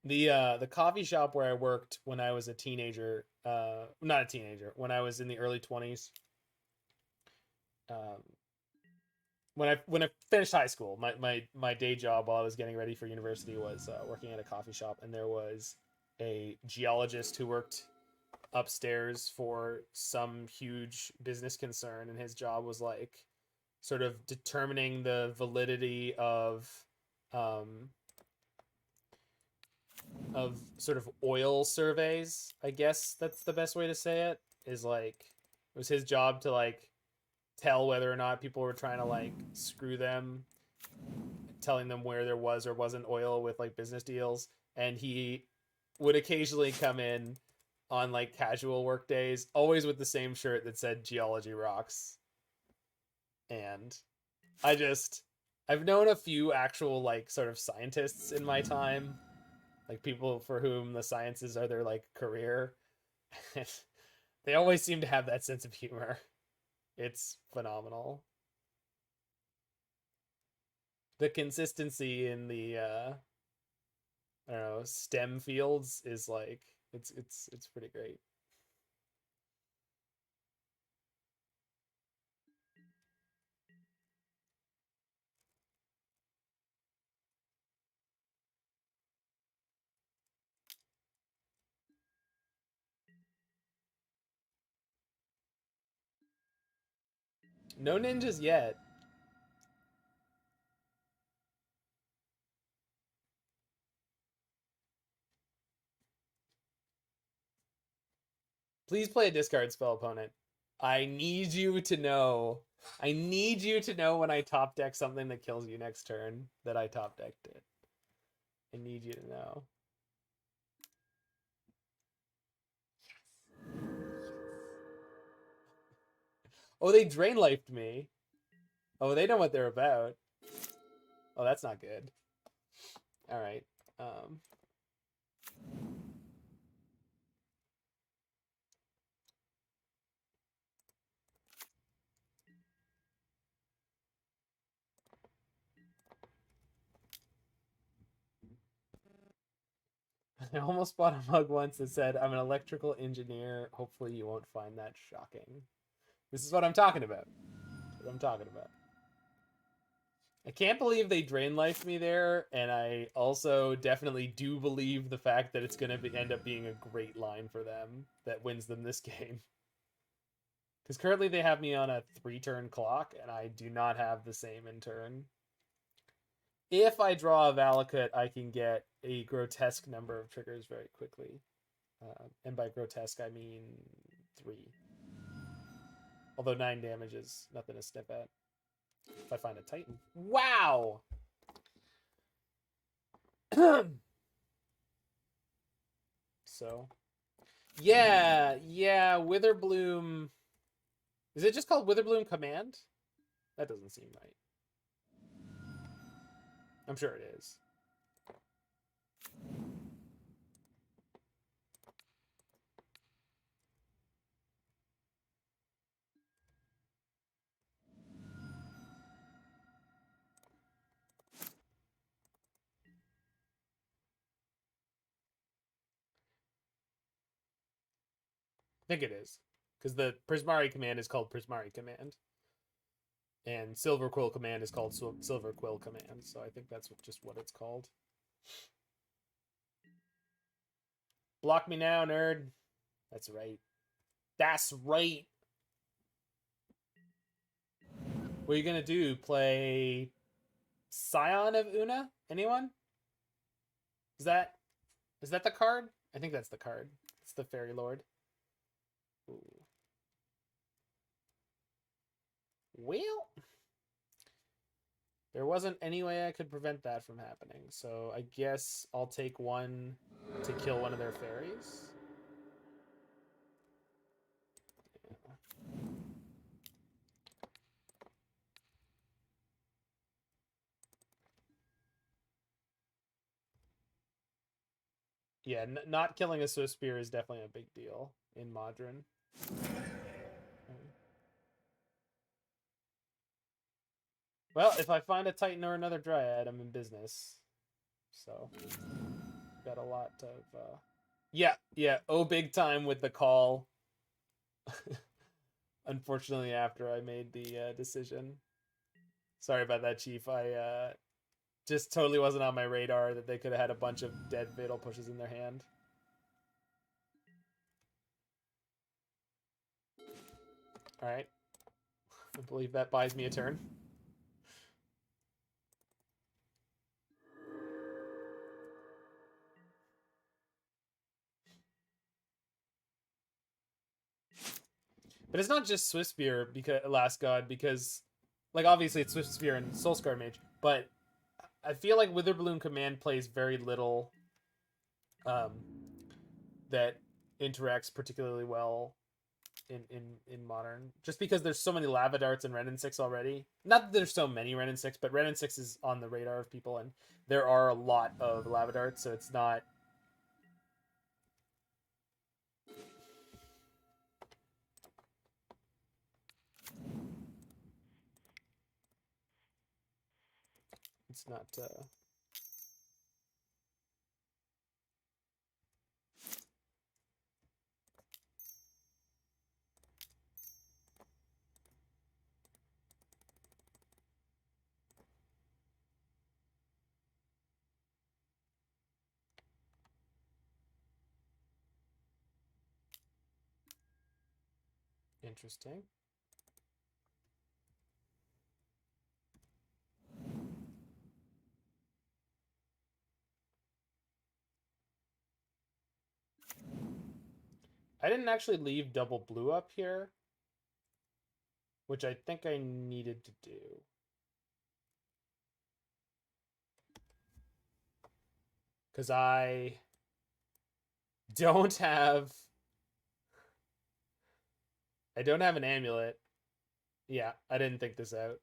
The coffee shop where I worked when I was a teenager, not a teenager, when I was in the early 20s, when I finished high school, my day job while I was getting ready for university was working at a coffee shop, and there was a geologist who worked upstairs for some huge business concern, and his job was like sort of determining the validity of sort of oil surveys. I guess that's the best way to say it. Is like it was his job to like tell whether or not people were trying to like screw them, telling them where there was or wasn't oil with like business deals. And he would occasionally come in on like casual work days, always with the same shirt that said geology rocks. And I've known a few actual like sort of scientists in my time, like people for whom the sciences are their like career. They always seem to have that sense of humor. It's phenomenal. The consistency in the I don't know, STEM fields is like it's pretty great. No ninjas yet. Please play a discard spell, opponent. I need you to know. I need you to know when I top deck something that kills you next turn that I top decked it. I need you to know. Oh, they drain lifed me. Oh, they know what they're about. Oh, that's not good. All right. I almost bought a mug once that said, "I'm an electrical engineer. Hopefully you won't find that shocking." This is what I'm talking about. What I'm talking about. I can't believe they drain life me there, and I also definitely do believe the fact that it's going to end up being a great line for them that wins them this game. Because currently they have me on a 3-turn clock, and I do not have the same in turn. If I draw a Valakut, I can get a grotesque number of triggers very quickly. And by grotesque, I mean 3. Although 9 damage is nothing to sniff at. If I find a Titan. Wow! So. Yeah, Witherbloom. Is it just called Witherbloom Command? That doesn't seem right. I'm sure it is. I think it is. Because the Prismari command is called Prismari command. And Silver Quill command is called Silver Quill command. So I think that's just what it's called. Block me now, nerd. That's right. That's right. What are you going to do? Play Scion of Una? Anyone? Is that the card? I think that's the card. It's the Fairy Lord. Ooh. Well, There wasn't any way I could prevent that from happening, so I guess I'll take one to kill one of their fairies. Yeah, not killing a Swift Spear is definitely a big deal in Modern. Well, if I find a Titan or another Dryad, I'm in business. So, got a lot of... Yeah, oh, big time with the call. Unfortunately, after I made the decision. Sorry about that, Chief. I just totally wasn't on my radar that they could have had a bunch of dead Fatal Pushes in their hand. Alright. I believe that buys me a turn. But it's not just Swift Spear, because Last God, because, like, obviously it's Swift Spear and Soulscar Mage, but I feel like Witherbloom Command plays very little that interacts particularly well in Modern, just because there's so many Lava Darts and Renin 6 already. Not that there's so many Renin 6, but Renin 6 is on the radar of people, and there are a lot of Lava Darts, so it's not... It's not... Interesting. I didn't actually leave double blue up here, which I think I needed to do. Because I don't have... I don't have an amulet. Yeah, I didn't think this out.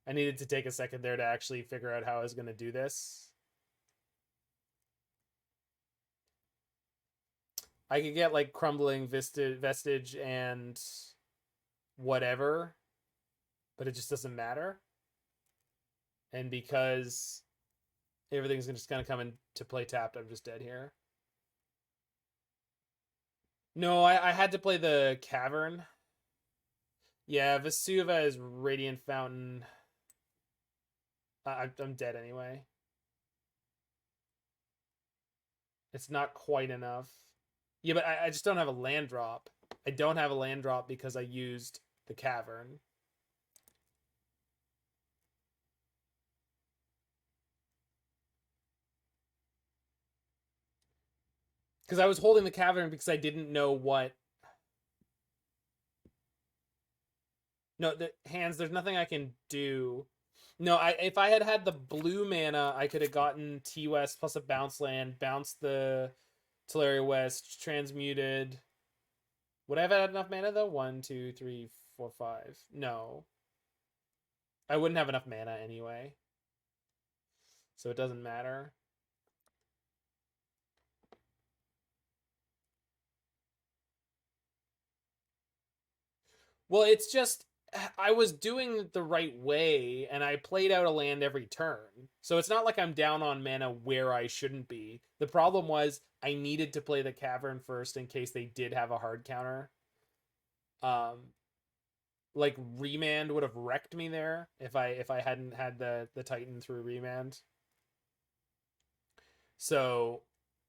I needed to take a second there to actually figure out how I was going to do this. I could get, like, Crumbling Vestige and whatever, but it just doesn't matter. And because everything's just going to come into play tapped, I'm just dead here. No, I had to play the Cavern. Yeah, Vesuva is Radiant Fountain. I'm dead anyway. It's not quite enough. Yeah, but I just don't have a land drop. I don't have a land drop because I used the Cavern. Because I was holding the Cavern because I didn't know what... No, the hands, there's nothing I can do. No, if I had had the blue mana, I could have gotten T-West plus a bounce land, bounced the Tolaria West, transmuted. Would I have had enough mana, though? 1, 2, 3, 4, 5. No. I wouldn't have enough mana anyway. So it doesn't matter. Well, it's just... I was doing it the right way, and I played out a land every turn. So it's not like I'm down on mana where I shouldn't be. The problem was I needed to play the Cavern first in case they did have a hard counter. Like, Remand would have wrecked me there if I hadn't had the Titan through Remand. So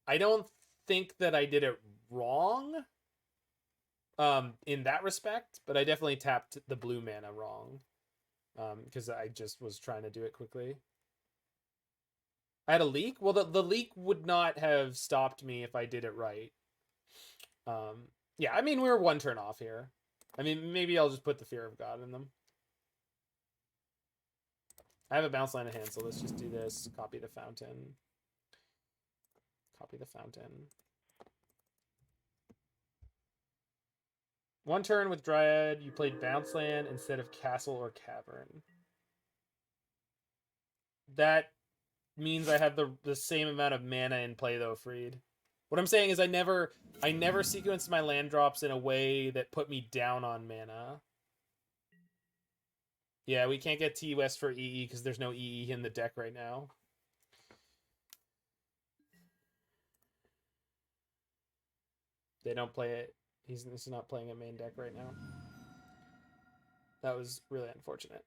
I don't think that I did it wrong. In that respect, but I definitely tapped the blue mana wrong. Because I just was trying to do it quickly. I had a leak? Well, the leak would not have stopped me if I did it right. Yeah, I mean, we were one turn off here. I mean, maybe I'll just put the Fear of God in them. I have a bounce line in hand, so let's just do this. Copy the fountain. Copy the fountain. One turn with Dryad, you played bounce land instead of castle or cavern. That means I have the same amount of mana in play though, Freed. What I'm saying is I never sequenced my land drops in a way that put me down on mana. Yeah, we can't get T West for EE because there's no EE in the deck right now. They don't play it. He's not playing a main deck right now. That was really unfortunate.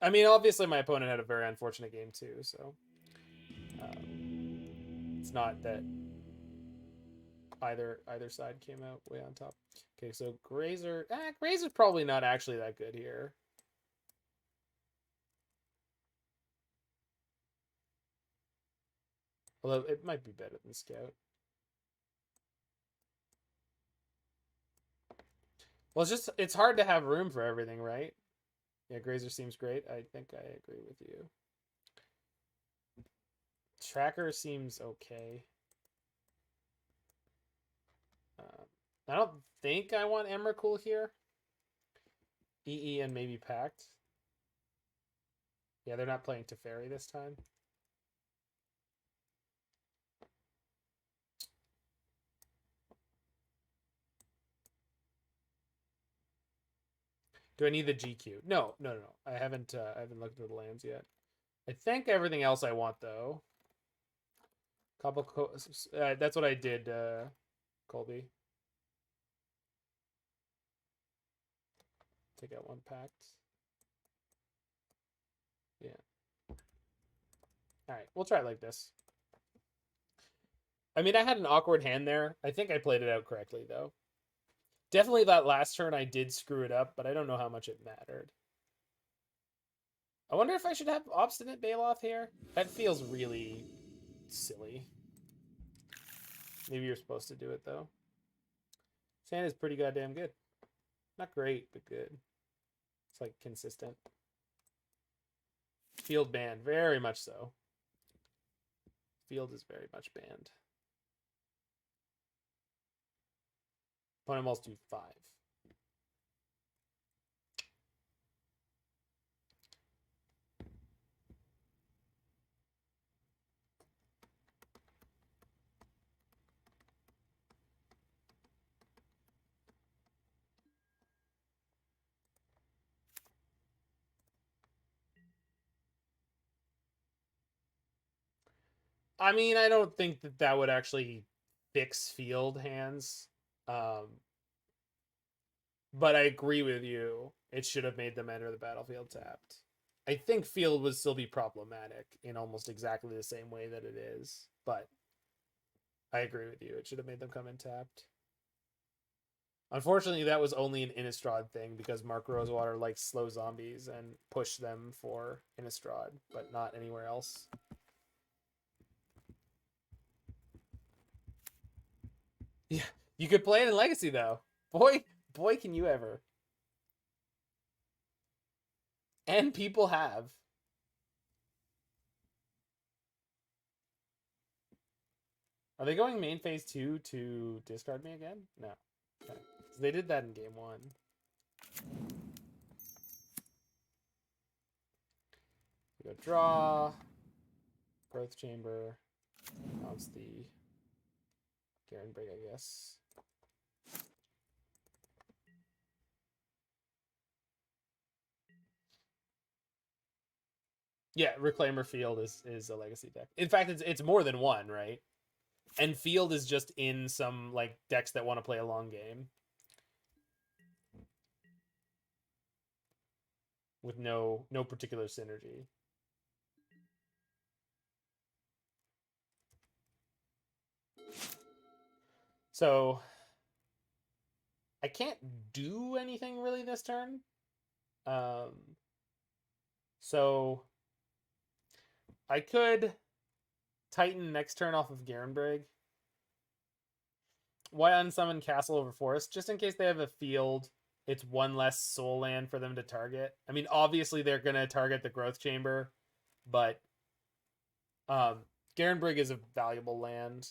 I mean, obviously my opponent had a very unfortunate game too, so it's not that either side came out way on top. Okay, so Grazer. Grazer's probably not actually that good here. Although it might be better than Scout. Well, it's hard to have room for everything, right? Yeah, Grazer seems great. I think I agree with you. Tracker seems okay. I don't think I want EMRAKUL here. EE and maybe Pact. Yeah, they're not playing Teferi this time. Do I need the GQ? No. I haven't looked at the lands yet. I think everything else I want though. That's what I did, Colby. Take out one Pact. Yeah. All right, we'll try it like this. I mean, I had an awkward hand there. I think I played it out correctly though. Definitely that last turn I did screw it up, but I don't know how much it mattered. I wonder if I should have Obstinate Baloth here. That feels really silly. Maybe you're supposed to do it, though. Sand is pretty goddamn good. Not great, but good. It's like consistent. Field banned, very much so. Field is very much banned. Opponent walls do 5. I mean, I don't think that would actually fix field hands. But I agree with you. It should have made them enter the battlefield tapped. I think field would still be problematic in almost exactly the same way that it is. But I agree with you. It should have made them come in tapped. Unfortunately, that was only an Innistrad thing because Mark Rosewater likes slow zombies and push them for Innistrad, but not anywhere else. Yeah, you could play it in Legacy though. Boy, can you ever. And people have. Are they going main phase 2 to discard me again? No. Okay. So they did that in game 1. We go draw. Growth Chamber. Bounce the Garenbrig, I guess. Yeah, Reclaimer Field is a Legacy deck. In fact, it's more than one, right? And Field is just in some like decks that want to play a long game. With no particular synergy. So I can't do anything really this turn. So I could Titan next turn off of Garenbrig. Why unsummon Castle over Forest? Just in case they have a field it's one less soul land for them to target. I mean, obviously they're gonna target the growth chamber, but Garenbrig is a valuable land,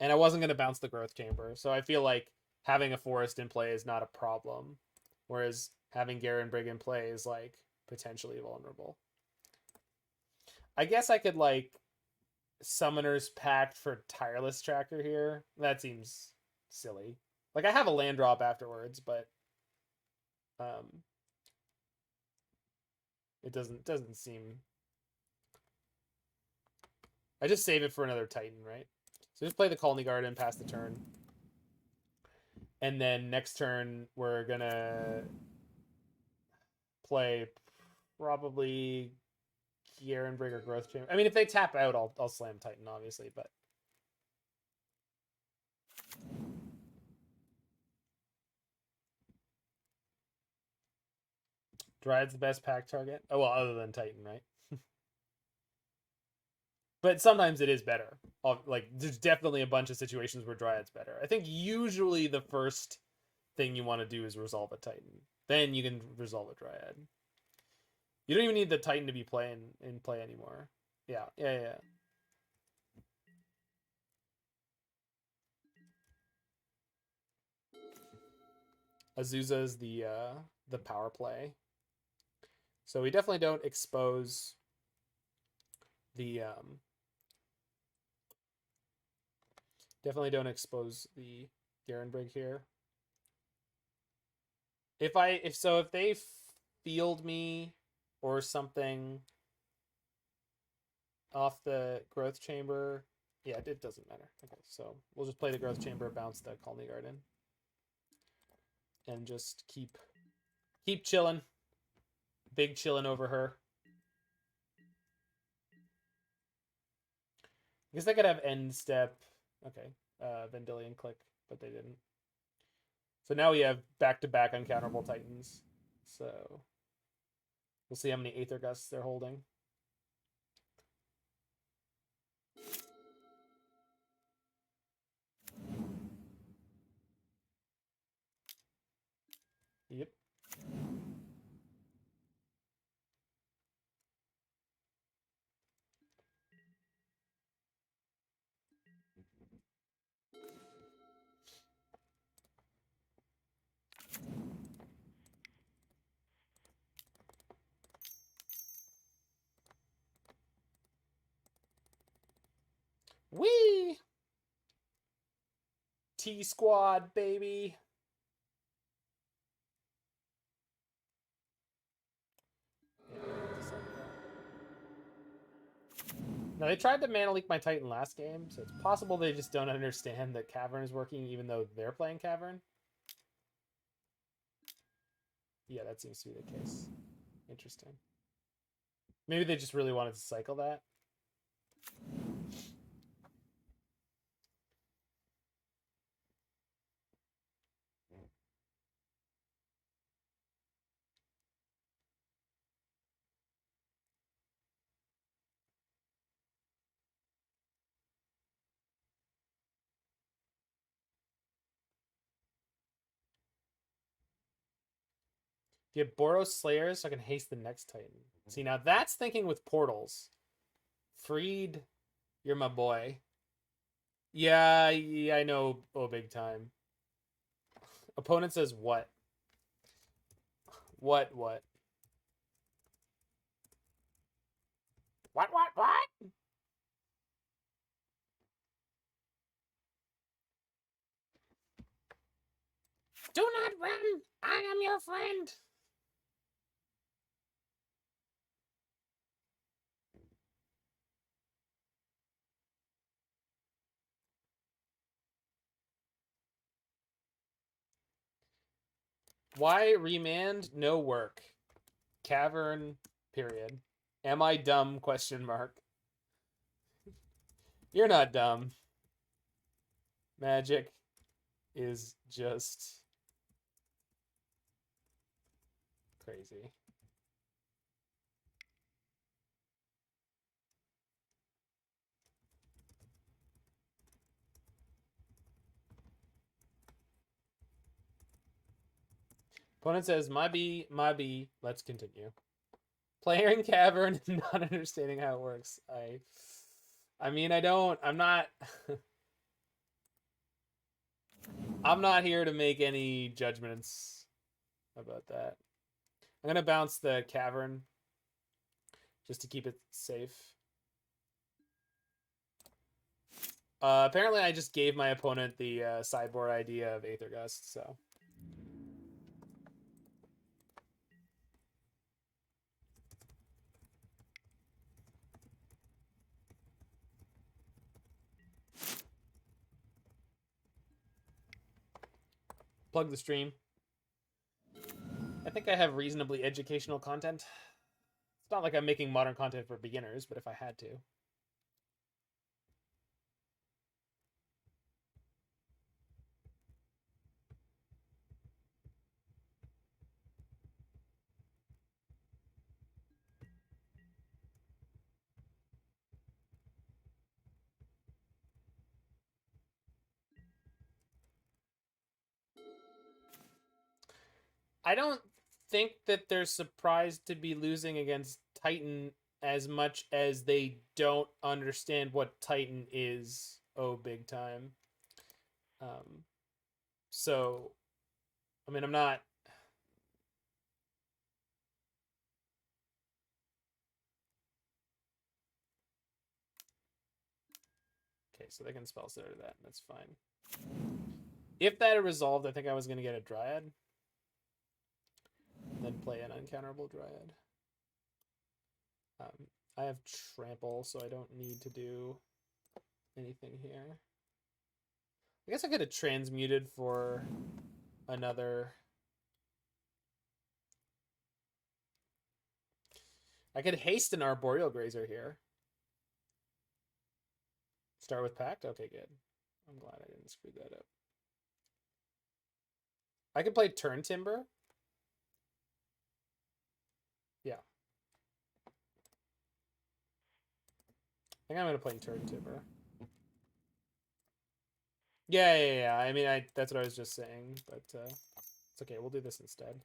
and I wasn't gonna bounce the growth chamber, so I feel like having a forest in play is not a problem, whereas having Garenbrig in play is like potentially vulnerable. I guess I could like Summoner's Pact for Tireless Tracker here. That seems silly. Like, I have a land drop afterwards, but it doesn't seem. I just save it for another Titan, right? So just play the Khalni Garden, pass the turn, and then next turn we're gonna play probably Garenbrig or Growth Chamber. I mean, if they tap out, I'll slam Titan, obviously, but Dryad's the best pack target. Oh, well, other than Titan, right? But sometimes it is better. Like, there's definitely a bunch of situations where Dryad's better. I think usually the first thing you want to do is resolve a Titan. Then you can resolve a Dryad. You don't even need the Titan to be in play anymore. Yeah. Azusa is the power play. So we definitely don't expose the Garenbrig here. If they field me or something off the growth chamber, yeah, it doesn't matter. Okay, so we'll just play the growth chamber, bounce the Khalni Garden, and just keep chilling. Big chilling over her. I guess I could have end step. Okay, Vendilion click, but they didn't. So now we have back-to-back uncounterable Titans. So we'll see how many Aether Gusts they're holding. Yep. Wee! T-Squad, baby! Now, they tried to mana leak my Titan last game, so it's possible they just don't understand that Cavern is working even though they're playing Cavern. Yeah, that seems to be the case. Interesting. Maybe they just really wanted to cycle that. Get Boros Slayers so I can haste the next Titan. See, now that's thinking with portals. Freed, you're my boy. Yeah, I know. Oh, big time. Opponent says what? What? What? Do not run! I am your friend! Why remand? No work. Cavern, period. Am I dumb? Question mark. You're not dumb. Magic is just crazy. Opponent says, my B, let's continue. Player in Cavern, not understanding how it works. I mean, I'm not... I'm not here to make any judgments about that. I'm going to bounce the Cavern just to keep it safe. Apparently, I just gave my opponent the sideboard idea of Aether Gust, so... Plug the stream. I think I have reasonably educational content. It's not like I'm making modern content for beginners, but if I had to. I don't think that they're surprised to be losing against Titan as much as they don't understand what Titan is. Oh, big time. So, I mean, I'm not... Okay, so they can spell Stutter that, and that's fine. If that had resolved, I think I was going to get a Dryad. And then play an uncounterable Dryad. I have Trample, so I don't need to do anything here. I guess I could have transmuted for another... I could haste an Arboreal Grazer here. Start with Pact? Okay, good. I'm glad I didn't screw that up. I could play Turntimber. Yeah. I think I'm going to play Turntimber. Yeah. I mean, that's what I was just saying, but it's okay. We'll do this instead.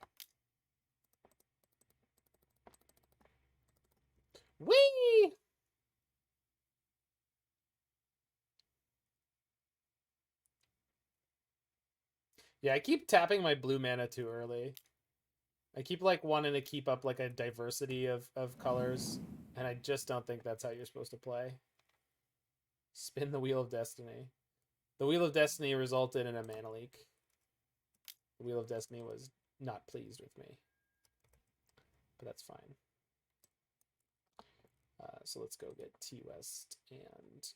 Whee! Yeah, I keep tapping my blue mana too early. I keep like wanting to keep up like a diversity of colors, and I just don't think that's how you're supposed to play. Spin the Wheel of Destiny. The Wheel of Destiny resulted in a mana leak. The Wheel of Destiny was not pleased with me. But that's fine. So let's go get T-West and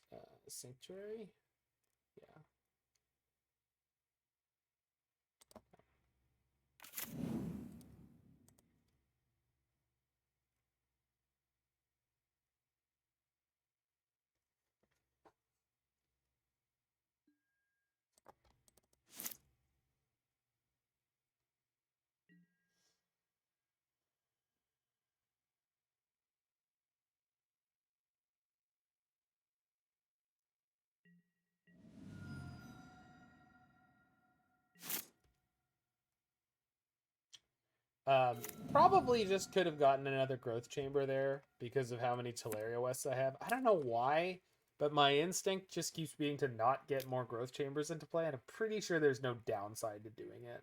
Sanctuary. Yeah. Probably just could have gotten another growth chamber there because of how many Tolaria Wests I have. I don't know why, but my instinct just keeps being to not get more growth chambers into play, and I'm pretty sure there's no downside to doing it.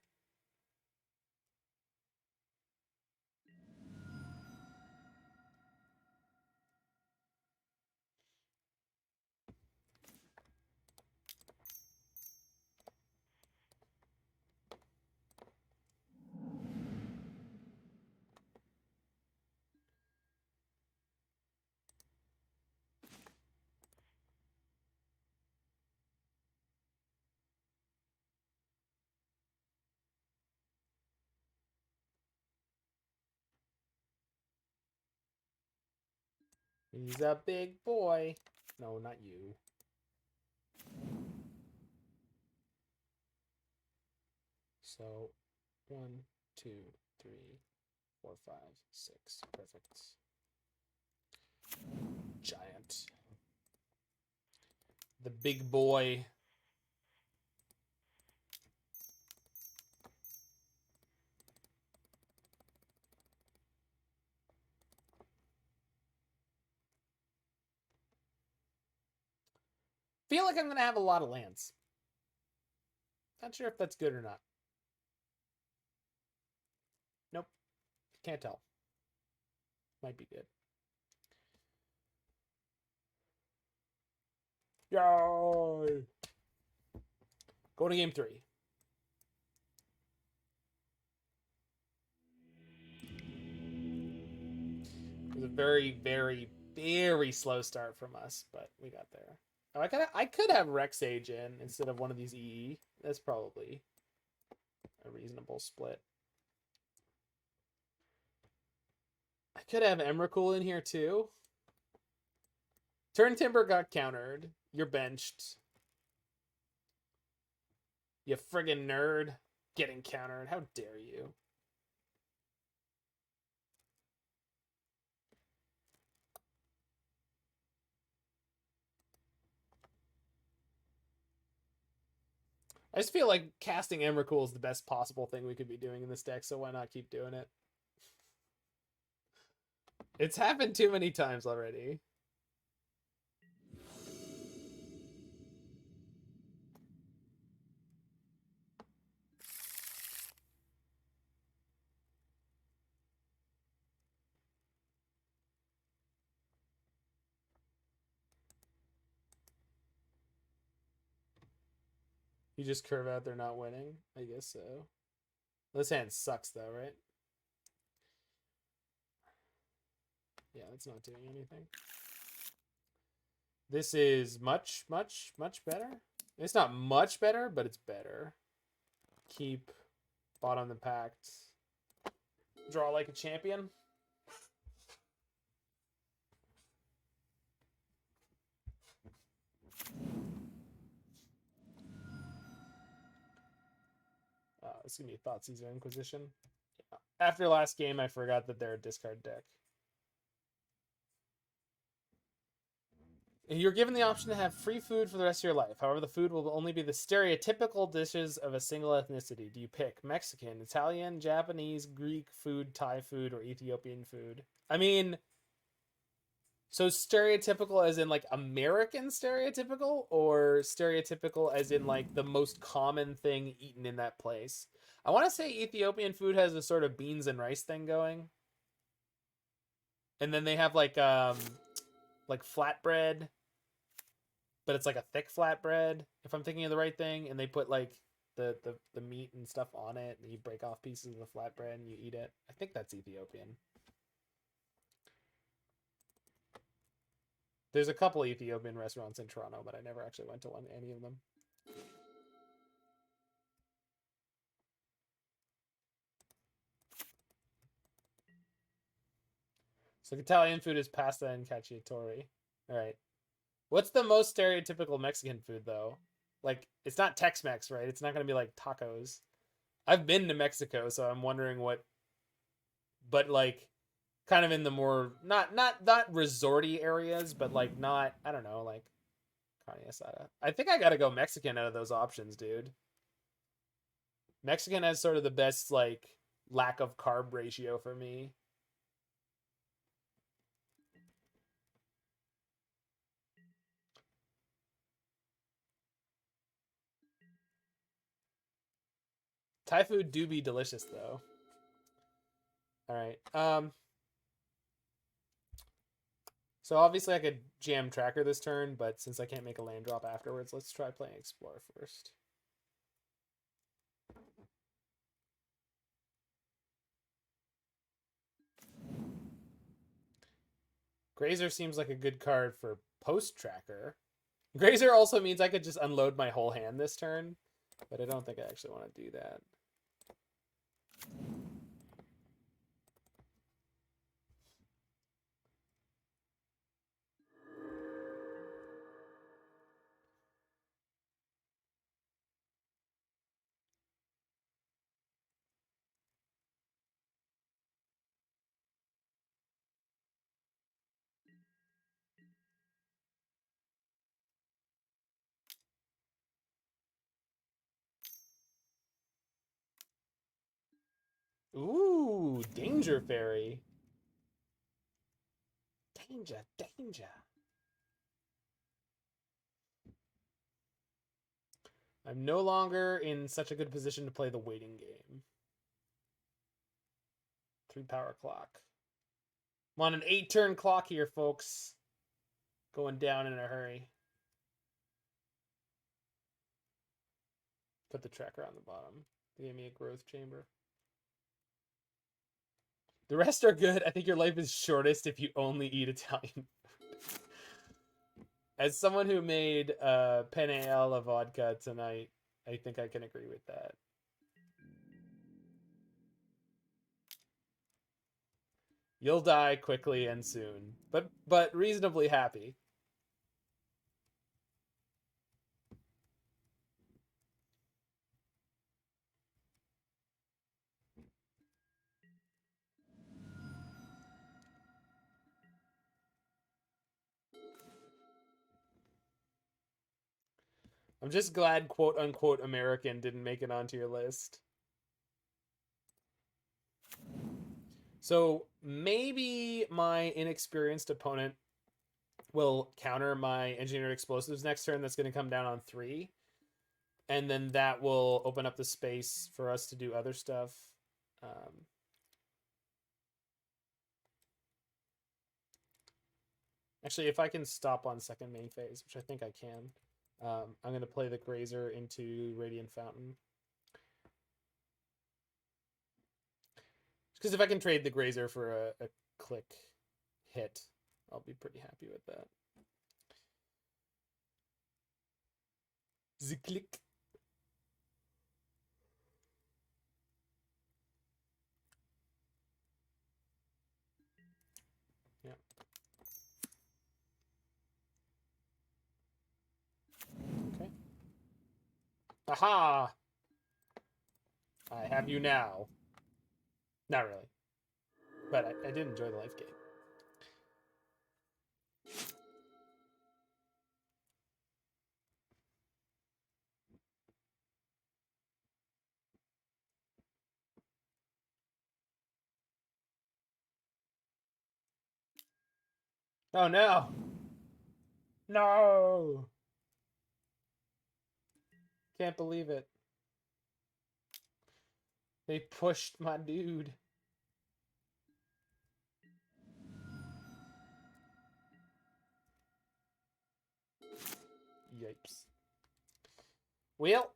He's a big boy. No, not you. So, 1, 2, 3, 4, 5, 6. Perfect. Giant. The big boy. Feel like I'm going to have a lot of lands. Not sure if that's good or not. Nope. Can't tell. Might be good. Yay! Going to game 3. It was a very, very, very slow start from us, but we got there. Oh, I could have Rex Age in instead of one of these EE. That's probably a reasonable split. I could have Emrakul in here too. Turntimber got countered. You're benched. You friggin' nerd. Getting countered. How dare you? I just feel like casting Emrakul is the best possible thing we could be doing in this deck, so why not keep doing it? It's happened too many times already. You just curve out they're not winning? I guess so. This hand sucks though, right? Yeah, that's not doing anything. This is much, much, much better. It's not much better, but it's better. Keep bottom the Pact. Draw like a champion. It's going to be Thoughtseize Inquisition. Yeah. After last game, I forgot that they're a discard deck. You're given the option to have free food for the rest of your life. However, the food will only be the stereotypical dishes of a single ethnicity. Do you pick Mexican, Italian, Japanese, Greek food, Thai food, or Ethiopian food? I mean, so stereotypical as in like American stereotypical, or stereotypical as in like the most common thing eaten in that place? I want to say Ethiopian food has a sort of beans and rice thing going. And then they have like flatbread, but it's like a thick flatbread, if I'm thinking of the right thing. And they put like the meat and stuff on it, and you break off pieces of the flatbread and you eat it. I think that's Ethiopian. There's a couple Ethiopian restaurants in Toronto, but I never actually went to any of them. So Italian food is pasta and cacciatore. All right. What's the most stereotypical Mexican food, though? Like, it's not Tex-Mex, right? It's not going to be like tacos. I've been to Mexico, so I'm wondering what... But, like, kind of in the more... Not resorty areas, but, like, not... I don't know, like... Carne asada. I think I got to go Mexican out of those options, dude. Mexican has sort of the best, like, lack of carb ratio for me. Thai food do be delicious, though. All right. So obviously I could jam Tracker this turn, but since I can't make a land drop afterwards, let's try playing Explorer first. Grazer seems like a good card for post-Tracker. Grazer also means I could just unload my whole hand this turn, but I don't think I actually want to do that. Ooh, Danger Fairy. Danger, danger. I'm no longer in such a good position to play the waiting game. 3 power clock. I'm on an 8-turn clock here, folks. Going down in a hurry. Put the tracker on the bottom. Give me a growth chamber. The rest are good. I think your life is shortest if you only eat Italian food. As someone who made penne alla vodka tonight, I think I can agree with that. You'll die quickly and soon, but reasonably happy. I'm just glad quote-unquote American didn't make it onto your list. So maybe my inexperienced opponent will counter my engineered explosives next turn. That's going to come down on 3. And then that will open up the space for us to do other stuff. Actually, if I can stop on second main phase, which I think I can, I'm going to play the Grazer into Radiant Fountain. Because if I can trade the Grazer for a click hit, I'll be pretty happy with that. The click. Yeah. Okay. Aha! I have you now. Not really. But I did enjoy the life game. Oh no! No! Can't believe it. They pushed my dude. Yipes. Well,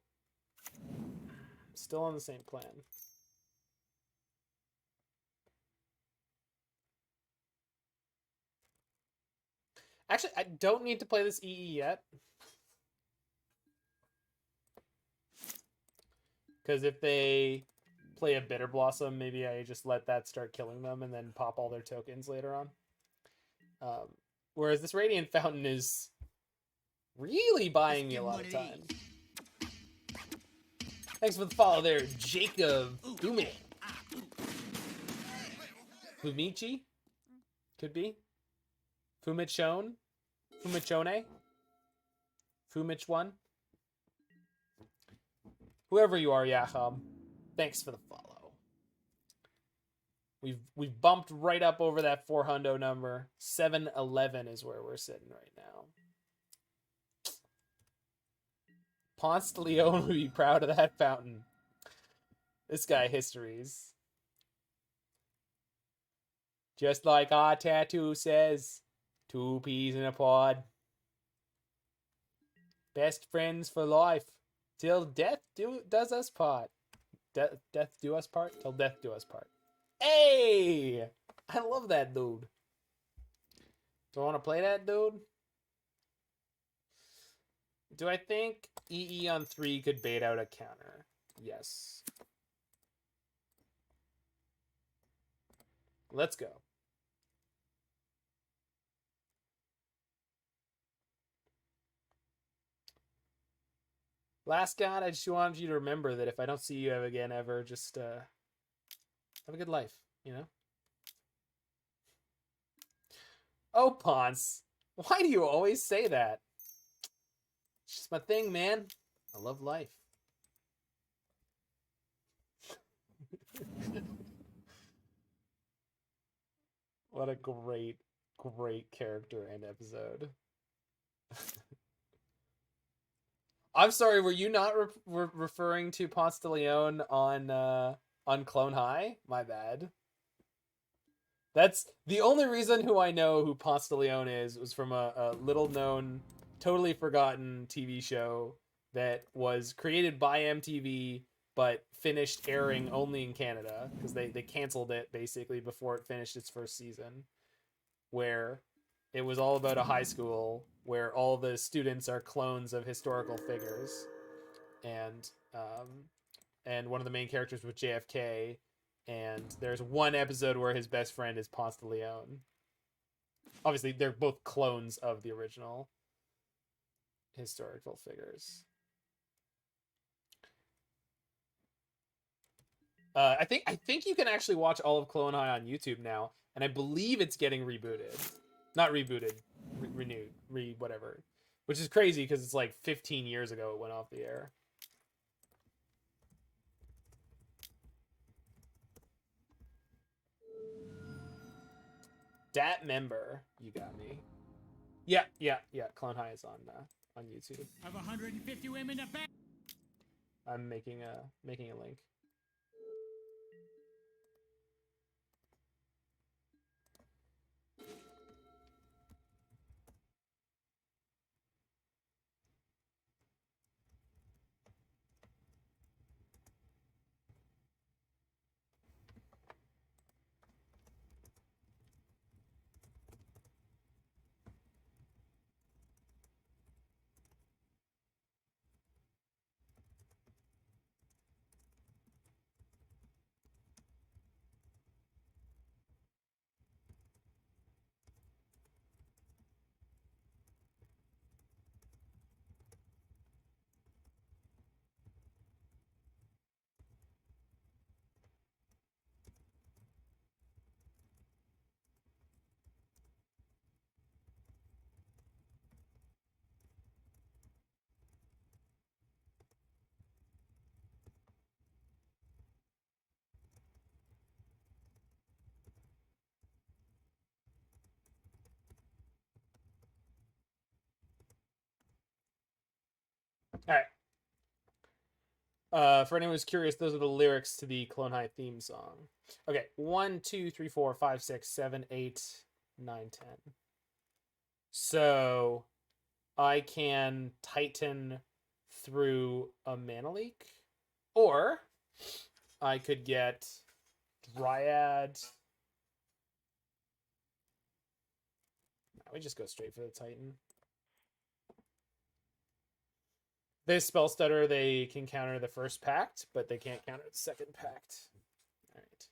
still on the same plan. Actually, I don't need to play this EE yet. Because if they play a Bitter Blossom, maybe I just let that start killing them and then pop all their tokens later on. Whereas this Radiant Fountain is really buying me a lot of time. Thanks for the follow there, Jacob Fume. Fumichi? Could be. Fumichone? Fumichone? Fumich1? Whoever you are, Yacham, thanks for the follow. We've bumped right up over that 400 number. 711 is where we're sitting right now. Ponce de Leon would be proud of that fountain. This guy histories. Just like our tattoo says, 2 peas in a pod. Best friends for life. Till death does us part. Death do us part? Till death do us part. Hey! I love that dude. Do I want to play that dude? Do I think EE on 3 could bait out a counter? Yes. Let's go. Last God, I just wanted you to remember that if I don't see you again ever, just have a good life, you know? Oh, Ponce. Why do you always say that? It's just my thing, man. I love life. What a great, great character and episode. I'm sorry, were you not referring to Ponce de Leon on Clone High? My bad. That's the only reason who I know who Ponce de Leon is was from a little known, totally forgotten TV show that was created by MTV but finished airing only in Canada because they canceled it basically before it finished its first season, where it was all about a high school where all the students are clones of historical figures, and one of the main characters was JFK, and there's one episode where his best friend is Ponce de Leon. Obviously, they're both clones of the original historical figures. I think you can actually watch all of Clone High on YouTube now, and I believe it's getting rebooted. Not rebooted, renewed, whatever. Which is crazy because it's like 15 years ago it went off the air. Dat member, you got me. Yeah. Clone High is on YouTube. I have 150 women to back. I'm making a link. All right. For anyone who's curious, those are the lyrics to the Clone High theme song. Okay, 1, 2, 3, 4, 5, 6, 7, 8, 9, 10. So I can Titan through a mana leak, or I could get Dryad. We just go straight for the Titan. This spell stutter, they can counter the first pact, but they can't counter the second pact. All right.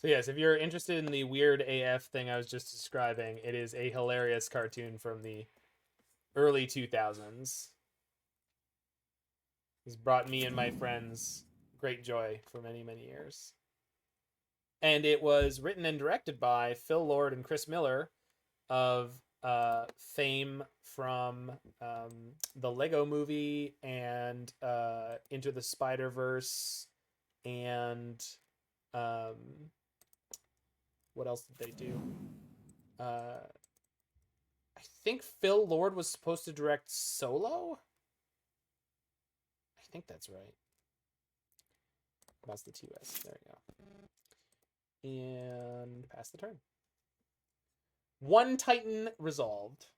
So yes, if you're interested in the weird AF thing I was just describing, it is a hilarious cartoon from the early 2000s. It's brought me and my friends great joy for many, many years. And it was written and directed by Phil Lord and Chris Miller of fame from the Lego Movie and Into the Spider-Verse and what else did they do? I think Phil Lord was supposed to direct Solo. I think that's right. That's the TOS. There we go. And pass the turn. One Titan resolved.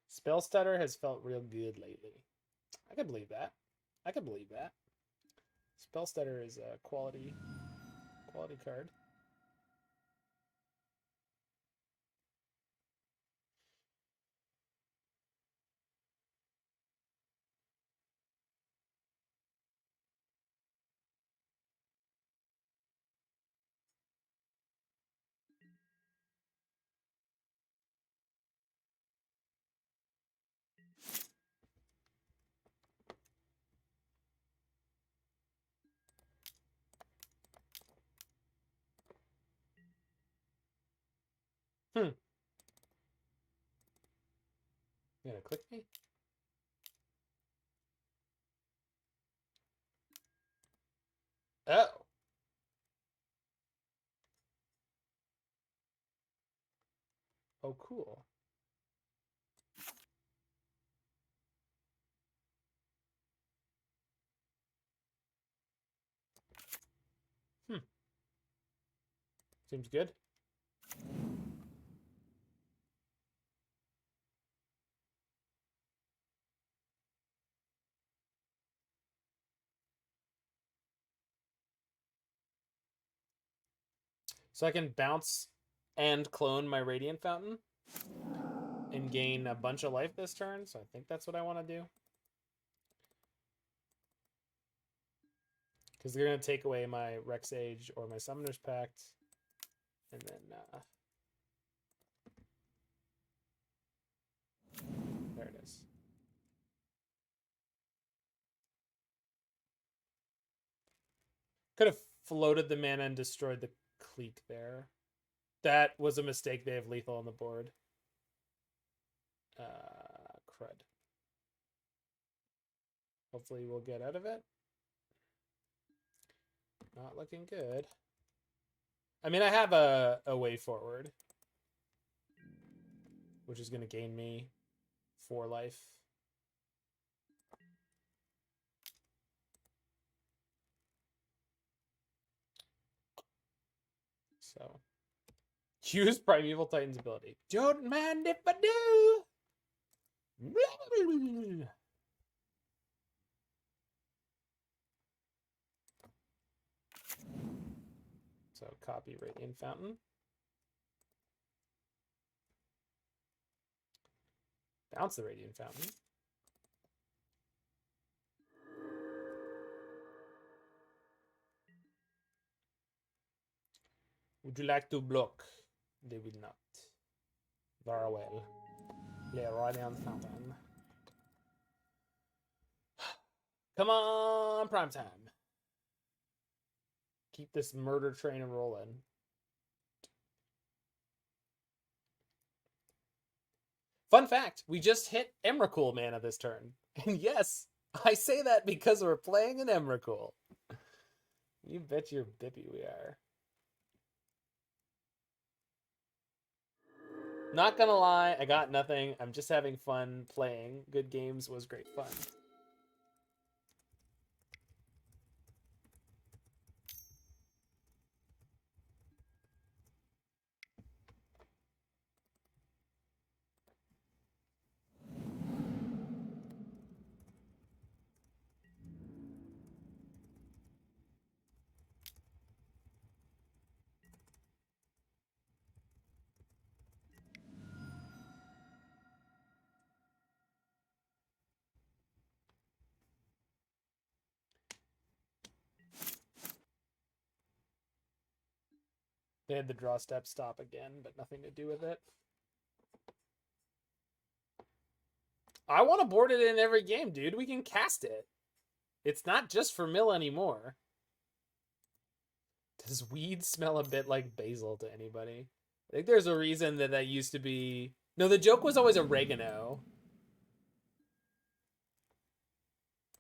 Spell stutter has felt real good lately. I can believe that. I can believe that. Spell stutter is a quality card. You gonna click me? Oh. Oh, cool. Seems good. So I can bounce and clone my Radiant Fountain and gain a bunch of life this turn. So I think that's what I want to do. Because they're going to take away my Rex Age or my Summoner's Pact. And then... there it is. Could have floated the mana and destroyed the Clique there. That was a mistake. They have lethal on the board. Crud. Hopefully we'll get out of it. Not looking good. I mean, I have a way forward, which is going to gain me 4 life. So, use Primeval Titan's ability. Don't mind if I do. So, copy Radiant Fountain. Bounce the Radiant Fountain. Would you like to block? They will not. Very well. Play Radiant Fountain. Come on, prime time. Keep this murder train rolling. Fun fact, we just hit EMRAKUL mana this turn. And yes, I say that because we're playing an EMRAKUL. You bet your bippy we are. Not gonna lie, I got nothing. I'm just having fun playing. Good games was great fun. They had the draw step stop again, but nothing to do with it. I want to board it in every game, dude. We can cast it. It's not just for mill anymore. Does weed smell a bit like basil to anybody? I think there's a reason that that used to be... No, the joke was always oregano.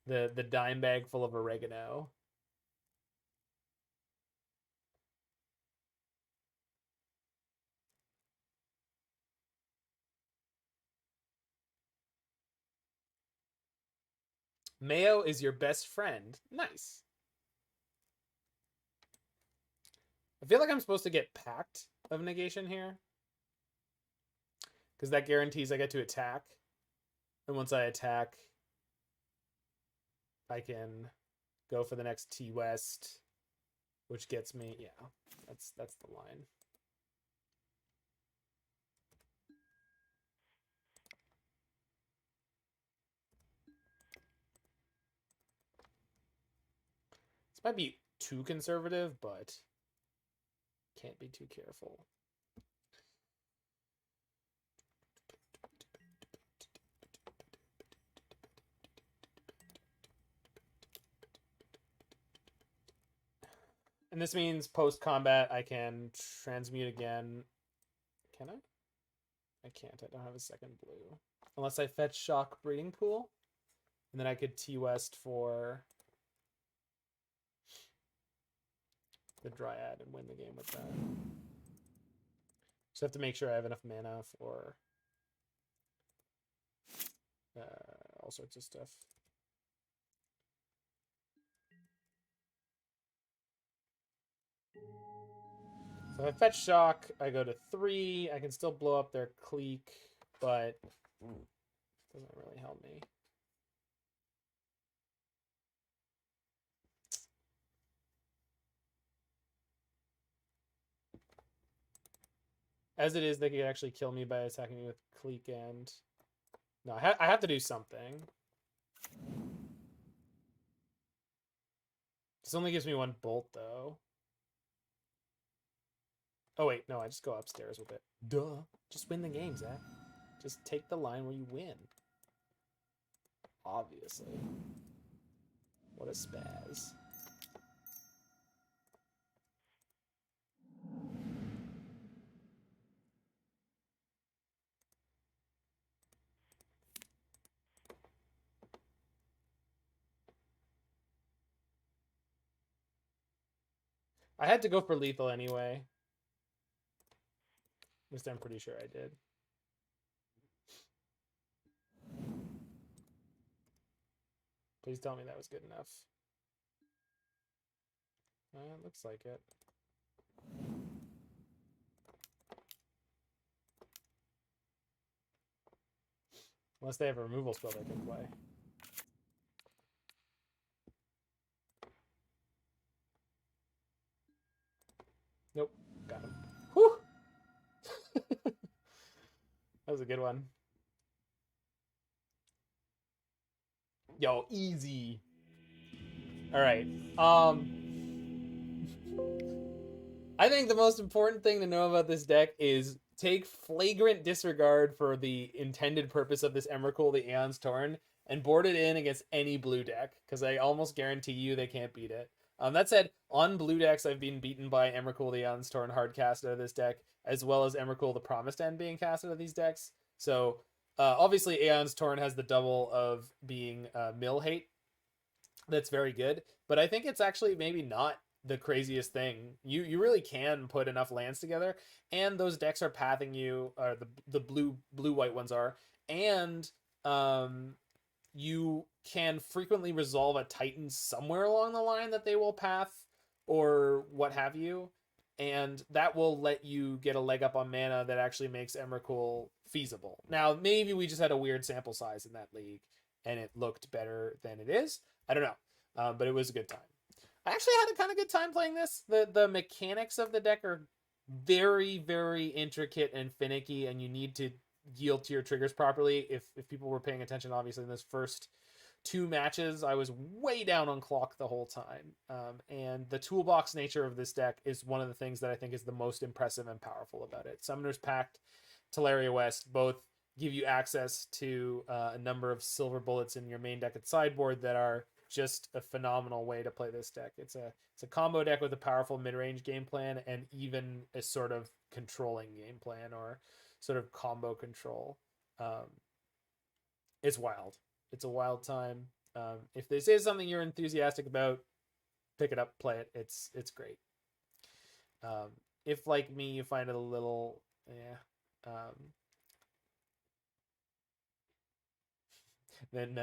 The dime bag full of oregano. Mayo is your best friend. Nice. I feel like I'm supposed to get Pact of Negation here. Because that guarantees I get to attack. And once I attack, I can go for the next T-West. Which gets me, yeah, that's the line. This might be too conservative, but can't be too careful. And this means post-combat I can transmute again, Can I? I can't. I don't have a second blue. Unless I fetch Shock Breeding Pool. And then I could T-West for the Dryad and win the game with that. Just have to make sure I have enough mana for all sorts of stuff. So if I fetch Shock, I go to 3. I can still blow up their Clique, but doesn't really help me. As it is, they could actually kill me by attacking me with Clique and... No, I have to do something. This only gives me 1 bolt, though. Oh, wait. No, I just go upstairs with it. Duh. Just win the game, Zach. Just take the line where you win. Obviously. What a spaz. I had to go for lethal anyway. At least I'm pretty sure I did. Please tell me that was good enough. It looks like it. Unless they have a removal spell they can play. Nope. Got him. Whew! That was a good one. Yo, easy. All right. I think the most important thing to know about this deck is take flagrant disregard for the intended purpose of this Emrakul, the Aeon's Torn, and board it in against any blue deck, because I almost guarantee you they can't beat it. That said, on blue decks, I've been beaten by Emrakul, the Aeon's Torn hard cast out of this deck, as well as Emrakul, the Promised End being cast out of these decks. So, obviously, Aeon's Torn has the double of being mill hate. That's very good. But I think it's actually maybe not the craziest thing. You really can put enough lands together, and those decks are pathing you, or the blue-white ones are, and you can frequently resolve a Titan somewhere along the line that they will path, or what have you, and that will let you get a leg up on mana that actually makes Emrakul feasible. Now, maybe we just had a weird sample size in that league, and it looked better than it is. I don't know, but it was a good time. I actually had a kind of good time playing this. The mechanics of the deck are very, very intricate and finicky, and you need to yield to your triggers properly. If people were paying attention, obviously, in this first 2 matches, I was way down on clock the whole time. And the toolbox nature of this deck is one of the things that I think is the most impressive and powerful about it. Summoner's Pact, Tolaria West, both give you access to a number of silver bullets in your main deck and sideboard that are just a phenomenal way to play this deck. It's a combo deck with a powerful mid-range game plan and even a sort of controlling game plan or sort of combo control. It's wild. It's a wild time. If this is something you're enthusiastic about, pick it up, play it. It's great. If like me, you find it a little, then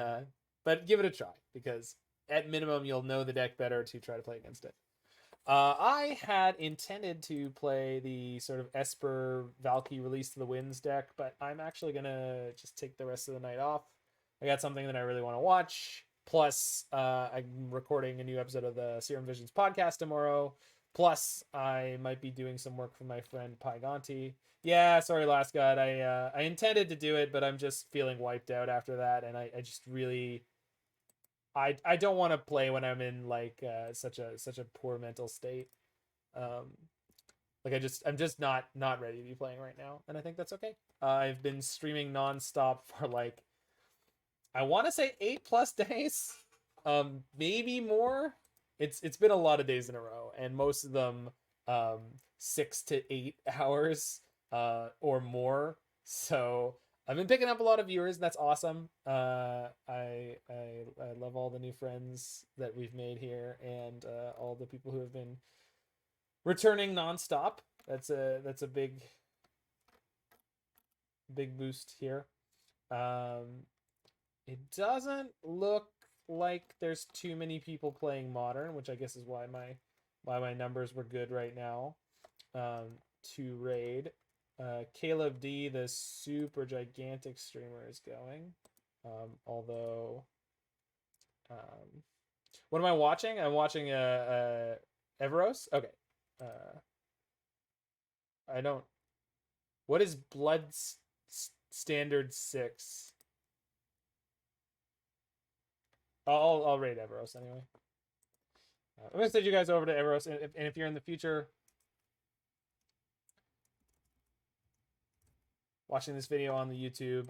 but give it a try, because at minimum you'll know the deck better to try to play against it. I had intended to play the sort of Esper Valky Release to the Winds deck, but I'm actually gonna just take the rest of the night off. I got something that I really want to watch. Plus, I'm recording a new episode of the Serum Visions podcast tomorrow. Plus, I might be doing some work for my friend Pygonti. Yeah, sorry, Last God. I intended to do it, but I'm just feeling wiped out after that, and I just really... I don't want to play when I'm in like such a poor mental state. Like I'm just not ready to be playing right now, and I think that's okay. I've been streaming nonstop for like, I want to say 8+ days, maybe more. It's been a lot of days in a row, and most of them 6 to 8 hours. or more. So I've been picking up a lot of viewers. That's awesome. I love all the new friends that we've made here, and all the people who have been returning nonstop. That's a big boost here. It doesn't look like there's too many people playing Modern, which I guess is why my numbers were good right now. To raid. Caleb D, the super gigantic streamer, is going. Although, what am I watching? I'm watching Everos. Okay. I don't. What is Blood Standard 6? I'll raid Everos anyway. I'm gonna send you guys over to Everos, and if you're in the future watching this video on the YouTube,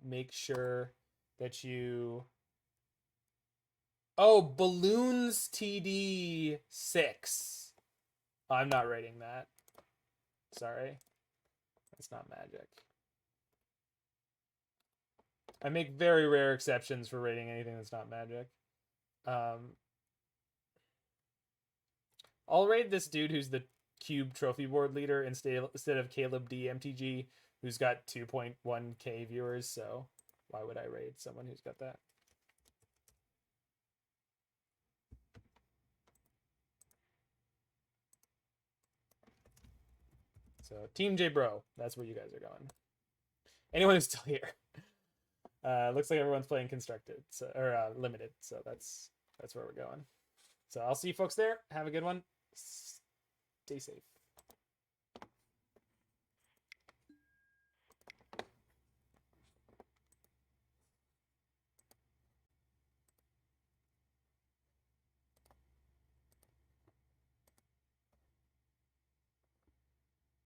make sure that you... Oh, Balloons TD 6. I'm not rating that. Sorry. That's not Magic. I make very rare exceptions for rating anything that's not Magic. I'll raid this dude who's the Cube Trophy Board leader instead of Caleb D MTG, who's got 2.1k viewers, so why would I raid someone who's got that? So Team J Bro, that's where you guys are going. Anyone who's still here. Looks like everyone's playing constructed, so, or limited, so that's where we're going. So I'll see you folks there. Have a good one. Stay safe.